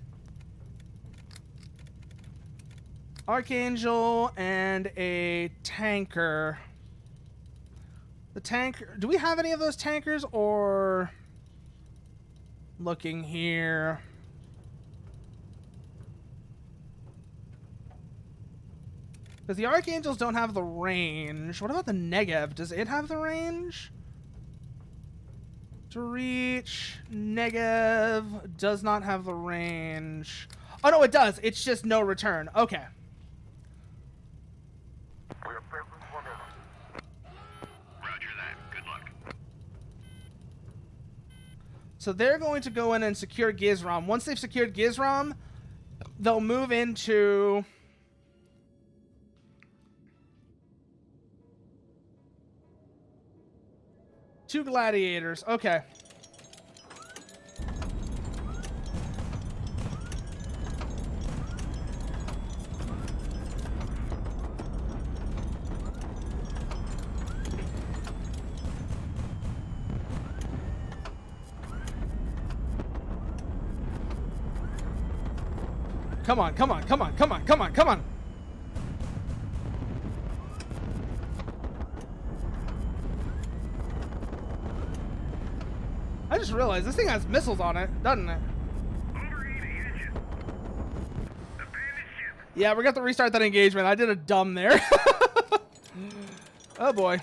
Archangel and a tanker. The tanker, do we have any of those tankers, or looking here? Because the Archangels don't have the range. What about the Negev? Does it have the range? To reach. Negev does not have the range. Oh, no, it does. It's just no return. Okay. Roger that. Good luck. So they're going to go in and secure Gizram. Once they've secured Gizram, they'll move into... two gladiators. Okay. Come on, come on, come on, come on, come on, come on. I just realized this thing has missiles on it, doesn't it? Yeah, we're going to have to restart that engagement. I did a dumb there. Oh boy.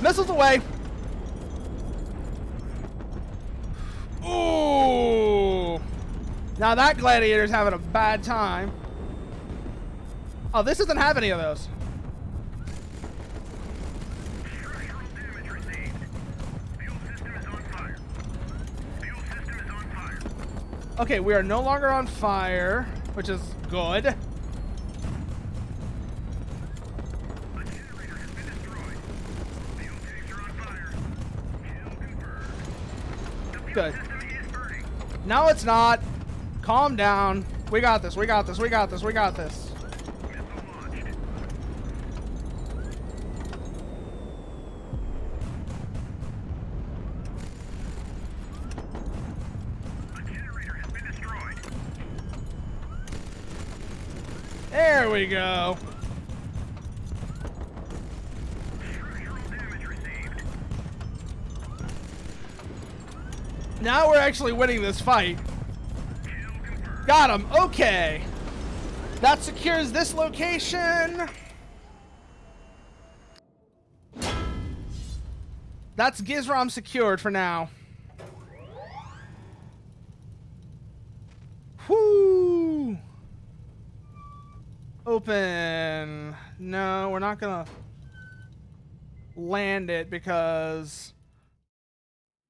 Missiles away. Ooh. Now that gladiator's having a bad time. Oh, this doesn't have any of those. Structural damage received. Fuel system is on fire. Fuel system is on fire. Okay, we are no longer on fire, which is good. A generator has been destroyed. Fuel tanks are on fire. Kill confirmed. The fuel Good. system is burning. No, it's not. Calm down. We got this. We got this. We got this. We got this. Missile launched. A generator has been destroyed. There we go. Structural damage received. Now we're actually winning this fight. Kill confirmed. Got him. Okay. That secures this location. That's Gizram secured for now. Whoo. Open. No, we're not gonna land it because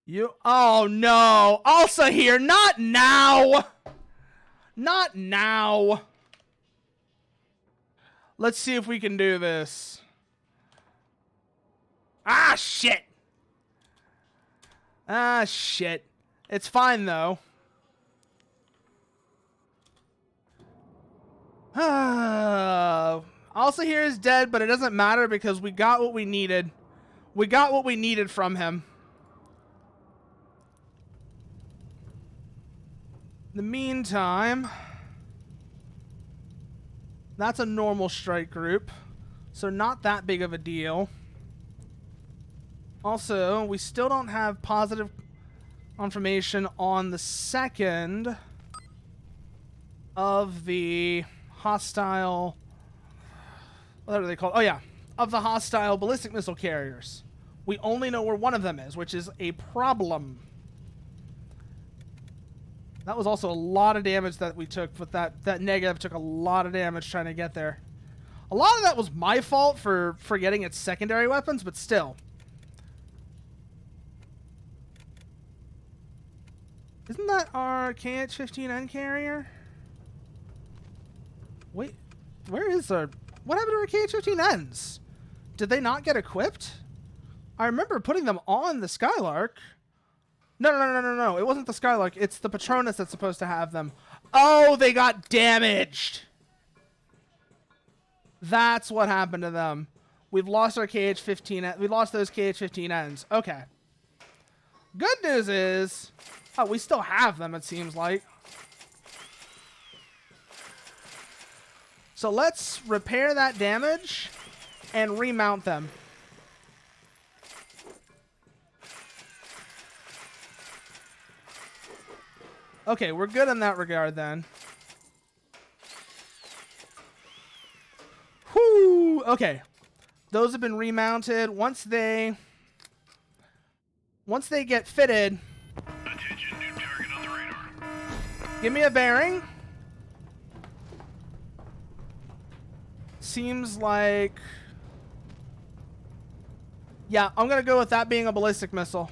you... Oh no. Also here. Not now. Not now. Let's see if we can do this. Ah, shit. Ah, shit. It's fine, though. Also here is dead, but it doesn't matter because we got what we needed. We got what we needed from him. In the meantime, that's a normal strike group, so not that big of a deal. Also, we still don't have positive confirmation on the second of the hostile... What are they called? Oh, yeah. Of the hostile ballistic missile carriers. We only know where one of them is, which is a problem. That was also a lot of damage that we took with that negative. Took a lot of damage trying to get there. A lot of that was my fault for forgetting its secondary weapons, but still. Isn't that our KH-15N carrier? Wait, where is our... What happened to our KH-15Ns? Did they not get equipped? I remember putting them on the Skylark. No. It wasn't the Skylark. It's the Patronus that's supposed to have them. Oh, they got damaged. That's what happened to them. We've lost our KH-15... We lost those KH-15Ns. Okay. Good news is... Oh, we still have them, it seems like. So let's repair that damage and remount them. Okay, we're good in that regard then. Whoo! Okay. Those have been remounted. Once they get fitted, Attention, new target on the radar. give me a bearing. Seems like... Yeah, I'm going to go with that being a ballistic missile.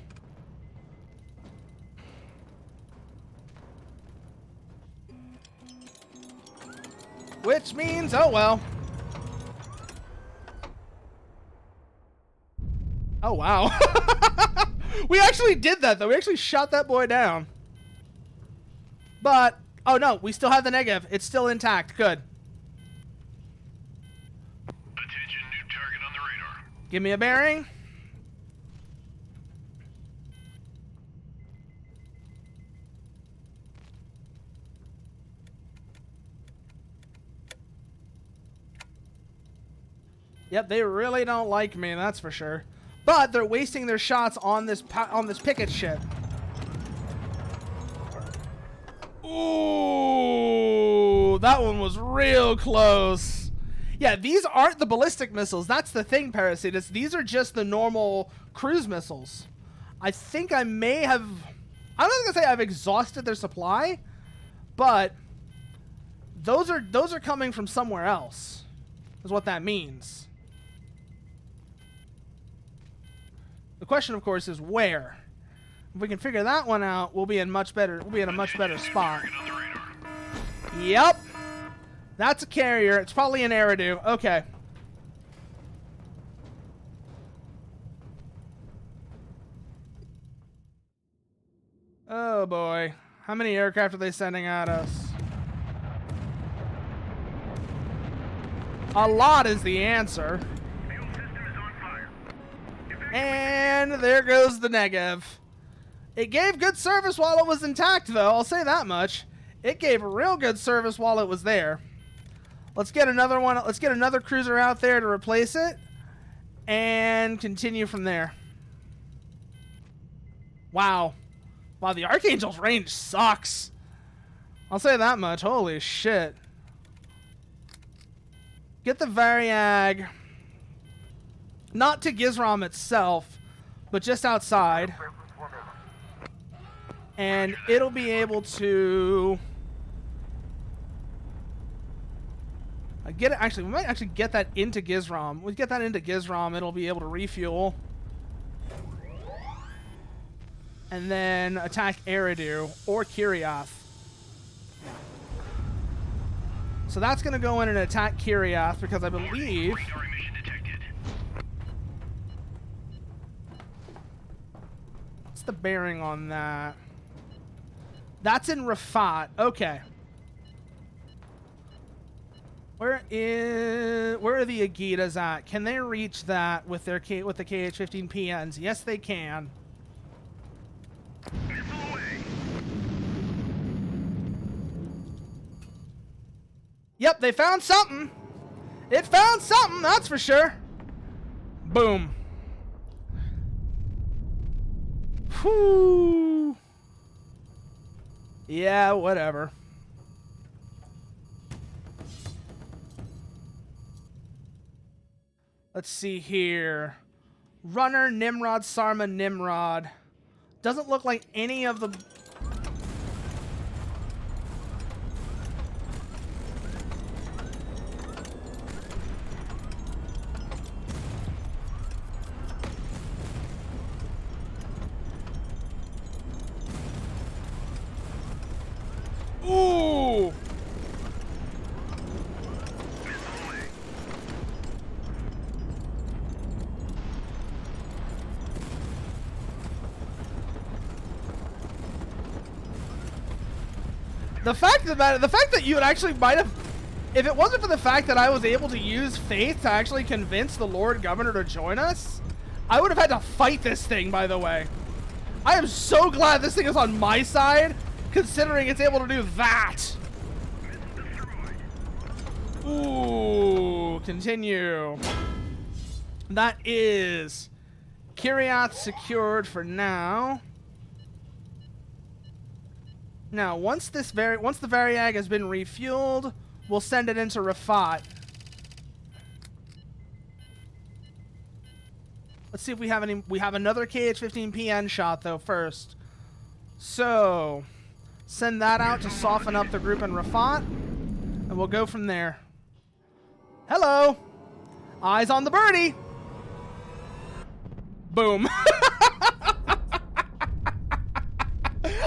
Which means, oh well. Oh wow. We actually did that though. We actually shot that boy down. But, oh no, we still have the negative. It's still intact. Good. Attention, new target on the radar. Give me a bearing. Yep, they really don't like me, that's for sure. But they're wasting their shots on this picket ship. Ooh, that one was real close. Yeah, these aren't the ballistic missiles. That's the thing, Parasitus. These are just the normal cruise missiles. I think I may have... I'm not going to say I've exhausted their supply, but those are coming from somewhere else, is what that means. The question, of course, is where. If we can figure that one out, we'll be in a much better spot. Yep. That's a carrier. It's probably an Eridu. Okay. Oh boy. How many aircraft are they sending at us? A lot is the answer. Fuel system is on fire. And there goes the negative. It gave good service while it was intact, though. I'll say that much. It gave real good service while it was there. Let's get another one. Let's get another cruiser out there to replace it and continue from there. Wow. Wow, the Archangel's range sucks. I'll say that much. Holy shit. Get the Variag. Not to Gizrom itself, but just outside. And it'll be able to... get it. Actually, we might actually get that into Gizrom. We get that into Gizrom, it'll be able to refuel. And then attack Eridu or Kiryath. So that's going to go in and attack Kiryath because I believe... What's the bearing on that? That's in Rafat. Okay. Where are the Agitas at? Can they reach that with their with the KH-15 PNs? Yes, they can. Yep, they found something. It found something, that's for sure. Boom. Whew. Yeah, whatever. Let's see here. Runner, Nimrod, Sarma, Nimrod. Doesn't look like any of the... Ooh! The fact that you would actually might have, if it wasn't for the fact that I was able to use faith to actually convince the Lord Governor to join us, I would have had to fight this thing, by the way. I am so glad this thing is on my side, considering it's able to do that. Ooh, continue. That is Kiryath secured for now. Now, once the Variag has been refueled, we'll send it into Rafat. Let's see if we have any. We have another KH-15PN shot though first. So send that out to soften up the group in Rafat, and we'll go from there. Hello, eyes on the birdie. Boom.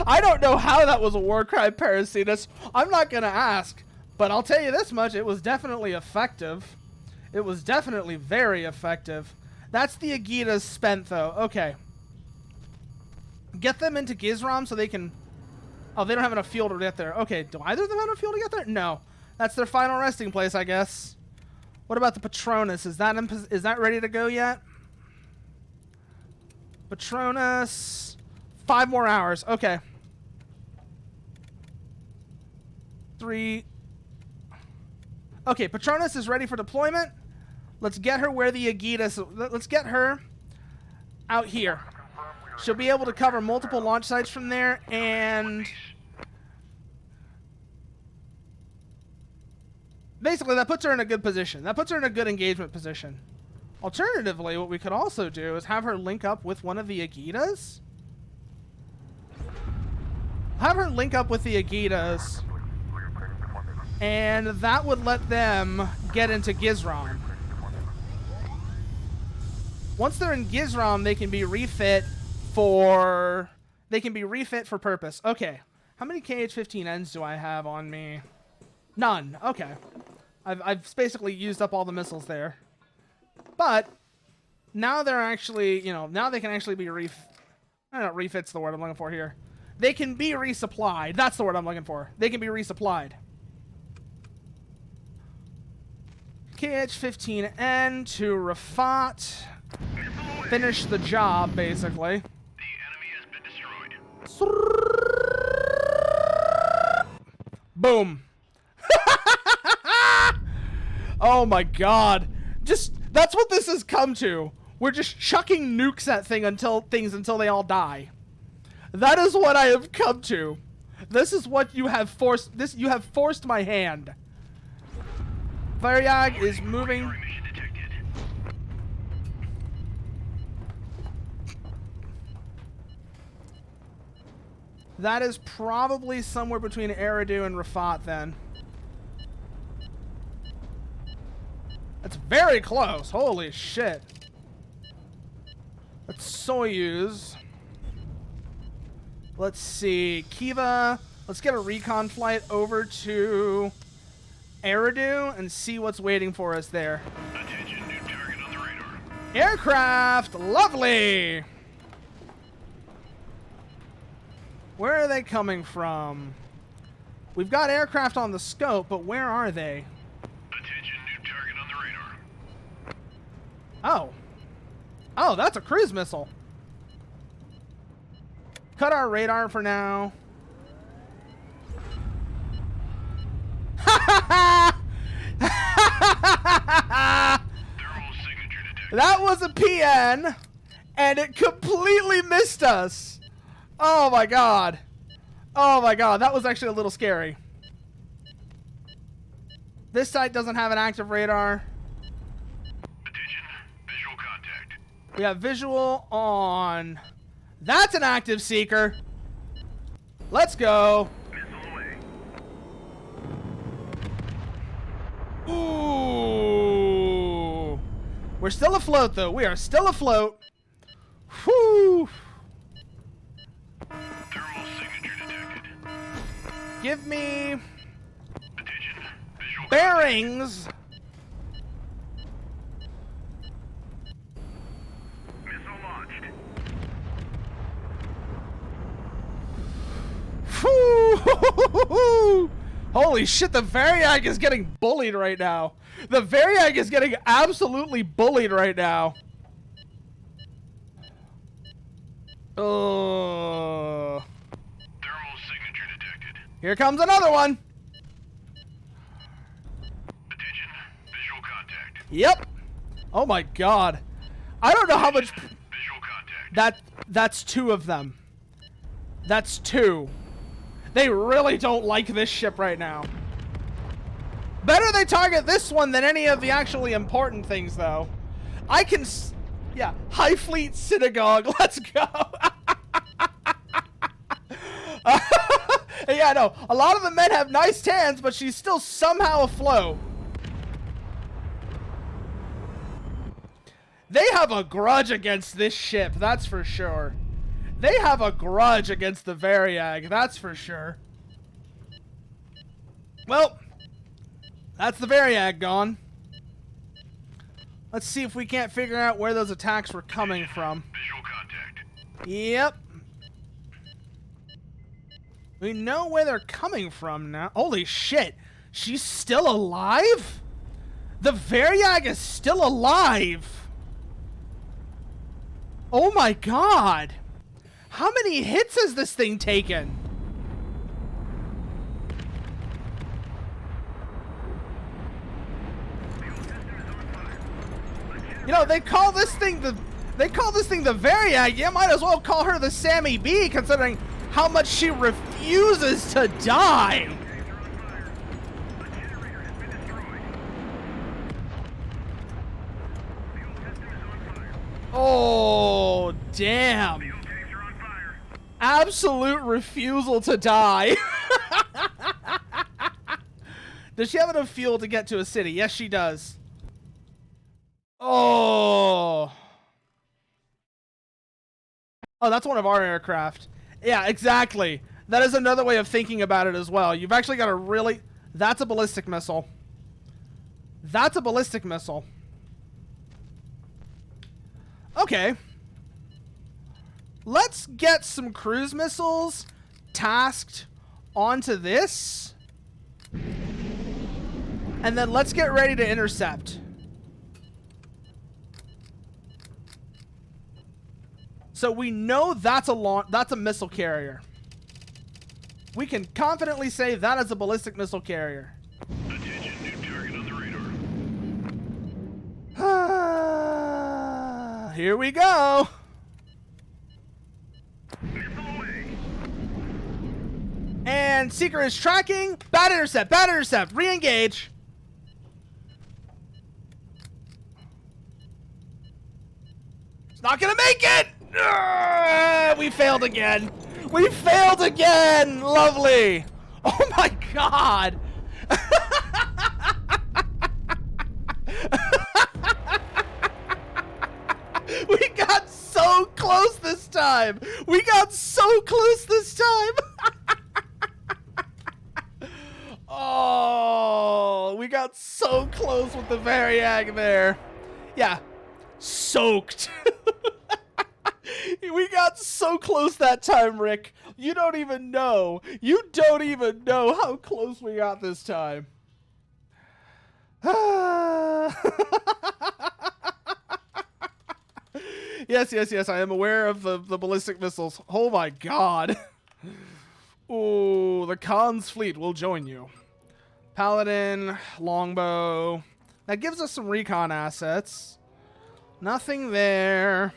I don't know how that was a war crime, Parasitus. I'm not gonna ask, but I'll tell you this much: it was definitely effective. It was definitely very effective. That's the Agitas spent, though. Okay. Get them into Gizram so they can... Oh, they don't have enough fuel to get there. Okay, do either of them have enough fuel to get there? No. That's their final resting place, I guess. What about the Patronus? Is that ready to go yet? Patronus... 5 more hours. Okay. 3... Okay, Patronus is ready for deployment. Let's get her where the Agitas... Let's get her out here. She'll be able to cover multiple launch sites from there, and... Basically, that puts her in a good position. That puts her in a good engagement position. Alternatively, what we could also do is have her link up with one of the Agitas. Have her link up with the Agitas, and that would let them get into Gizram. Once they're in Gizram, they can be refit for purpose. Okay. How many KH-15Ns do I have on me? None. Okay. I've basically used up all the missiles there. But now they're actually, now they can actually be I don't know, refit's the word I'm looking for here. They can be resupplied. That's the word I'm looking for. They can be resupplied. KH-15N to Rafat. Finish the job, basically. The enemy has been destroyed. Boom. Oh my god. That's what this has come to. We're just chucking nukes at until they all die. That is what I have come to. This is what you have forced. You have forced my hand. Varyag is moving. That is probably somewhere between Eridu and Rafat then. That's very close. Holy shit. Let's Soyuz. Let's see. KHIVA. Let's get a recon flight over to Eridu and see what's waiting for us there. Attention, new target on the radar. Aircraft. Lovely. Where are they coming from? We've got aircraft on the scope, but where are they? Attention, new target on the radar. Oh. Oh, that's a cruise missile. Cut our radar for now. Thermal signature detected. That was a PN, and it completely missed us. Oh my god. Oh my god, that was actually a little scary. This site doesn't have an active radar. Attention, visual contact. We have visual on... That's an active seeker. Let's go. Missile away. Ooh. We're still afloat, though. We are still afloat. Whew. Thermal signature detected. Give me Attention, visual bearings. missile launched. Whew. Holy shit, the Varyag is getting bullied right now. The Varyag is getting absolutely bullied right now. Oh. Thermal signature detected. Here comes another one. Attention, visual contact. Yep. Oh my god. I don't know how much... Visual contact. That's 2 of them. That's 2. They really don't like this ship right now. Better they target this one than any of the actually important things, though. I can Yeah, Highfleet Synagogue. Let's go. Yeah, no. A lot of the men have nice tans, but she's still somehow afloat. They have a grudge against this ship, that's for sure. They have a grudge against the Variag, that's for sure. Well, that's the Variag gone. Let's see if we can't figure out where those attacks were coming from. Visual contact. Yep. We know where they're coming from now. Holy shit. She's still alive? The Variag is still alive. Oh my god. How many hits has this thing taken? You know, they call this thing the Variag. You might as well call her the Sammy B, considering how much she refuses to die. Oh, damn. Absolute refusal to die. Does she have enough fuel to get to a city? Yes, she does. Oh. Oh, that's one of our aircraft. Yeah, exactly. That is another way of thinking about it as well. You've actually got a really... That's a ballistic missile. That's a ballistic missile. Okay. Let's get some cruise missiles tasked onto this. And then let's get ready to intercept. So we know that's a missile carrier. We can confidently say that is a ballistic missile carrier. Attention, new target on the radar. Here we go. And Seeker is tracking. Bad intercept, bad intercept. Re-engage. It's not gonna make it. We failed again. We failed again. Lovely. Oh my god. We got so close this time. We got so close this time. Oh, we got so close with the Variag there. Yeah, soaked. We got so close that time, Rick. You don't even know. You don't even know how close we got this time. Yes, yes, yes. I am aware of the ballistic missiles. Oh my god. Ooh, the Khan's fleet will join you. Paladin, longbow. That gives us some recon assets. Nothing there.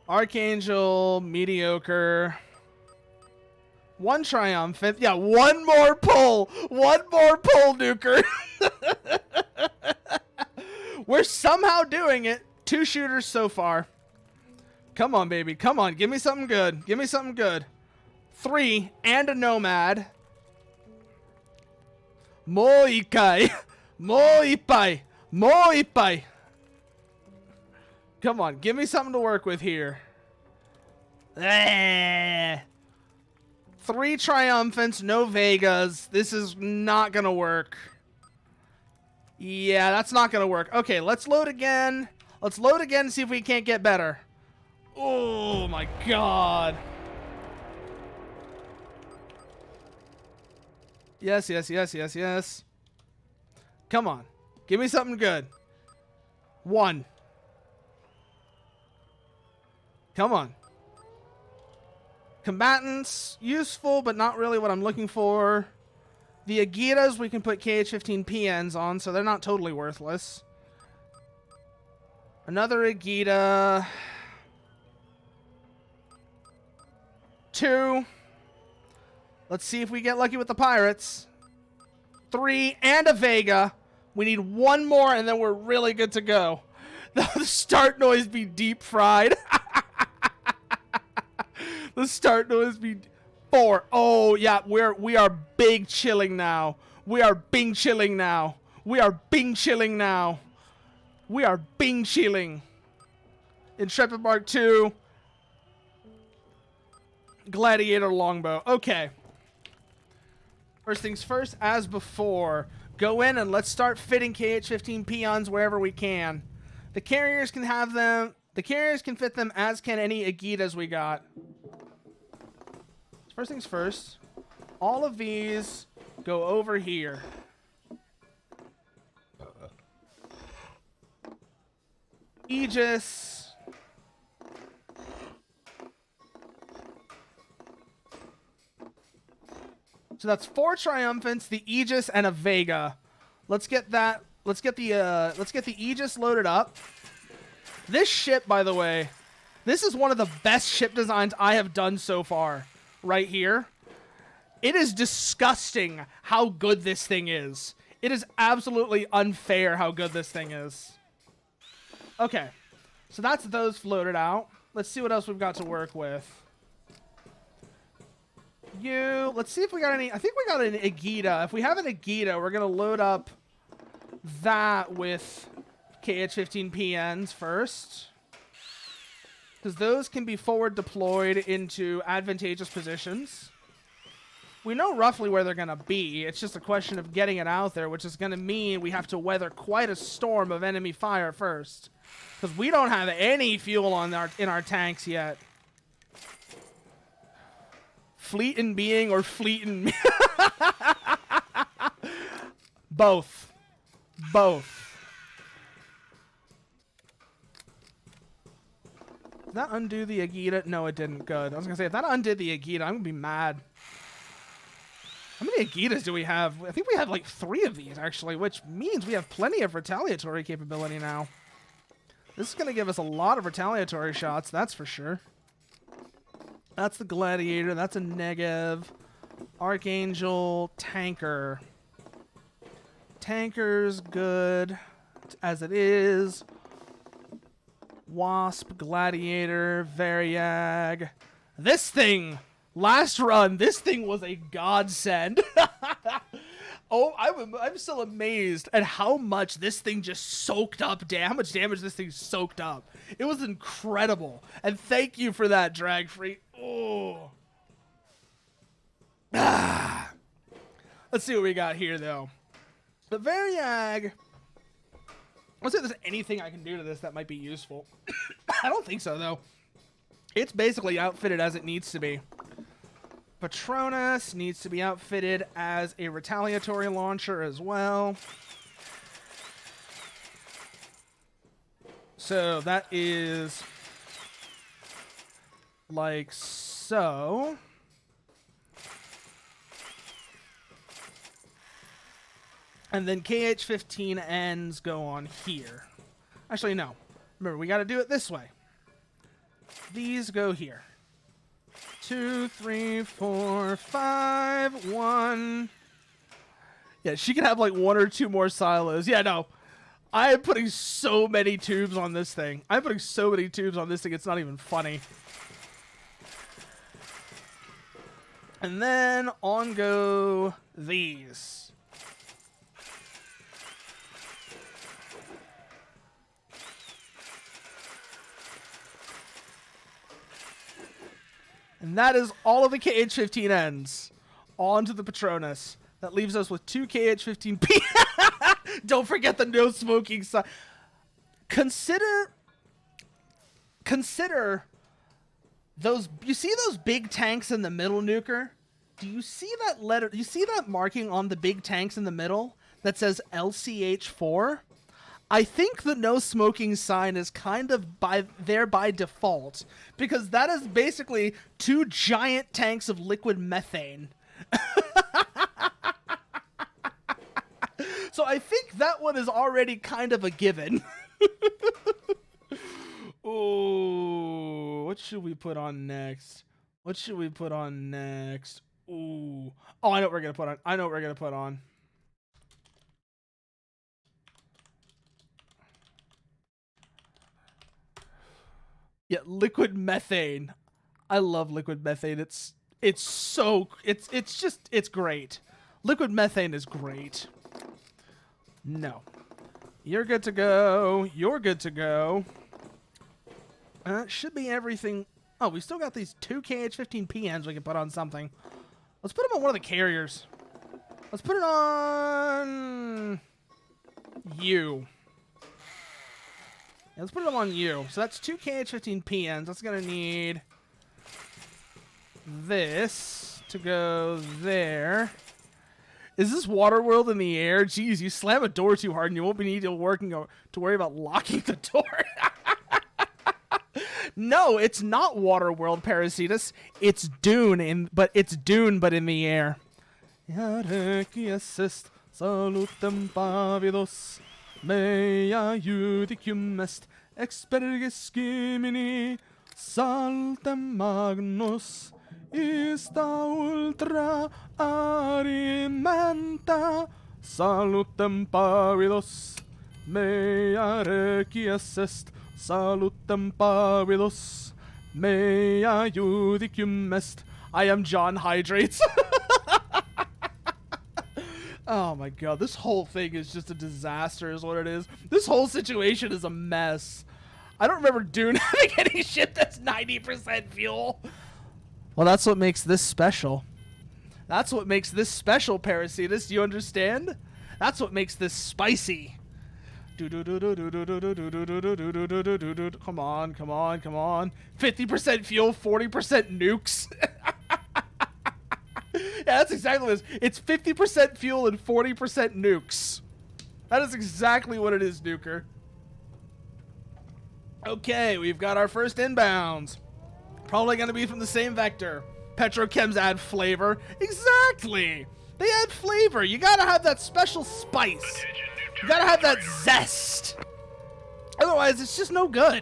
Archangel, mediocre. One triumphant. Yeah, one more pull. One more pull, nuker. We're somehow doing it. 2 shooters so far. Come on, baby. Come on. Give me something good. Give me something good. 3 and a nomad. Mo ikai. Mo ipai. Mo ipai. Come on. Give me something to work with here. 3 triumphants. No Vegas. This is not going to work. Yeah, that's not going to work. Okay, let's load again. Let's load again and see if we can't get better. Oh, my God. Yes, yes, yes, yes, yes. Come on. Give me something good. 1. Come on. Combatants, useful, but not really what I'm looking for. The Agitas, we can put KH-15 PNs on, so they're not totally worthless. Another Agita. 2. Let's see if we get lucky with the pirates. 3 and a Vega. We need one more, and then we're really good to go. The start noise be deep fried. The start noise be 4. Oh yeah, we are big chilling now. We are bing chilling now. We are bing chilling now. We are bing chilling. Intrepid Mark II. Gladiator longbow. Okay. First things first, as before, go in and let's start fitting KH-15 peons wherever we can. The carriers can have them. The carriers can fit them, as can any Agitas we got. First things first, all of these go over here. Aegis. So that's 4 Triumphants, the Aegis, and a Vega. Let's get that. Let's get the Aegis loaded up. This ship, by the way, this is one of the best ship designs I have done so far. Right here. It is disgusting how good this thing is. It is absolutely unfair how good this thing is. Okay. So that's those floated out. Let's see what else we've got to work with. Let's see if we got any. I think we got an Agita. If we have an Agita, we're going to load up that with KH-15 PNs first. Because those can be forward deployed into advantageous positions. We know roughly where they're going to be. It's just a question of getting it out there, which is going to mean we have to weather quite a storm of enemy fire first. Because we don't have any fuel in our tanks yet. Fleet in being or fleet in... Both. Both. Did that undo the Agita? No, it didn't. Good. I was going to say, if that undid the Agita, I'm going to be mad. How many Agitas do we have? I think we have like 3 of these, actually, which means we have plenty of retaliatory capability now. This is going to give us a lot of retaliatory shots, that's for sure. That's the Gladiator. That's a Negev. Archangel. Tanker. Tanker's good as it is. Wasp, Gladiator, Variag. This thing, last run, this thing was a godsend. Oh, I'm still amazed at how much this thing just soaked up, how much damage this thing soaked up. It was incredible. And thank you for that, Drag Free. Oh. Ah. Let's see what we got here, though. The Variag... Let's see if there's anything I can do to this that might be useful. I don't think so, though. It's basically outfitted as it needs to be. Patronus needs to be outfitted as a retaliatory launcher as well. So that is like so. And then KH-15 ends go on here. Actually, no. Remember, we got to do it this way. These go here. 2, 3, 4, 5, 1. Yeah, she can have like 1 or 2 more silos. Yeah, no. I am putting so many tubes on this thing. I'm putting so many tubes on this thing, it's not even funny. And then on go these. And that is all of the KH-15 ends. On to the Patronus. That leaves us with 2 KH-15P. Don't forget the no smoking sign. Consider those. You see those big tanks in the middle, Nuker? Do you see that letter? Do you see that marking on the big tanks in the middle that says LCH4? I think the no smoking sign is kind of by default, because that is basically 2 giant tanks of liquid methane. So I think that one is already kind of a given. Oh, what should we put on next? What should we put on next? Ooh. Oh, I know what we're going to put on. I know what we're going to put on. Yeah, liquid methane. I love liquid methane. It's great. Liquid methane is great. No. You're good to go. You're good to go. Should be everything. Oh, we still got these 2 KH-15 PNs we can put on something. Let's put them on one of the carriers. Let's put it on you. Yeah, let's put it on you. So that's 2 KH-15 PNs. That's going to need this to go there. Is this Waterworld in the air? Jeez, you slam a door too hard and you won't be needing to worry about locking the door. No, it's not Waterworld, Parasitus. It's Dune, but it's Dune, but in the air. Requiescest salutem pavidos mea judicium est expergis skimini saltem magnus ista ultra arimenta salutem pavidos mea requiescest salutem pavidos mea judicium est. I am John Hydrates. Oh my god, this whole thing is just a disaster is what it is. This whole situation is a mess. I don't remember Dune having any ship that's 90% fuel. Well, that's what makes this special. That's what makes this special, Parasitus. Do you understand? That's what makes this spicy. Come on, come on, come on. 50% fuel, 40% nukes. Yeah, that's exactly what it is. It's 50% fuel and 40% nukes. That is exactly what it is, Nuker. Okay, we've got our first inbounds. Probably going to be from the same vector. Petrochems add flavor. Exactly. They add flavor. You got to have that special spice. You got to have that zest. Otherwise, it's just no good.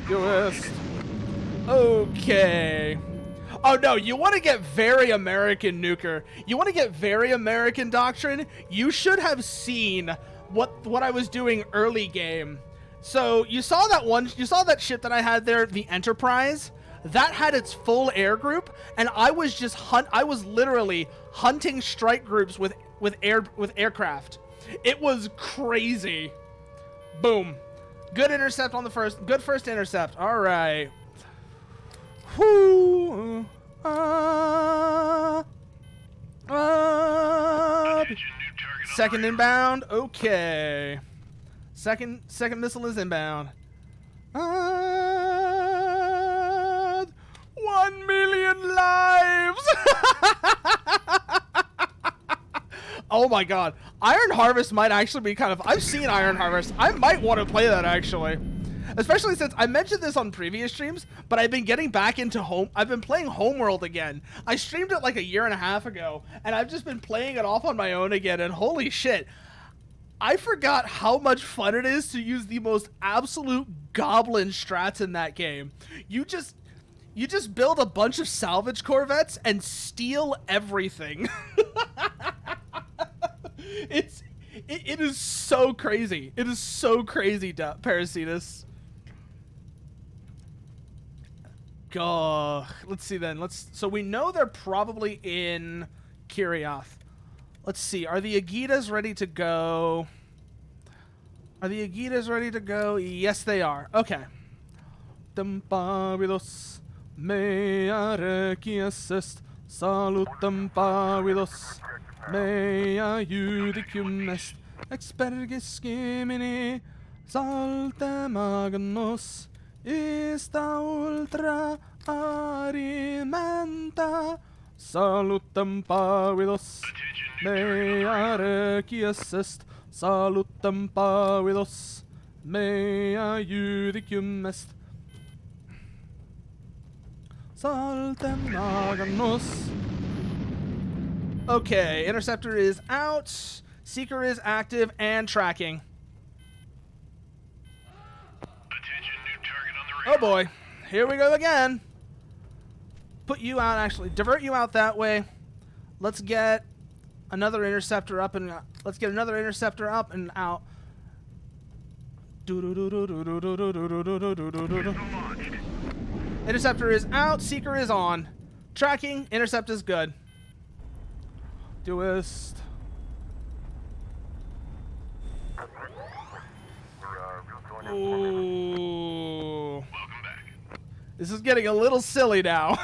US. Okay. Oh no, you want to get very American, Nuker. You want to get very American doctrine? You should have seen what I was doing early game. So you saw that ship that I had there, the Enterprise? That had its full air group, and I was literally hunting strike groups with aircraft. It was crazy. Boom. Good intercept on the first. Good first intercept. All right. Whoo. Second inbound. Okay. Second missile is inbound. 1 million lives. Oh my god. Iron Harvest might actually be kind of... I've seen Iron Harvest. I might want to play that actually. Especially since I mentioned this on previous streams, but I've been getting back into I've been playing Homeworld again. I streamed it like a year and a half ago, and I've just been playing it off on my own again, and holy shit. I forgot how much fun it is to use the most absolute goblin strats in that game. You just build a bunch of salvage corvettes and steal everything. It is so crazy. It is so crazy, Parasitus. God, let's see then. So we know they're probably in Kirioth. Let's see. Are the Agitas ready to go? Are the Agitas ready to go? Yes, they are. Okay. Tempavidos mea requiescest salutem pavidos mea judicium est expergis skimini saltem magnus ista ultra arimenta salutem pavidos mea requiescest salutem pavidos mea judicium est saltem magnus. Okay, Interceptor is out, Seeker is active and tracking. Attention, new target on the radar. Oh boy, here we go again. Put you out, actually, divert you out that way. Let's get another Interceptor up and out. Launched. Interceptor is out. Seeker is on. Tracking. Intercept is good. Doist. Ooh. Welcome back. This is getting a little silly now.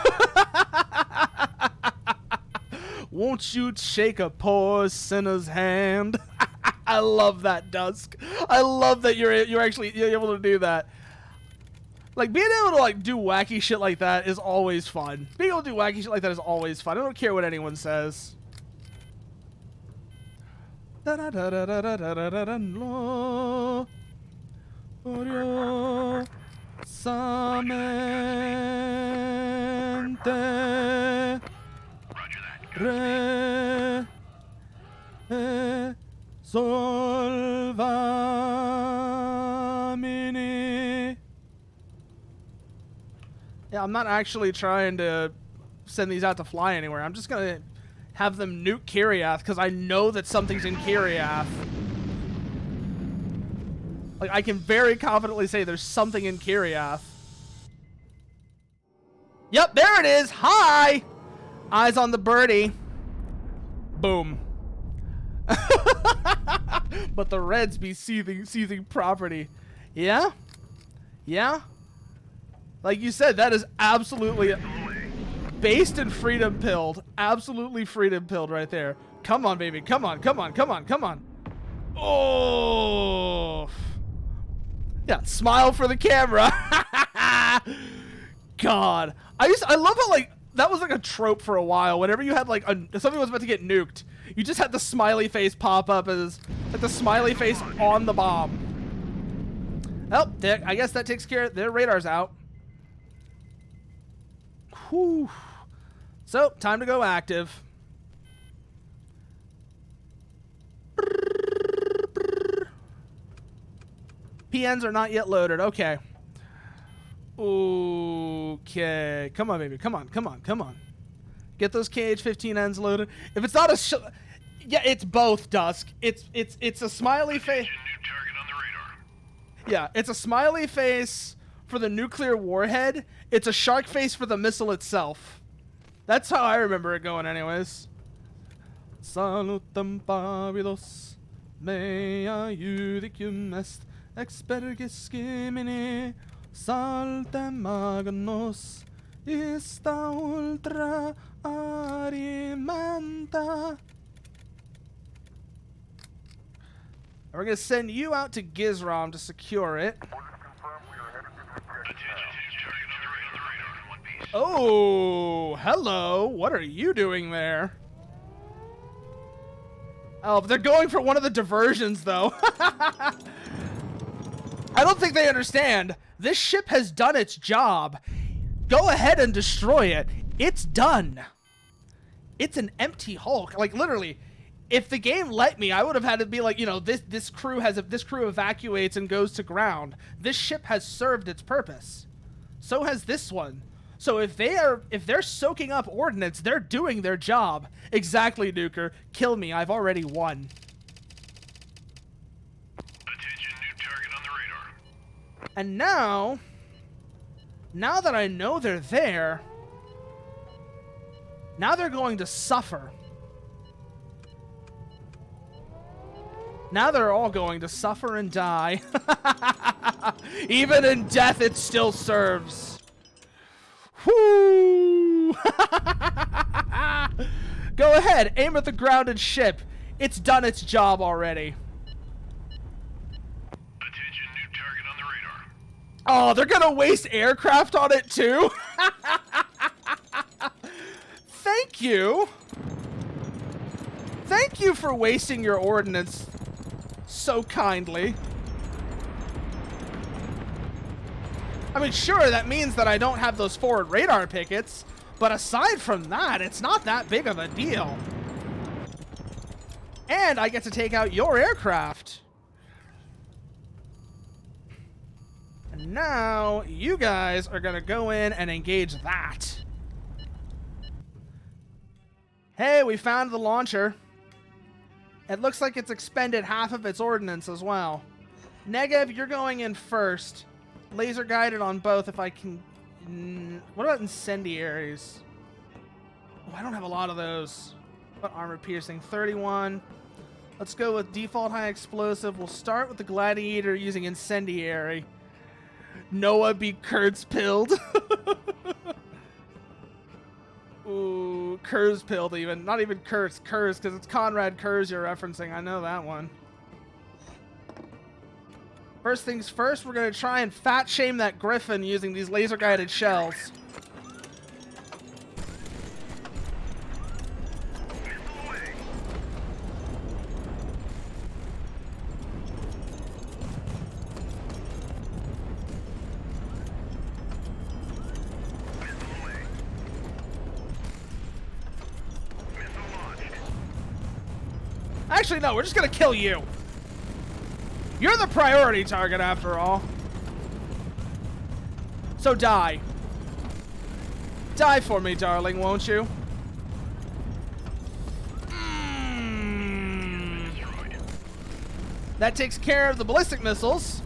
Won't you shake a poor sinner's hand? I love that, Dusk. I love that you're able to do that. Like, being able to, like, do wacky shit like that is always fun. Being able to do wacky shit like that is always fun. I don't care what anyone says. Yeah, I'm not actually trying to send these out to fly anywhere. I'm just gonna have them nuke Kiriath because I know that something's in Kiriath. Like, I can very confidently say there's something in Kiriath. Yep, there it is. Hi! Eyes on the birdie. Boom. But the Reds be seizing property. Yeah? Yeah? Like you said, that is absolutely based and freedom pilled. Absolutely freedom pilled right there. Come on, baby. Come on, come on, come on, come on. Oh. Yeah, smile for the camera. God. I love how, like, that was like a trope for a while. Whenever you had, like, something was about to get nuked, you just had the smiley face pop up as, like, the smiley face on the bomb. Oh, I guess that takes care of their radar's out. Whew. So, time to go active. PNs are not yet loaded. Okay. Okay. Come on, baby. Come on. Come on. Come on. Get those KH-15Ns loaded. If it's not a... yeah, it's both, Dusk. It's a smiley face... New target on the radar. Yeah, it's a smiley face for the nuclear warhead. It's a shark face for the missile itself. That's how I remember it going anyways. Salutem pavidos, mea judicium est, expergis skimini, saltem magnos, ista ultra arimenta. We're going to send you out to Gizrom to secure it. Oh, hello. What are you doing there? Oh, but they're going for one of the diversions, though. I don't think they understand. This ship has done its job. Go ahead and destroy it. It's done. It's an empty hulk. Like, literally, if the game let me, I would have had to be like, you know, this crew evacuates and goes to ground. This ship has served its purpose. So has this one. So if they're soaking up ordnance, they're doing their job. Exactly, Nuker. Kill me. I've already won. Attention, new target on the radar. And now that I know they're there, now they're going to suffer. Now they're all going to suffer and die. Even in death, it still serves. Whoo! Go ahead, aim at the grounded ship. It's done its job already. Attention, new target on the radar. Oh, they're gonna waste aircraft on it too? Thank you. Thank you for wasting your ordnance so kindly. I mean, sure, that means that I don't have those forward radar pickets, but aside from that, it's not that big of a deal. And I get to take out your aircraft. And now, you guys are gonna go in and engage that. Hey, we found the launcher. It looks like it's expended half of its ordnance as well. Negev, you're going in first. Laser guided on both if I can... what about incendiaries? Oh, I don't have a lot of those. What armor piercing? 31. Let's go with default high explosive. We'll start with the gladiator using incendiary. Noah be Kurtz pilled. Ooh, Kurz pilled even. Not even Kurtz, Kurz, because it's Conrad Kurz you're referencing. I know that one. First things first, we're going to try and fat shame that griffin using these laser guided shells. Actually, no, we're just gonna kill you. You're the priority target after all. So die. Die for me, darling, won't you? That takes care of the ballistic missiles.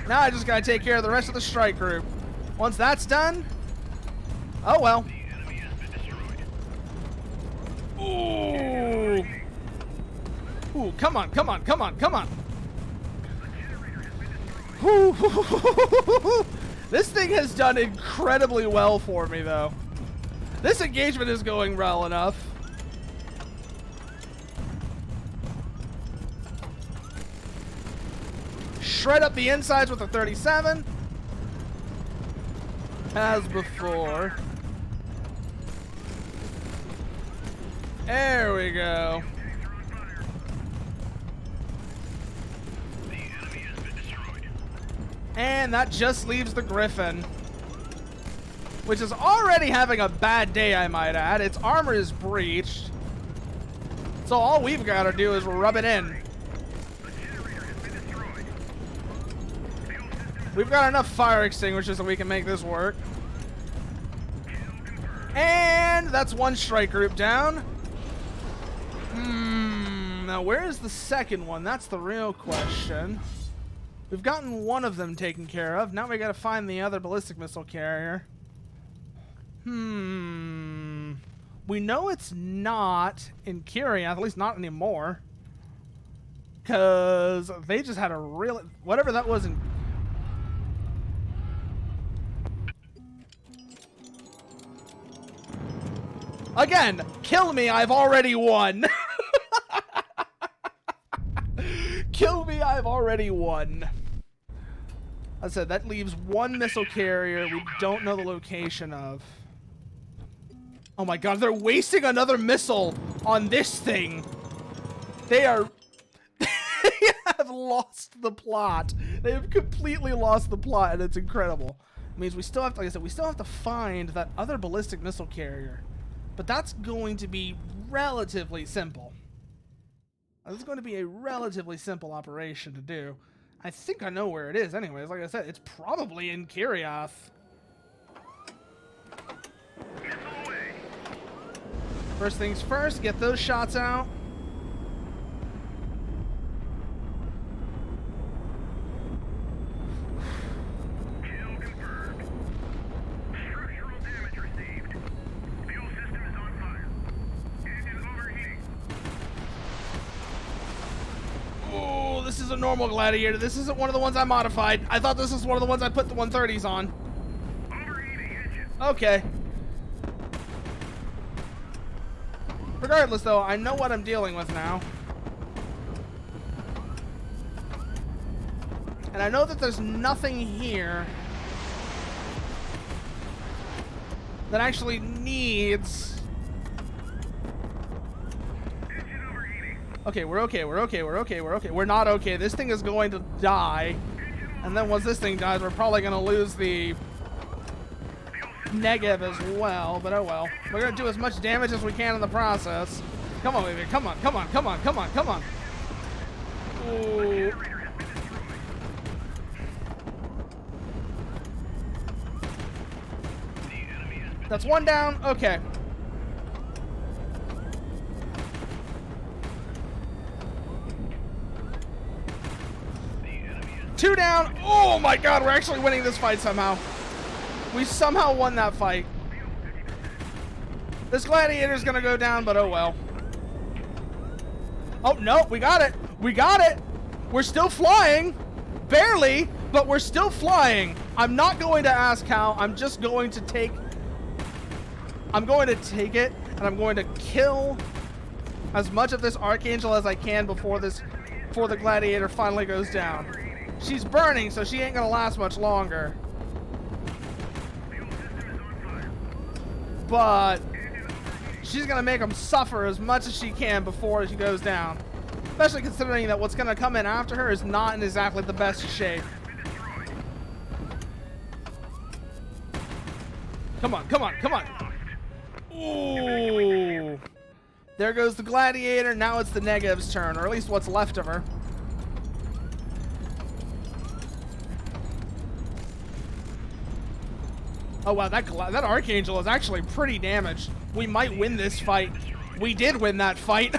Now I just gotta take care of the rest of the strike group. Once that's done, oh well. Ooh. Ooh, come on, come on, come on, come on. This thing has done incredibly well for me, though. This engagement is going well enough. Shred up the insides with the 37. As before. There we go. And that just leaves the Griffin, which is already having a bad day, I might add. Its armor is breached. So all we've got to do is rub it in. We've got enough fire extinguishers so we can make this work. And that's one strike group down. Now where is the second one? That's the real question. We've gotten one of them taken care of. Now we gotta find the other ballistic missile carrier. We know it's not in Kiriath, at least not anymore. Because they just had a real... whatever that was in... Again, kill me, I've already won. Kill me, I've already won. I said that leaves one missile carrier we don't know the location of. Oh my god, they're wasting another missile on this thing. They are... they have lost the plot. They have completely lost the plot, and it's incredible. It means we still have to, like I said, we still have to find that other ballistic missile carrier. But that's going to be relatively simple. This is going to be a relatively simple operation to do. I think I know where it is anyways. Like I said, it's probably in Kiriath. First things first, get those shots out. Kill confirmed. Structural damage received. Fuel system is on fire. Engine overheating. Oh, this is a normal gladiator. This isn't one of the ones I modified. I thought this was one of the ones I put the 130s on. Overheating engine. Okay. Regardless, though, I know what I'm dealing with now. And I know that there's nothing here that actually needs... Engine overheating. Okay, we're okay, we're okay, we're okay, we're okay. We're not okay. This thing is going to die. And then once this thing dies, we're probably going to lose the Negev as well. But oh well. We're going to do as much damage as we can in the process. Come on, baby. Come on, come on, come on, come on, come on. Ooh. That's one down. Okay. 2 down. Oh my god, we're actually winning this fight somehow. We somehow won that fight. This gladiator's gonna go down, but oh well. Oh no, we got it. We got it. We're still flying. Barely, but we're still flying. I'm not going to ask how. I'm just going to take... I'm going to take it, and I'm going to kill as much of this Archangel as I can before the gladiator finally goes down. She's burning, so she ain't gonna last much longer. But she's gonna make him suffer as much as she can before she goes down. Especially considering that what's gonna come in after her is not in exactly the best shape. Come on, come on, come on. Ooh. There goes the gladiator. Now it's the negative's turn, or at least what's left of her. Oh wow, that Archangel is actually pretty damaged. We might win this fight. We did win that fight.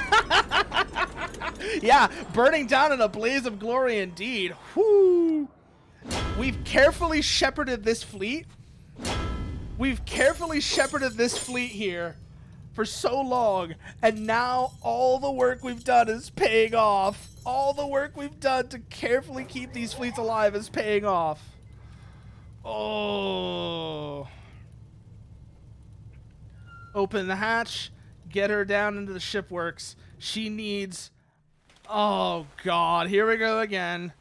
Yeah, burning down in a blaze of glory indeed. Whoo! We've carefully shepherded this fleet. We've carefully shepherded this fleet here for so long, and now all the work we've done is paying off. All the work we've done to carefully keep these fleets alive is paying off. Oh. Open the hatch. Get her down into the shipworks. She needs... Oh, God. Here we go again.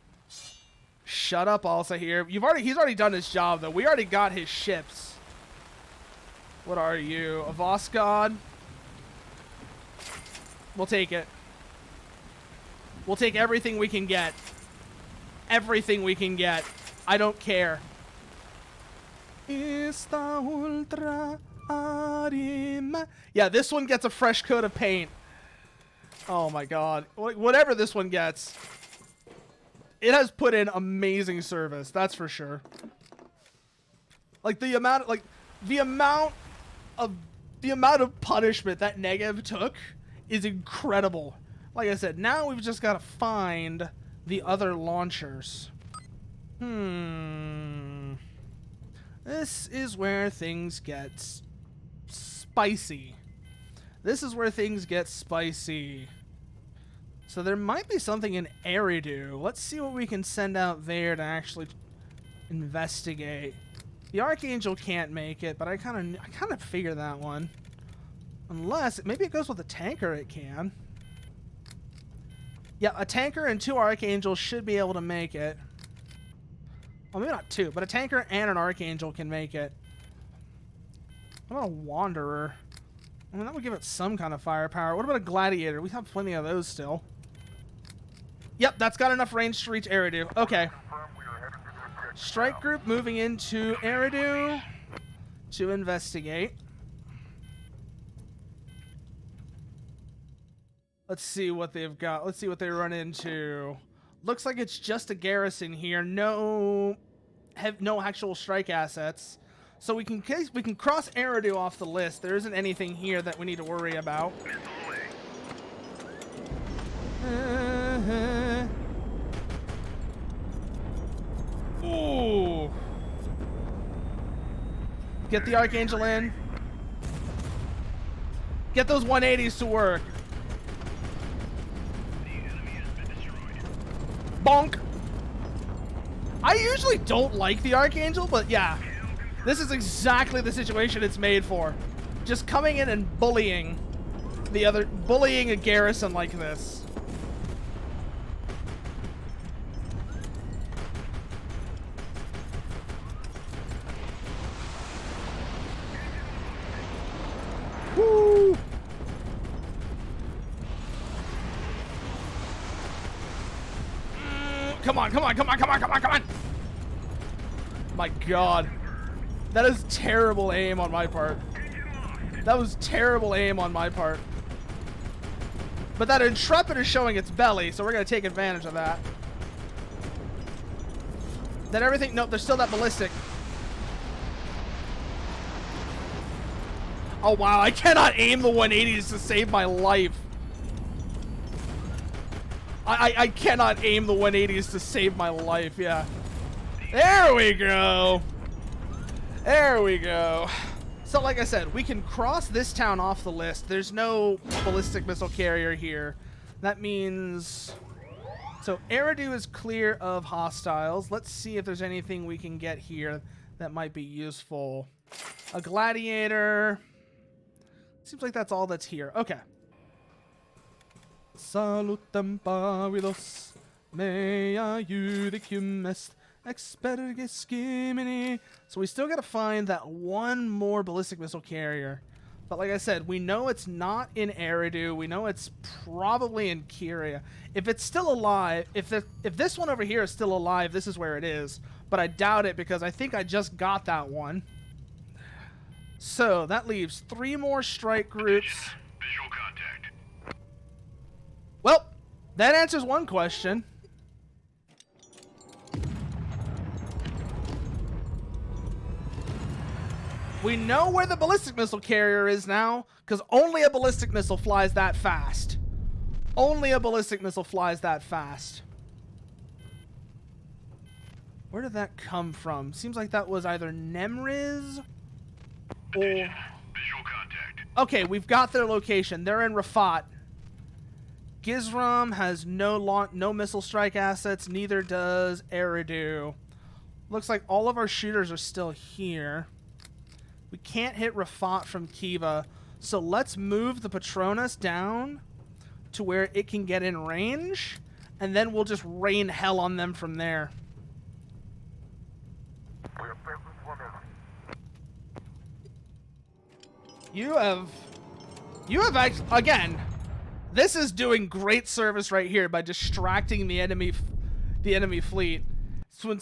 Shut up, Alsa here. He's already done his job, though. We already got his ships. What are you? A Vosgod? We'll take it. We'll take everything we can get. Everything we can get. I don't care. Esta ultra arima. Yeah, this one gets a fresh coat of paint. Oh my god. Whatever this one gets, it has put in amazing service, that's for sure. Like the amount of punishment that negative took is incredible. Like I said, now we've just got to find the other launchers. This is where things get spicy. This is where things get spicy. So there might be something in Eridu. Let's see what we can send out there to actually investigate. The Archangel can't make it, but I kind of figure that one. Unless maybe it goes with a tanker, it can. Yeah, a tanker and 2 Archangels should be able to make it. Well, maybe not 2, but a tanker and an Archangel can make it. What about a Wanderer? I mean, that would give it some kind of firepower. What about a Gladiator? We have plenty of those still. Yep, that's got enough range to reach Eridu. Okay. Strike group moving into Eridu to investigate. Let's see what they've got. Let's see what they run into. Looks like it's just a garrison here. No actual strike assets. So we can cross Eridu off the list. There isn't anything here that we need to worry about. Ooh. Get the Archangel in. Get those 180s to work. Bonk. I usually don't like the Archangel, but yeah. This is exactly the situation it's made for. Just coming in and bullying a garrison like this. Woo! Come on, come on, come on, come on, come on, come on! My god. That is terrible aim on my part. That was terrible aim on my part. But that Intrepid is showing its belly, so we're going to take advantage of that. Then everything... Nope, there's still that ballistic. Oh, wow. I cannot aim the 180s to save my life. I cannot aim the 180s to save my life, yeah. There we go. There we go. So like I said, we can cross this town off the list. There's no ballistic missile carrier here. That means... So Eridu is clear of hostiles. Let's see if there's anything we can get here that might be useful. A gladiator. Seems like that's all that's here. Okay. Salutem pavidos, mea judicium est experge skimini. So we still gotta find that one more ballistic missile carrier. But like I said, we know it's not in Eridu. We know it's probably in Kyria. If it's still alive, if this one over here is still alive, this is where it is. But I doubt it because I think I just got that one. So that leaves 3 more strike groups. Visual contact. Well, that answers one question. We know where the ballistic missile carrier is now, because only a ballistic missile flies that fast. Only a ballistic missile flies that fast. Where did that come from? Seems like that was either Nemriz or... Visual contact. Okay, we've got their location. They're in Rafat. Gizram has no missile strike assets. Neither does Eridu. Looks like all of our shooters are still here. We can't hit Rafat from KHIVA, so let's move the Patronus down to where it can get in range, and then we'll just rain hell on them from there. You have actually, again, this is doing great service right here by distracting the enemy fleet. So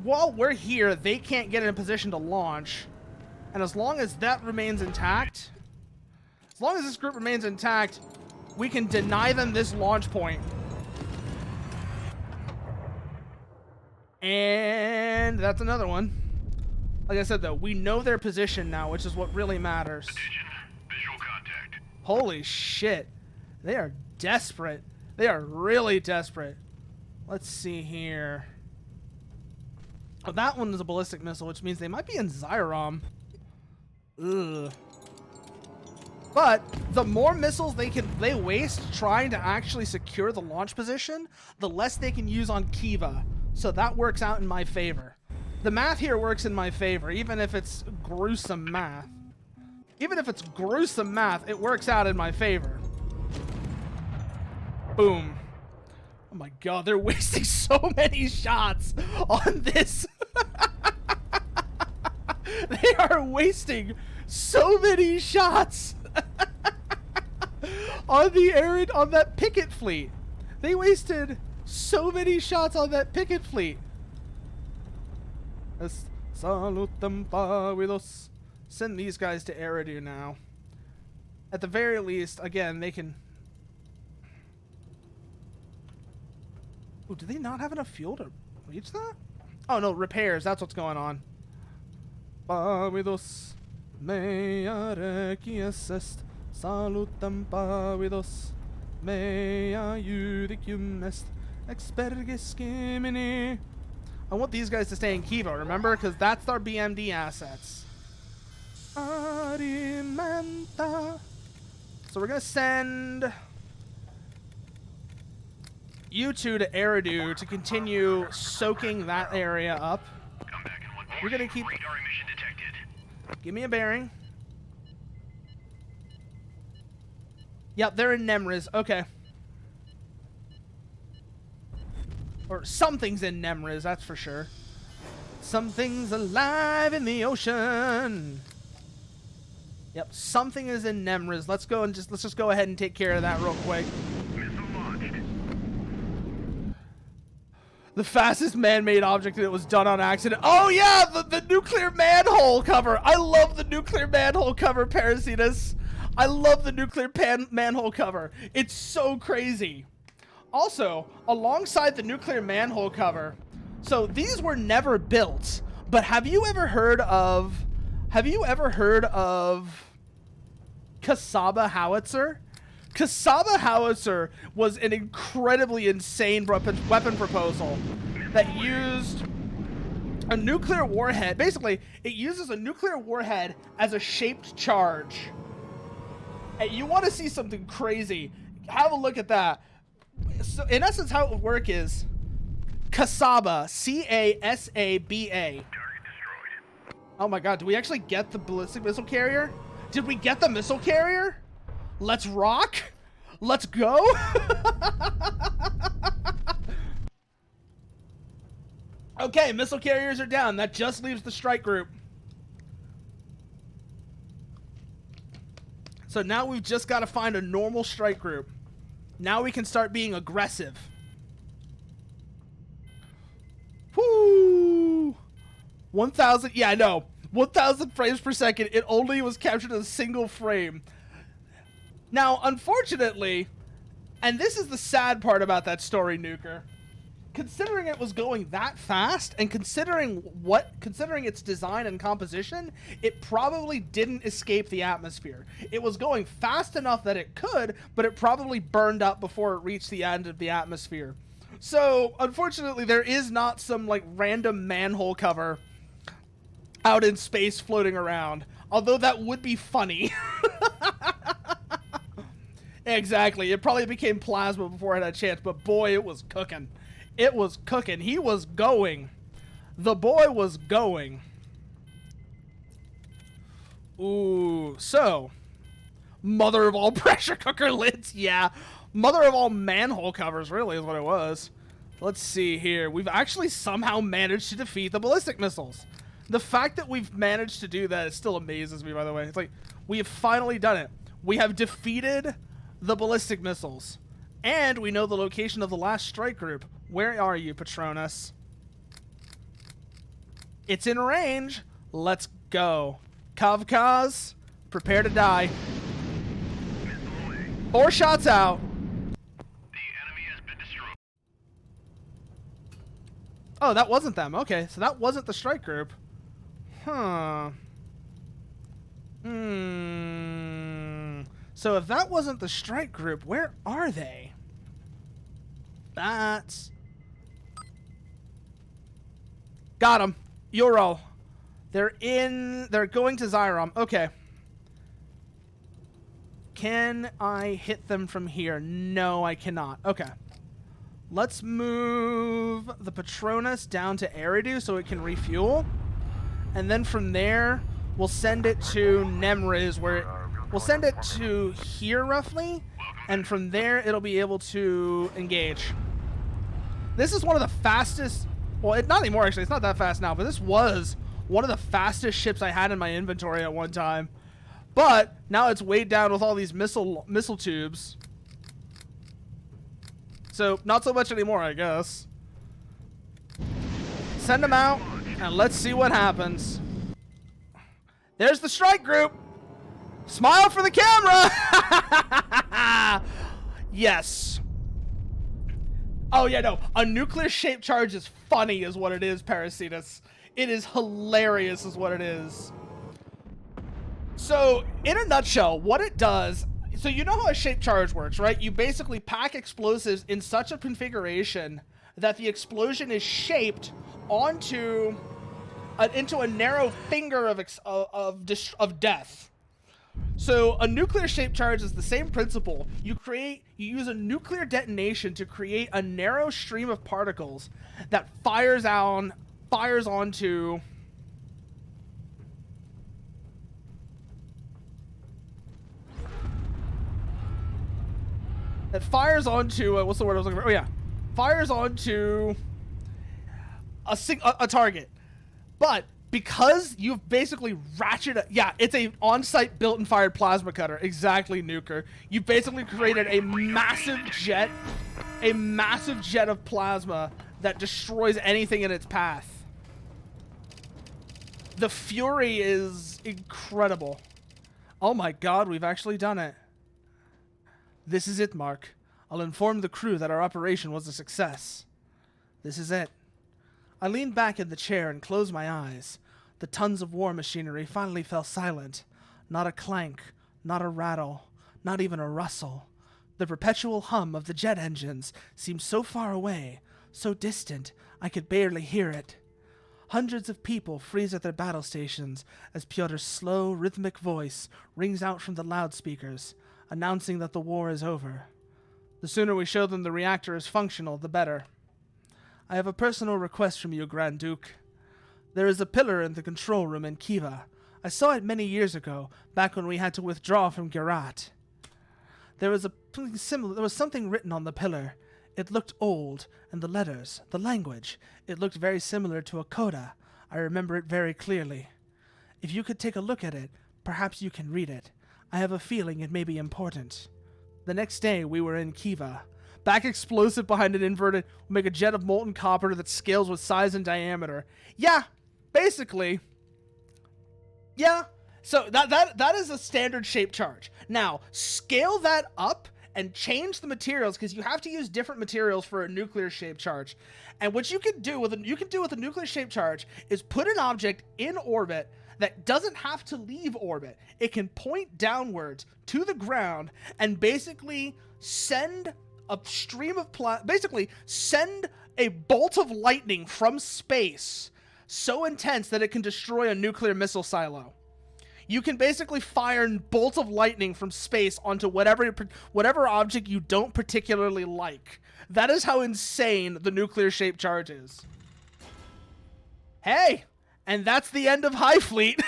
while we're here, they can't get in a position to launch. And as long as that remains intact, as long as this group remains intact, we can deny them this launch point. And that's another one. Like I said, though, we know their position now, which is what really matters. Attention. Visual contact. Holy shit. They are desperate. They are really desperate. Let's see here. Oh, that one is a ballistic missile, which means they might be in Zyrom. Ugh. But the more missiles they waste trying to actually secure the launch position, the less they can use on KHIVA. So that works out in my favor. The math here works in my favor, even if it's gruesome math. Even if it's gruesome math, it works out in my favor. Boom. Oh my god, they're wasting so many shots on this. They are wasting so many shots on that picket fleet. They wasted so many shots on that picket fleet. Salutem pavidos. Send these guys to Eridu now. At the very least, again, they can... Ooh, do they not have enough fuel to reach that? Oh no, repairs. That's what's going on. Pavidos mea requies est. Salutem pavidos mea judicium est. Experge skimini. I want these guys to stay in KHIVA, remember? Because that's our BMD assets. Arimenta. So we're going to send you two to Eridu to continue soaking that area up. Come back in 1 more. We're going to keep... Radar emission detected. Give me a bearing. Yep, they're in Nemriz. Okay. Or something's in Nemriz, that's for sure. Something's alive in the ocean. Yep, something is in Nemriz. Let's just go ahead and take care of that real quick. Missile launched. The fastest man-made object, and it was done on accident. Oh yeah, the nuclear manhole cover. I love the nuclear manhole cover, Parasitus. I love the nuclear manhole cover. It's so crazy. Also, alongside the nuclear manhole cover, so these were never built, but have you ever heard of Kasaba howitzer? KHIVA howitzer was an incredibly insane weapon proposal that used a nuclear warhead. Basically, it uses a nuclear warhead as a shaped charge. And you want to see something crazy, have a look at that. So in essence, how it would work is KHIVA, C-A-S-A-B-A. Target destroyed. Oh my god, do we actually get the ballistic missile carrier? Did we get the missile carrier? Let's rock. Let's go. Okay, missile carriers are down. That just leaves the strike group. So now we've just got to find a normal strike group. Now we can start being aggressive. Whoo! 1,000. Yeah, I know. 1,000 frames per second. It only was captured in a single frame. Now, unfortunately, and this is the sad part about that story, Nuker, considering it was going that fast and considering its design and composition, it probably didn't escape the atmosphere. It was going fast enough that it could, but it probably burned up before it reached the end of the atmosphere. So, unfortunately, there is not some like random manhole cover out in space floating around, although that would be funny. Exactly. It probably became plasma before it had a chance, but boy, it was cooking. It was cooking. He was going. The boy was going. Ooh, so mother of all pressure cooker lids. Yeah, mother of all manhole covers, really, is what it was. Let's see here. We've actually somehow managed to defeat the ballistic missiles. The fact that we've managed to do that, it still amazes me, by the way. It's like, we have finally done it. We have defeated the ballistic missiles. And we know the location of the last strike group. Where are you, Patronus? It's in range. Let's go. Kavkaz, prepare to die. 4 shots out. The enemy has been destroyed. Oh, that wasn't them. Okay, so that wasn't the strike group. Huh. So if that wasn't the strike group, where are they? That's... Got him. Euro. They're going to Zyrom. Okay. Can I hit them from here? No, I cannot. Okay. Let's move the Patronus down to Eridu so it can refuel. And then from there, we'll send it to Nemriz, where we'll send it to here roughly, and from there it'll be able to engage. This is one of the fastest, well, not anymore actually, it's not that fast now, but this was one of the fastest ships I had in my inventory at one time. But now it's weighed down with all these missile tubes. So not so much anymore, I guess. Send them out and let's see what happens. There's the strike group. Smile for the camera. Yes. Oh yeah, no. A nuclear shaped charge is funny is what it is, Parasitus. It is hilarious is what it is. So, in a nutshell, what it does, so you know how a shaped charge works, right? You basically pack explosives in such a configuration that the explosion is shaped onto into a narrow finger of death. So a nuclear shaped charge is the same principle. You use a nuclear detonation to create a narrow stream of particles that fires onto what's the word I was looking for? Oh yeah, fires onto a target. But because you've basically ratcheted, yeah, it's a on-site built and fired plasma cutter. Exactly, Nuker. You basically created a massive jet of plasma that destroys anything in its path. The fury is incredible. Oh my god, we've actually done it. This is it, Mark. I'll inform the crew that our operation was a success. This is it. I leaned back in the chair and closed my eyes. The tons of war machinery finally fell silent. Not a clank, not a rattle, not even a rustle. The perpetual hum of the jet engines seemed so far away, so distant, I could barely hear it. Hundreds of people freeze at their battle stations as Pyotr's slow, rhythmic voice rings out from the loudspeakers, announcing that the war is over. The sooner we show them the reactor is functional, the better. I have a personal request from you, Grand Duke. There is a pillar in the control room in KHIVA. I saw it many years ago, back when we had to withdraw from Gerat. There was something written on the pillar. It looked old, and the letters, the language, it looked very similar to a coda. I remember it very clearly. If you could take a look at it, perhaps you can read it. I have a feeling it may be important. The next day, we were in KHIVA. Back explosive behind an inverted will make a jet of molten copper that scales with size and diameter. Yeah, basically. Yeah. So that is a standard shape charge. Now, scale that up and change the materials, because you have to use different materials for a nuclear shape charge. And what you can do with a nuclear shape charge is put an object in orbit that doesn't have to leave orbit. It can point downwards to the ground and basically send a stream of send a bolt of lightning from space so intense that it can destroy a nuclear missile silo. You can basically fire bolts of lightning from space onto whatever object you don't particularly like. That is how insane the nuclear shape charge is. Hey, and that's the end of Highfleet.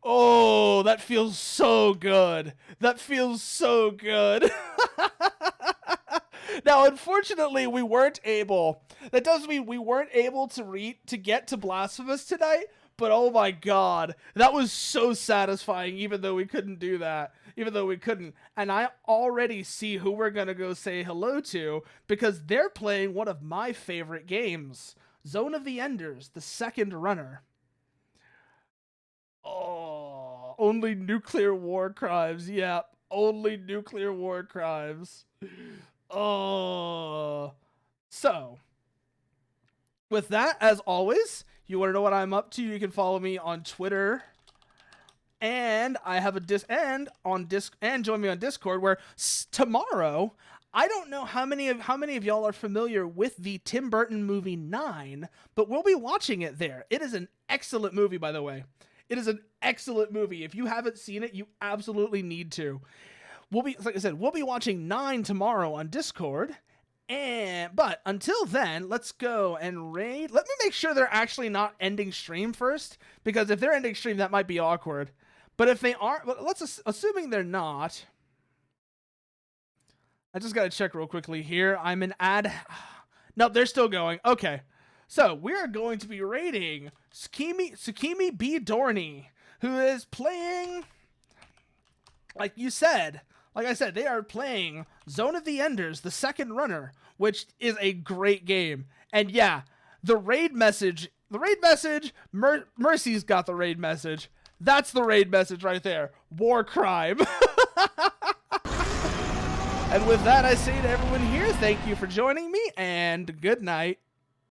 Oh, that feels so good. That feels so good. Now, unfortunately, we weren't able. That does mean we weren't able to get to Blasphemous tonight. But oh my god, that was so satisfying. Even though we couldn't do that, and I already see who we're gonna go say hello to because they're playing one of my favorite games, Zone of the Enders, the second runner. Oh, only nuclear war crimes. Yeah, only nuclear war crimes. Oh, so with that, as always, you want to know what I'm up to, you can follow me on Twitter, and I have a and join me on Discord, where tomorrow, I don't know how many of y'all are familiar with the Tim Burton movie 9, but we'll be watching it there. It is an excellent movie, by the way. It is an excellent movie. If you haven't seen it, you absolutely need to. Like I said, we'll be watching 9 tomorrow on Discord. But until then, let's go and raid. Let me make sure they're actually not ending stream first, because if they're ending stream, that might be awkward. But if they aren't, assuming they're not, I just gotta check real quickly here. I'm an ad. No, they're still going. Okay, so we're going to be raiding Tsukimi B. Dorney, who is playing, like I said, they are playing Zone of the Enders, the second runner, which is a great game. And yeah, the raid message, Mercy's got the raid message. That's the raid message right there. War crime. And with that, I say to everyone here, thank you for joining me, and good night.